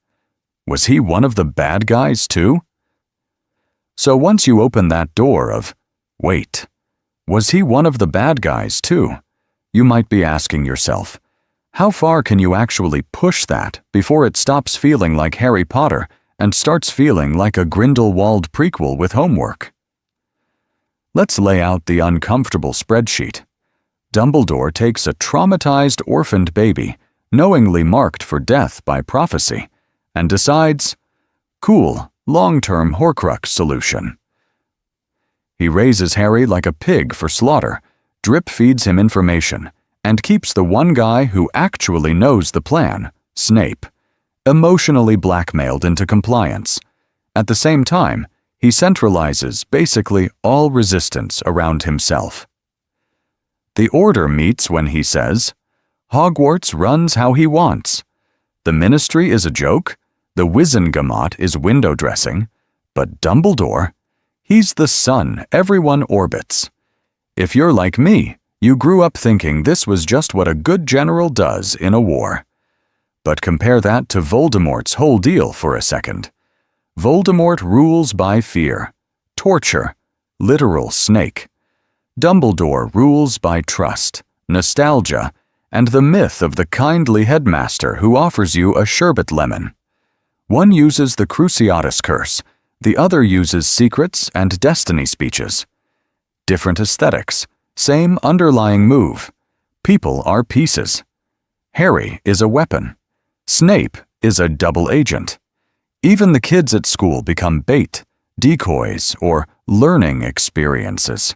Speaker 1: was he one of the bad guys too?" So once you open that door of, "Wait, was he one of the bad guys too?" you might be asking yourself, how far can you actually push that before it stops feeling like Harry Potter and starts feeling like a Grindelwald prequel with homework? Let's lay out the uncomfortable spreadsheet. Dumbledore takes a traumatized orphaned baby, knowingly marked for death by prophecy, and decides, cool, long-term Horcrux solution. He raises Harry like a pig for slaughter, drip feeds him information, and keeps the one guy who actually knows the plan, Snape, emotionally blackmailed into compliance. At the same time, he centralizes basically all resistance around himself. The Order meets when he says, "Hogwarts runs how he wants. The Ministry is a joke, the Wizengamot is window dressing, but Dumbledore, he's the sun everyone orbits. If you're like me, you grew up thinking this was just what a good general does in a war. But compare that to Voldemort's whole deal for a second. Voldemort rules by fear, torture, literal snake. Dumbledore rules by trust, nostalgia, and the myth of the kindly headmaster who offers you a sherbet lemon. One uses the Cruciatus curse, the other uses secrets and destiny speeches. Different aesthetics, same underlying move. People are pieces. Harry is a weapon. Snape is a double agent. Even the kids at school become bait, decoys, or learning experiences.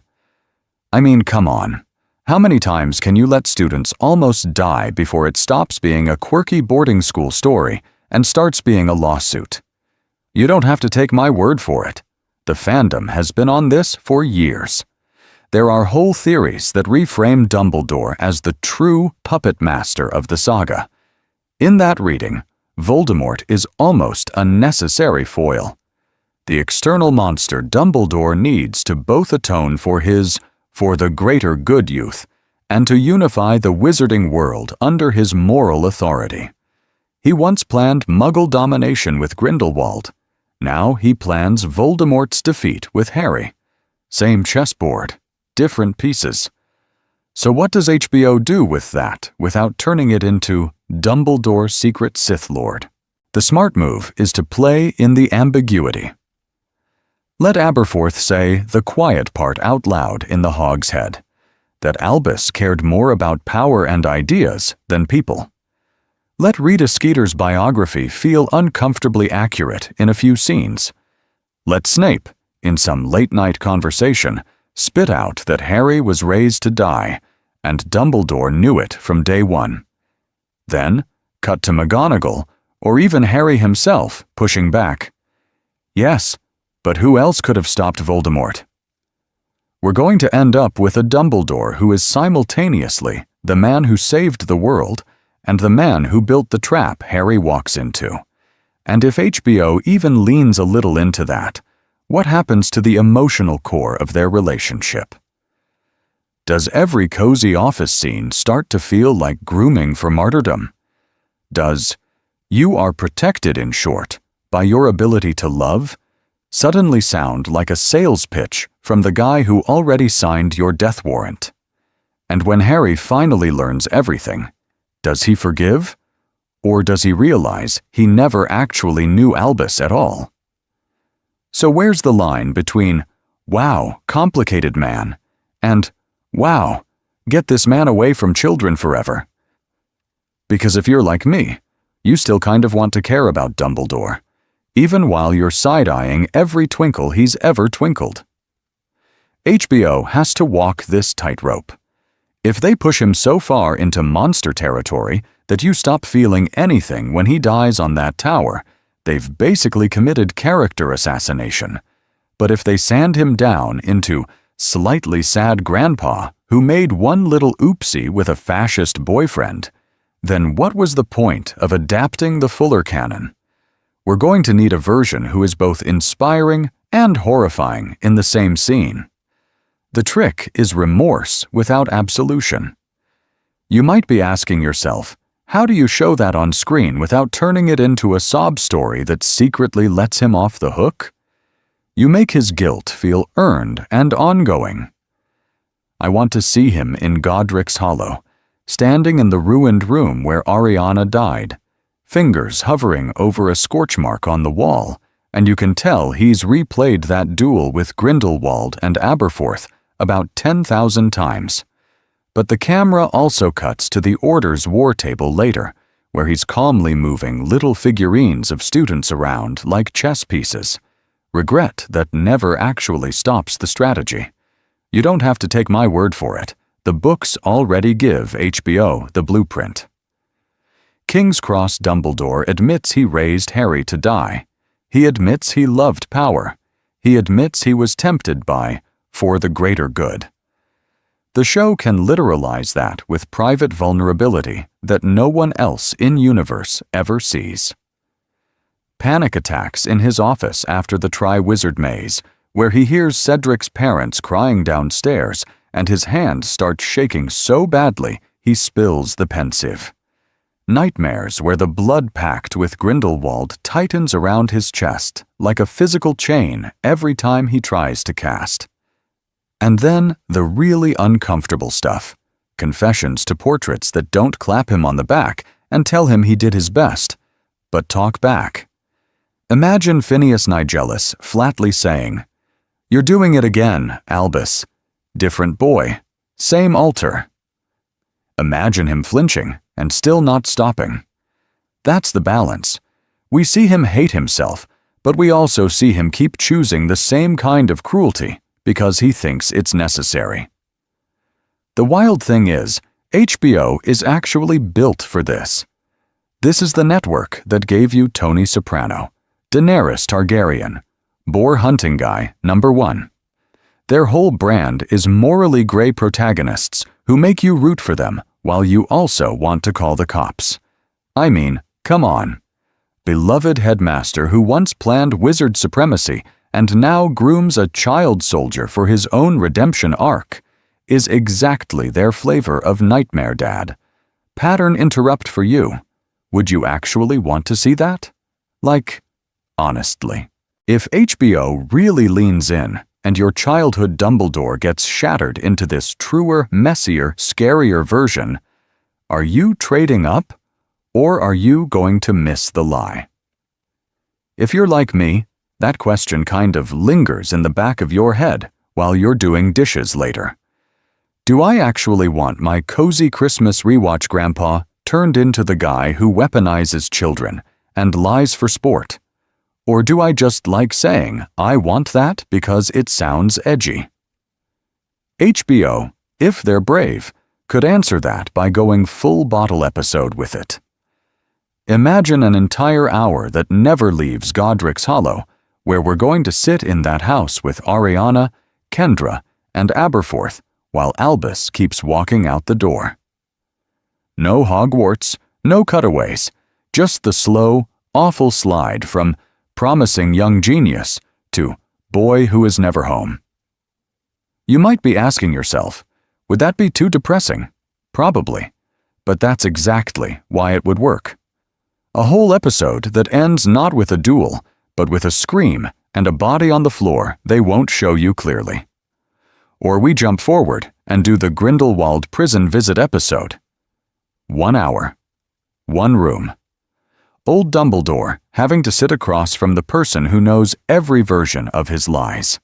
Speaker 1: I mean, come on. How many times can you let students almost die before it stops being a quirky boarding school story and starts being a lawsuit? You don't have to take my word for it. The fandom has been on this for years. There are whole theories that reframe Dumbledore as the true puppet master of the saga. In that reading, Voldemort is almost a necessary foil. The external monster Dumbledore needs to both atone for the greater good youth, and to unify the wizarding world under his moral authority. He once planned Muggle domination with Grindelwald. Now he plans Voldemort's defeat with Harry. Same chessboard, different pieces. So what does HBO do with that without turning it into Dumbledore Secret Sith Lord? The smart move is to play in the ambiguity. Let Aberforth say the quiet part out loud in the Hog's Head, that Albus cared more about power and ideas than people. Let Rita Skeeter's biography feel uncomfortably accurate in a few scenes. Let Snape, in some late-night conversation, spit out that Harry was raised to die, and Dumbledore knew it from day one. Then, cut to McGonagall, or even Harry himself, pushing back. Yes, but who else could have stopped Voldemort? We're going to end up with a Dumbledore who is simultaneously the man who saved the world and the man who built the trap Harry walks into. And if HBO even leans a little into that, what happens to the emotional core of their relationship? Does every cozy office scene start to feel like grooming for martyrdom? Does "you are protected" in short by your ability to love suddenly sound like a sales pitch from the guy who already signed your death warrant. And when Harry finally learns everything, does he forgive? Or does he realize he never actually knew Albus at all? So where's the line between, wow, complicated man, and, wow, get this man away from children forever? Because if you're like me, you still kind of want to care about Dumbledore, even while you're side-eyeing every twinkle he's ever twinkled. HBO has to walk this tightrope. If they push him so far into monster territory that you stop feeling anything when he dies on that tower, they've basically committed character assassination. But if they sand him down into slightly sad grandpa who made one little oopsie with a fascist boyfriend, then what was the point of adapting the Fuller canon? We're going to need a version who is both inspiring and horrifying in the same scene. The trick is remorse without absolution. You might be asking yourself, how do you show that on screen without turning it into a sob story that secretly lets him off the hook? You make his guilt feel earned and ongoing. I want to see him in Godric's Hollow, standing in the ruined room where Ariana died, fingers hovering over a scorch mark on the wall, and you can tell he's replayed that duel with Grindelwald and Aberforth about 10,000 times. But the camera also cuts to the Order's war table later, where he's calmly moving little figurines of students around like chess pieces. Regret that never actually stops the strategy. You don't have to take my word for it. The books already give HBO the blueprint. King's Cross Dumbledore admits he raised Harry to die. He admits he loved power. He admits he was tempted by, for the greater good. The show can literalize that with private vulnerability that no one else in universe ever sees. Panic attacks in his office after the Triwizard Maze, where he hears Cedric's parents crying downstairs and his hand starts shaking so badly he spills the pensieve. Nightmares where the blood pact with Grindelwald tightens around his chest like a physical chain every time he tries to cast. And then the really uncomfortable stuff, confessions to portraits that don't clap him on the back and tell him he did his best, but talk back. Imagine Phineas Nigellus flatly saying, "You're doing it again, Albus. Different boy, same altar." Imagine him flinching and still not stopping. That's the balance. We see him hate himself, but we also see him keep choosing the same kind of cruelty because he thinks it's necessary. The wild thing is, HBO is actually built for this. This is the network that gave you Tony Soprano, Daenerys Targaryen, Boar Hunting Guy #1. Their whole brand is morally gray protagonists who make you root for them while you also want to call the cops. I mean, come on. Beloved headmaster who once planned wizard supremacy and now grooms a child soldier for his own redemption arc is exactly their flavor of Nightmare Dad. Pattern interrupt for you. Would you actually want to see that? Like, honestly, if HBO really leans in and your childhood Dumbledore gets shattered into this truer, messier, scarier version, are you trading up, or are you going to miss the lie? If you're like me, that question kind of lingers in the back of your head while you're doing dishes later. Do I actually want my cozy Christmas rewatch grandpa turned into the guy who weaponizes children and lies for sport? Or do I just like saying, I want that because it sounds edgy? HBO, if they're brave, could answer that by going full bottle episode with it. Imagine an entire hour that never leaves Godric's Hollow, where we're going to sit in that house with Ariana, Kendra, and Aberforth while Albus keeps walking out the door. No Hogwarts, no cutaways, just the slow, awful slide from promising young genius to boy who is never home. You might be asking yourself, would that be too depressing? Probably, but that's exactly why it would work. A whole episode that ends not with a duel, but with a scream and a body on the floor they won't show you clearly. Or we jump forward and do the Grindelwald prison visit episode. 1 hour. 1 room. Old Dumbledore having to sit across from the person who knows every version of his lies.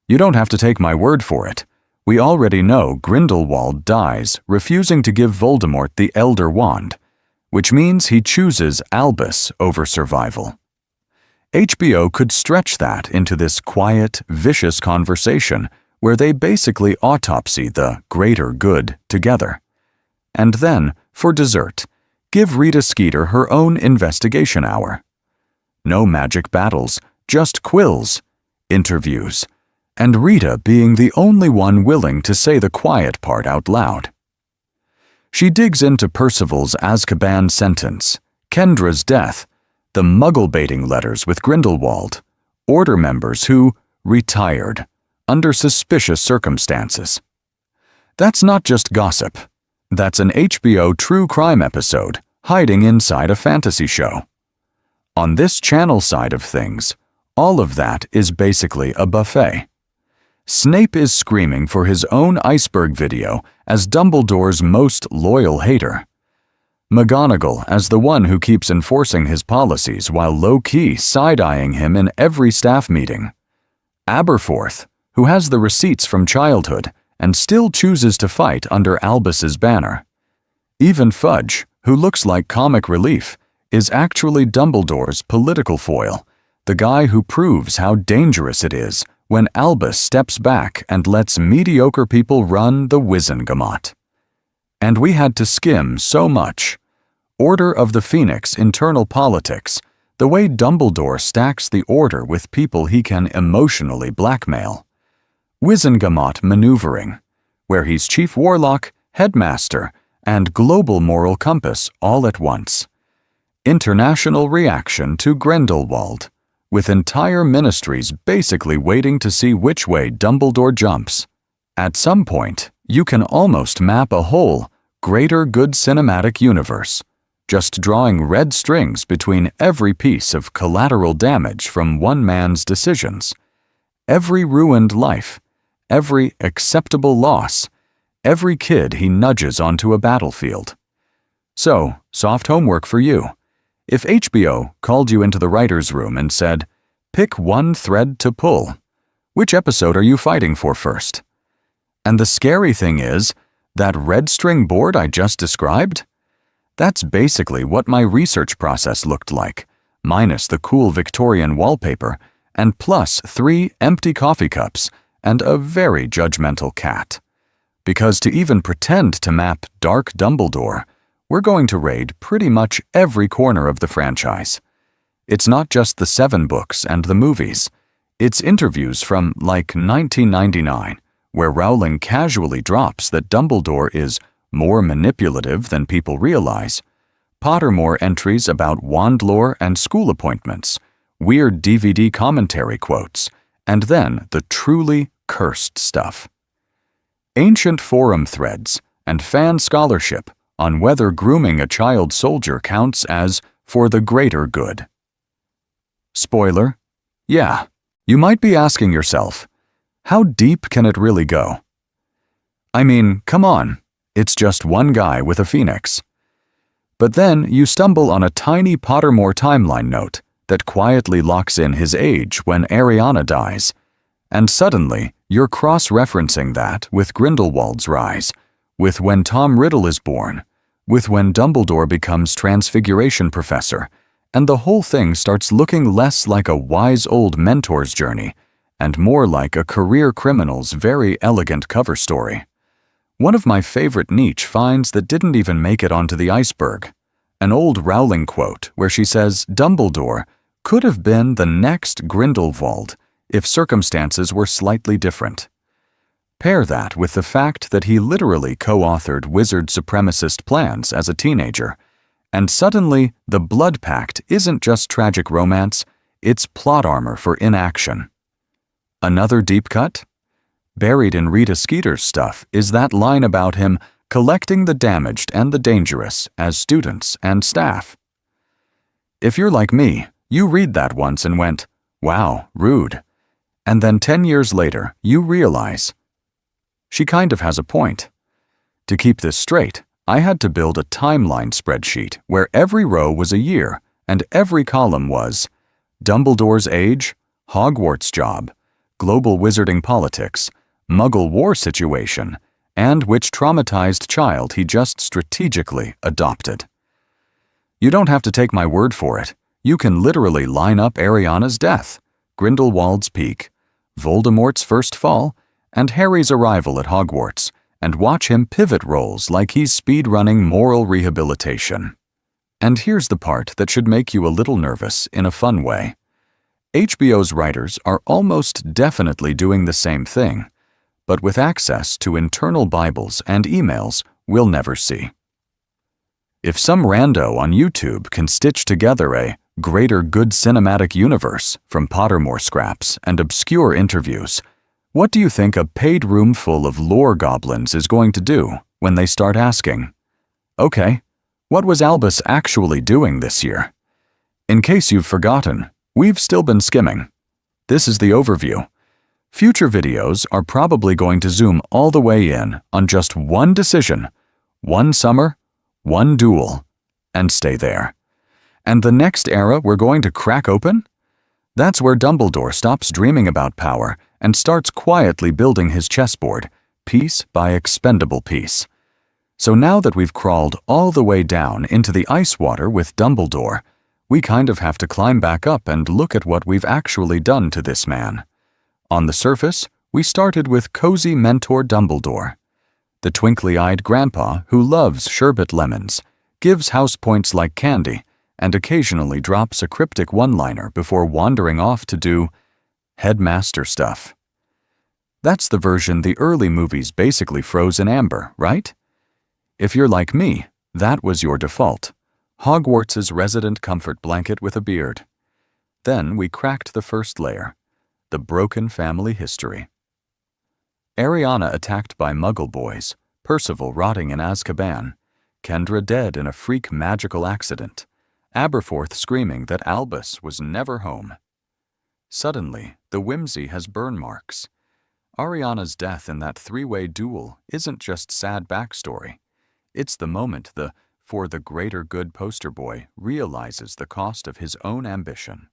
Speaker 1: You don't have to take my word for it. We already know Grindelwald dies refusing to give Voldemort the Elder Wand, which means he chooses Albus over survival. HBO could stretch that into this quiet, vicious conversation where they basically autopsy the greater good together. And then, for dessert, give Rita Skeeter her own investigation hour. No magic battles, just quills, interviews, and Rita being the only one willing to say the quiet part out loud. She digs into Percival's Azkaban sentence, Kendra's death, the muggle-baiting letters with Grindelwald, Order members who retired under suspicious circumstances. That's not just gossip. That's an HBO true crime episode hiding inside a fantasy show. On this channel side of things, all of that is basically a buffet. Snape is screaming for his own iceberg video as Dumbledore's most loyal hater. McGonagall as the one who keeps enforcing his policies while low-key side-eyeing him in every staff meeting. Aberforth, who has the receipts from childhood and still chooses to fight under Albus's banner. Even Fudge, who looks like comic relief, is actually Dumbledore's political foil, the guy who proves how dangerous it is when Albus steps back and lets mediocre people run the Wizengamot. And we had to skim so much. Order of the Phoenix internal politics, the way Dumbledore stacks the Order with people he can emotionally blackmail. Wizengamot maneuvering, where he's chief warlock, headmaster, and global moral compass all at once. International reaction to Grindelwald, with entire ministries basically waiting to see which way Dumbledore jumps. At some point, you can almost map a whole, greater good cinematic universe, just drawing red strings between every piece of collateral damage from one man's decisions. Every ruined life, every acceptable loss, every kid he nudges onto a battlefield. So, soft homework for you. If HBO called you into the writer's room and said, "Pick one thread to pull," which episode are you fighting for first? And the scary thing is, that red string board I just described? That's basically what my research process looked like, minus the cool Victorian wallpaper, and plus 3 empty coffee cups and a very judgmental cat. Because to even pretend to map Dark Dumbledore, we're going to raid pretty much every corner of the franchise. It's not just the 7 books and the movies. It's interviews from, like, 1999, where Rowling casually drops that Dumbledore is more manipulative than people realize, Pottermore entries about wand lore and school appointments, weird DVD commentary quotes, and then the truly cursed stuff. Ancient forum threads and fan scholarship on whether grooming a child soldier counts as for the greater good. Spoiler? Yeah, you might be asking yourself, how deep can it really go? I mean, come on, it's just one guy with a phoenix. But then you stumble on a tiny Pottermore timeline note that quietly locks in his age when Ariana dies, and suddenly you're cross-referencing that with Grindelwald's rise, with when Tom Riddle is born, with when Dumbledore becomes Transfiguration Professor, and the whole thing starts looking less like a wise old mentor's journey and more like a career criminal's very elegant cover story. One of my favorite niche finds that didn't even make it onto the iceberg, an old Rowling quote where she says Dumbledore could have been the next Grindelwald if circumstances were slightly different. Pair that with the fact that he literally co-authored wizard supremacist plans as a teenager, and suddenly the Blood Pact isn't just tragic romance, it's plot armor for inaction. Another deep cut? Buried in Rita Skeeter's stuff is that line about him collecting the damaged and the dangerous as students and staff. If you're like me, You read that once and went, wow, rude. And then 10 years later, you realize, she kind of has a point. To keep this straight, I had to build a timeline spreadsheet where every row was a year and every column was Dumbledore's age, Hogwarts job, global wizarding politics, Muggle war situation, and which traumatized child he just strategically adopted. You don't have to take my word for it. You can literally line up Ariana's death, Grindelwald's peak, Voldemort's first fall, and Harry's arrival at Hogwarts, and watch him pivot roles like he's speedrunning moral rehabilitation. And here's the part that should make you a little nervous in a fun way. HBO's writers are almost definitely doing the same thing, but with access to internal Bibles and emails we'll never see. If some rando on YouTube can stitch together a greater good cinematic universe from Pottermore scraps and obscure interviews, what do you think a paid room full of lore goblins is going to do when they start asking, okay, what was Albus actually doing this year? In case you've forgotten, we've still been skimming. This is the overview. Future videos are probably going to zoom all the way in on just one decision, one summer, one duel, and stay there. And the next era we're going to crack open? That's where Dumbledore stops dreaming about power and starts quietly building his chessboard, piece by expendable piece. So now that we've crawled all the way down into the ice water with Dumbledore, we kind of have to climb back up and look at what we've actually done to this man. On the surface, we started with cozy mentor Dumbledore, the twinkly-eyed grandpa who loves sherbet lemons, gives house points like candy, and occasionally drops a cryptic one-liner before wandering off to do headmaster stuff. That's the version the early movies basically froze in amber, right? If you're like me, that was your default. Hogwarts' resident comfort blanket with a beard. Then we cracked the first layer, the broken family history. Ariana attacked by Muggle boys, Percival rotting in Azkaban, Kendra dead in a freak magical accident, Aberforth screaming that Albus was never home. Suddenly, the whimsy has burn marks. Ariana's death in that three-way duel isn't just sad backstory. It's the moment the "for the greater good" poster boy realizes the cost of his own ambition.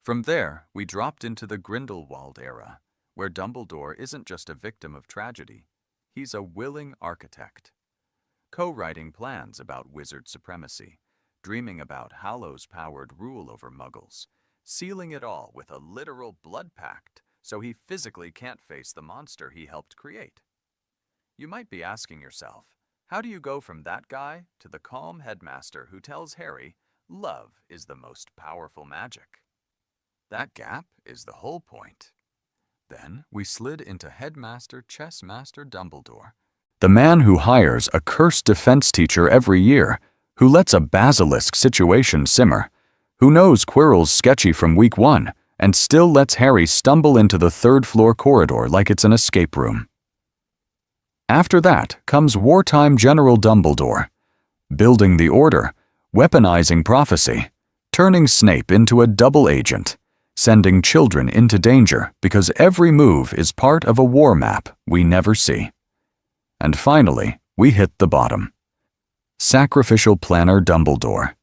Speaker 1: From there, we dropped into the Grindelwald era, where Dumbledore isn't just a victim of tragedy, he's a willing architect. Co-writing plans about wizard supremacy, dreaming about Hallows-powered rule over Muggles, sealing it all with a literal blood pact so he physically can't face the monster he helped create. You might be asking yourself, how do you go from that guy to the calm headmaster who tells Harry love is the most powerful magic? That gap is the whole point. Then we slid into Headmaster Chessmaster Dumbledore, the man who hires a cursed defense teacher every year, who lets a basilisk situation simmer, who knows Quirrell's sketchy from week 1 and still lets Harry stumble into the third-floor corridor like it's an escape room. After that comes wartime General Dumbledore, building the Order, weaponizing prophecy, turning Snape into a double agent, sending children into danger because every move is part of a war map we never see. And finally, we hit the bottom. Sacrificial Planner Dumbledore.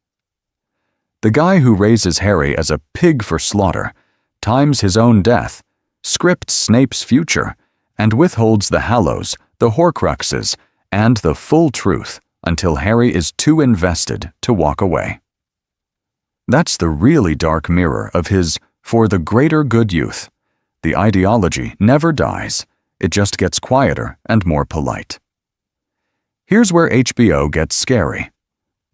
Speaker 1: The guy who raises Harry as a pig for slaughter, times his own death, scripts Snape's future, and withholds the Hallows, the Horcruxes, and the full truth until Harry is too invested to walk away. That's the really dark mirror of his "for the greater good" youth. The ideology never dies, it just gets quieter and more polite. Here's where HBO gets scary.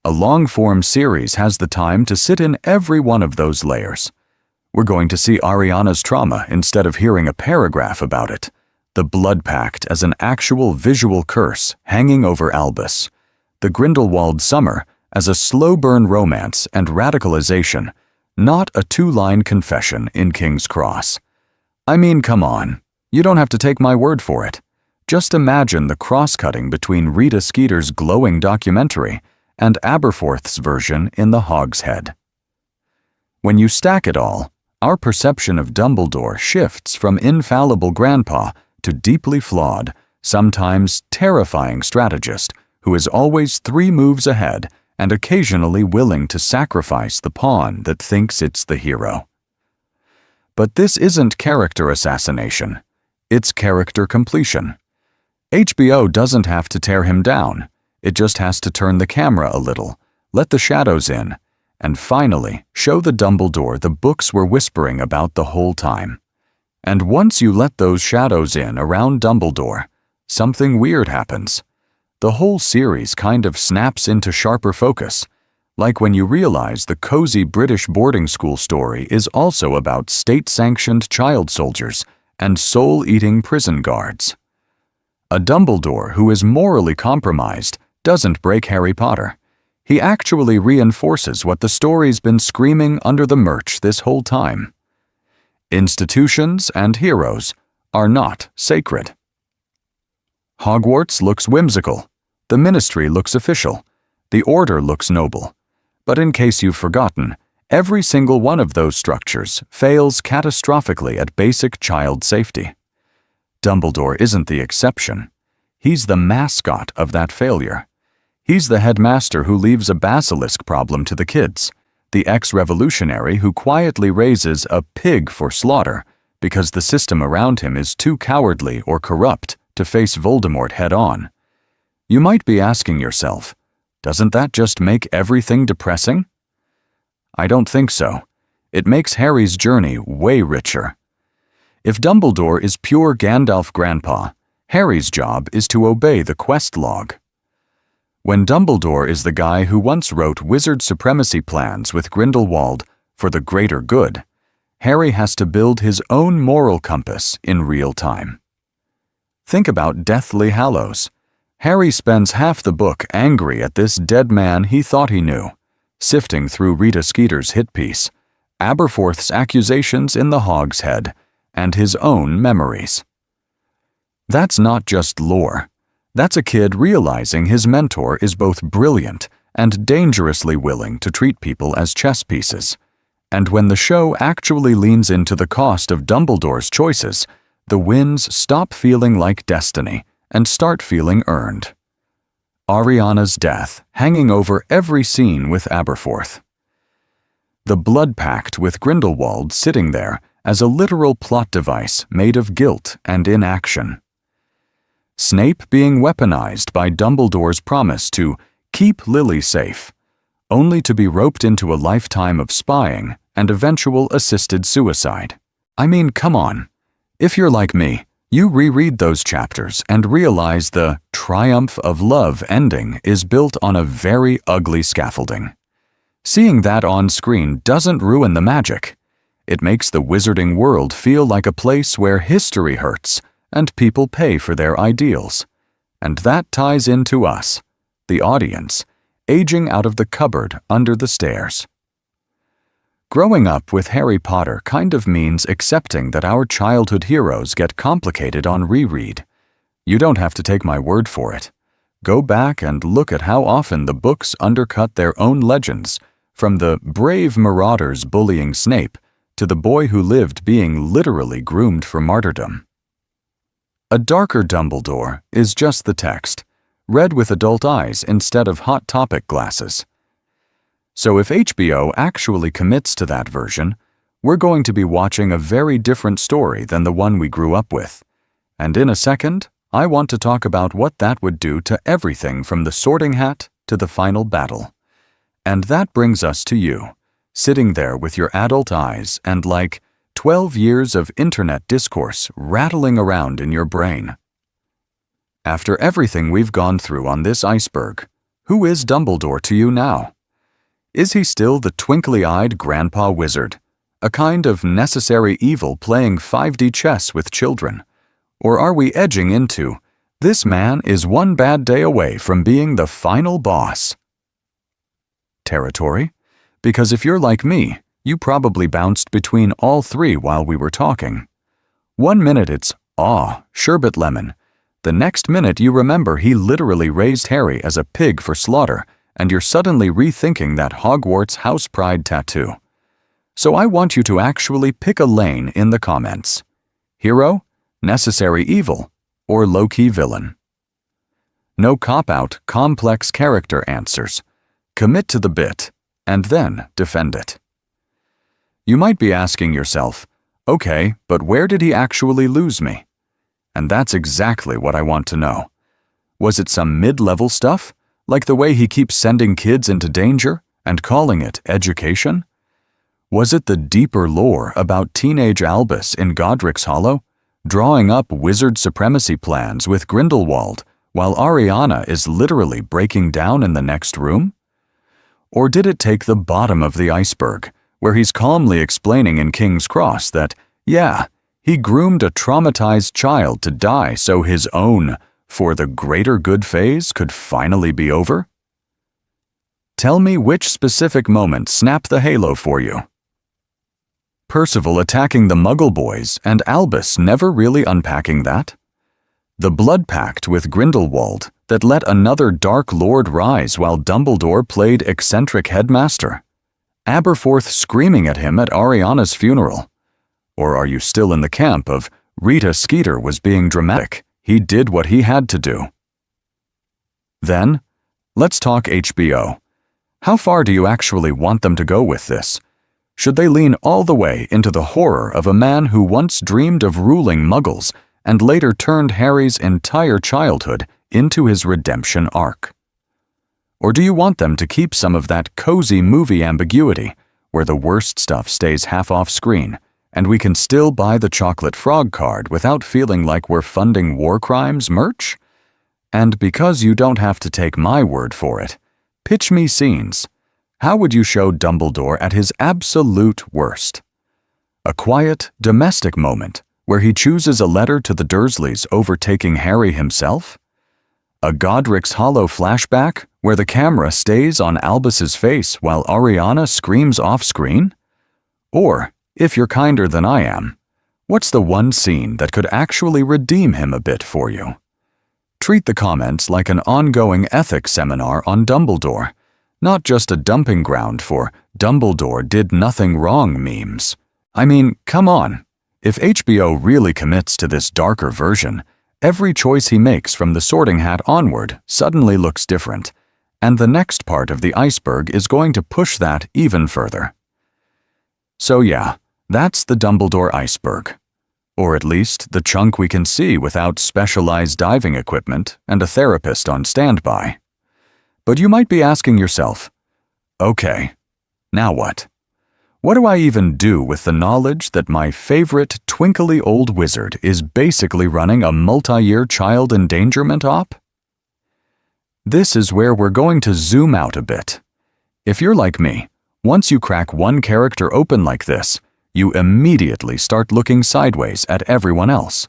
Speaker 1: A long-form series has the time to sit in every one of those layers. We're going to see Ariana's trauma instead of hearing a paragraph about it. The blood pact as an actual visual curse hanging over Albus. The Grindelwald summer as a slow-burn romance and radicalization, not a two-line confession in King's Cross. I mean, come on. You don't have to take my word for it. Just imagine the cross-cutting between Rita Skeeter's glowing documentary and Aberforth's version in The Hog's Head. When you stack it all, our perception of Dumbledore shifts from infallible grandpa to deeply flawed, sometimes terrifying strategist who is always 3 moves ahead and occasionally willing to sacrifice the pawn that thinks it's the hero. But this isn't character assassination. It's character completion. HBO doesn't have to tear him down. It just has to turn the camera a little, let the shadows in, and finally show the Dumbledore the books were whispering about the whole time. And once you let those shadows in around Dumbledore, something weird happens. The whole series kind of snaps into sharper focus, like when you realize the cozy British boarding school story is also about state-sanctioned child soldiers and soul-eating prison guards. A Dumbledore who is morally compromised doesn't break Harry Potter. He actually reinforces what the story's been screaming under the merch this whole time. Institutions and heroes are not sacred. Hogwarts looks whimsical. The Ministry looks official. The Order looks noble. But in case you've forgotten, every single one of those structures fails catastrophically at basic child safety. Dumbledore isn't the exception. He's the mascot of that failure. He's the headmaster who leaves a basilisk problem to the kids, the ex-revolutionary who quietly raises a pig for slaughter because the system around him is too cowardly or corrupt to face Voldemort head-on. You might be asking yourself, doesn't that just make everything depressing? I don't think so. It makes Harry's journey way richer. If Dumbledore is pure Gandalf grandpa, Harry's job is to obey the quest log. When Dumbledore is the guy who once wrote wizard supremacy plans with Grindelwald for the greater good, Harry has to build his own moral compass in real time. Think about Deathly Hallows. Harry spends half the book angry at this dead man he thought he knew, sifting through Rita Skeeter's hit piece, Aberforth's accusations in the Hog's Head, and his own memories. That's not just lore. That's a kid realizing his mentor is both brilliant and dangerously willing to treat people as chess pieces. And when the show actually leans into the cost of Dumbledore's choices, the wins stop feeling like destiny and start feeling earned. Ariana's death hanging over every scene with Aberforth. The blood pact with Grindelwald sitting there as a literal plot device made of guilt and inaction. Snape being weaponized by Dumbledore's promise to keep Lily safe, only to be roped into a lifetime of spying and eventual assisted suicide. I mean, come on. If you're like me, you reread those chapters and realize the triumph of love ending is built on a very ugly scaffolding. Seeing that on screen doesn't ruin the magic. It makes the wizarding world feel like a place where history hurts and people pay for their ideals. And that ties into us, the audience, aging out of the cupboard under the stairs. Growing up with Harry Potter kind of means accepting that our childhood heroes get complicated on reread. You don't have to take my word for it. Go back and look at how often the books undercut their own legends, from the brave marauders bullying Snape to the boy who lived being literally groomed for martyrdom. A darker Dumbledore is just the text, read with adult eyes instead of Hot Topic glasses. So if HBO actually commits to that version, we're going to be watching a very different story than the one we grew up with. And in a second, I want to talk about what that would do to everything from the Sorting Hat to the final battle. And that brings us to you, sitting there with your adult eyes and like 12 years of internet discourse rattling around in your brain. After everything we've gone through on this iceberg, who is Dumbledore to you now? Is he still the twinkly-eyed grandpa wizard, a kind of necessary evil playing 5D chess with children? Or are we edging into, this man is one bad day away from being the final boss territory? Because if you're like me, you probably bounced between all three while we were talking. 1 minute it's, sherbet lemon. The next minute you remember he literally raised Harry as a pig for slaughter, and you're suddenly rethinking that Hogwarts house pride tattoo. So I want you to actually pick a lane in the comments. Hero, necessary evil, or low-key villain. No cop-out, complex character answers. Commit to the bit, and then defend it. You might be asking yourself, okay, but where did he actually lose me? And that's exactly what I want to know. Was it some mid-level stuff, like the way he keeps sending kids into danger and calling it education? Was it the deeper lore about teenage Albus in Godric's Hollow, drawing up wizard supremacy plans with Grindelwald while Ariana is literally breaking down in the next room? Or did it take the bottom of the iceberg, where he's calmly explaining in King's Cross that, yeah, he groomed a traumatized child to die so his own, for the greater good phase could finally be over? Tell me which specific moment snapped the halo for you. Percival attacking the Muggle boys and Albus never really unpacking that? The blood pact with Grindelwald that let another Dark Lord rise while Dumbledore played eccentric headmaster? Aberforth screaming at him at Ariana's funeral? Or are you still in the camp of Rita Skeeter was being dramatic, he did what he had to do? Then, let's talk HBO. How far do you actually want them to go with this? Should they lean all the way into the horror of a man who once dreamed of ruling Muggles and later turned Harry's entire childhood into his redemption arc? Or do you want them to keep some of that cozy movie ambiguity, where the worst stuff stays half off screen, and we can still buy the chocolate frog card without feeling like we're funding war crimes merch? And because you don't have to take my word for it, pitch me scenes. How would you show Dumbledore at his absolute worst? A quiet, domestic moment where he chooses a letter to the Dursleys overtaking Harry himself? A Godric's Hollow flashback where the camera stays on Albus's face while Ariana screams off-screen? Or, if you're kinder than I am, what's the one scene that could actually redeem him a bit for you? Treat the comments like an ongoing ethics seminar on Dumbledore, not just a dumping ground for Dumbledore did nothing wrong memes. I mean, come on. If HBO really commits to this darker version, every choice he makes from the Sorting Hat onward suddenly looks different, and the next part of the iceberg is going to push that even further. So yeah, that's the Dumbledore iceberg. Or at least the chunk we can see without specialized diving equipment and a therapist on standby. But you might be asking yourself, okay, now what? What do I even do with the knowledge that my favorite twinkly old wizard is basically running a multi-year child endangerment op? This is where we're going to zoom out a bit. If you're like me, once you crack one character open like this, you immediately start looking sideways at everyone else.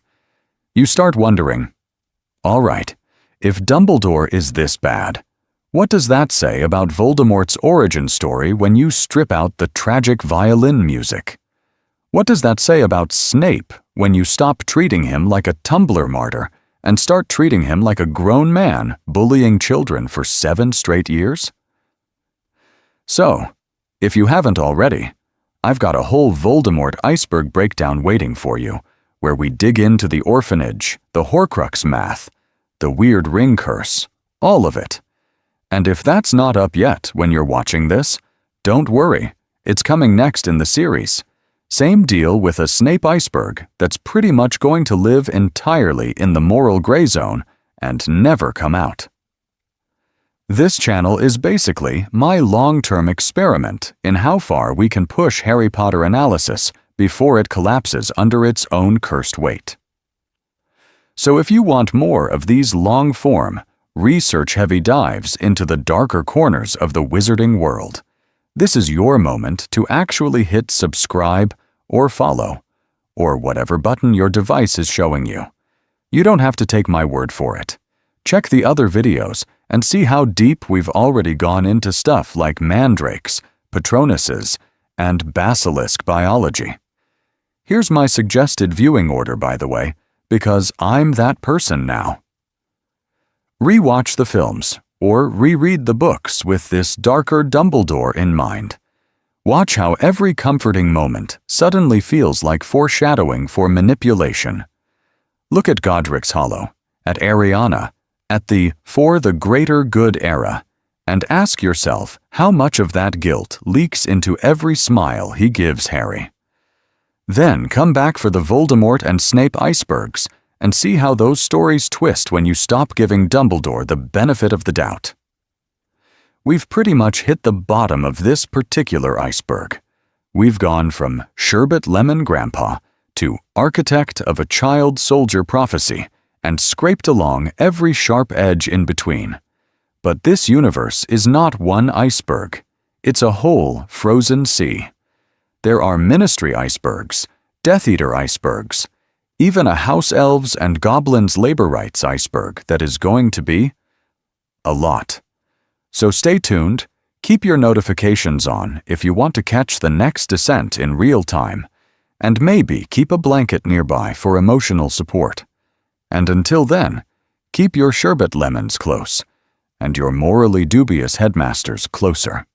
Speaker 1: You start wondering, all right, if Dumbledore is this bad, what does that say about Voldemort's origin story when you strip out the tragic violin music? What does that say about Snape when you stop treating him like a Tumblr martyr and start treating him like a grown man bullying children for 7 straight years? So, if you haven't already, I've got a whole Voldemort iceberg breakdown waiting for you, where we dig into the orphanage, the Horcrux math, the weird ring curse, all of it. And if that's not up yet when you're watching this, don't worry, it's coming next in the series. Same deal with a Snape iceberg that's pretty much going to live entirely in the moral gray zone and never come out. This channel is basically my long-term experiment in how far we can push Harry Potter analysis before it collapses under its own cursed weight. So if you want more of these long-form, research-heavy dives into the darker corners of the wizarding world, this is your moment to actually hit subscribe or follow, or whatever button your device is showing you. You don't have to take my word for it. Check the other videos and see how deep we've already gone into stuff like mandrakes, patronuses, and basilisk biology. Here's my suggested viewing order, by the way, because I'm that person now. Rewatch the films, or reread the books with this darker Dumbledore in mind. Watch how every comforting moment suddenly feels like foreshadowing for manipulation. Look at Godric's Hollow, at Ariana, at the "for the greater good" era, and ask yourself how much of that guilt leaks into every smile he gives Harry. Then come back for the Voldemort and Snape icebergs and see how those stories twist when you stop giving Dumbledore the benefit of the doubt. We've pretty much hit the bottom of this particular iceberg. We've gone from sherbet lemon grandpa to architect of a child soldier prophecy and scraped along every sharp edge in between. But this universe is not one iceberg. It's a whole frozen sea. There are Ministry icebergs, Death Eater icebergs, even a House Elves and Goblins labor rights iceberg that is going to be a lot. So stay tuned, keep your notifications on if you want to catch the next descent in real time, and maybe keep a blanket nearby for emotional support. And until then, keep your sherbet lemons close, and your morally dubious headmasters closer.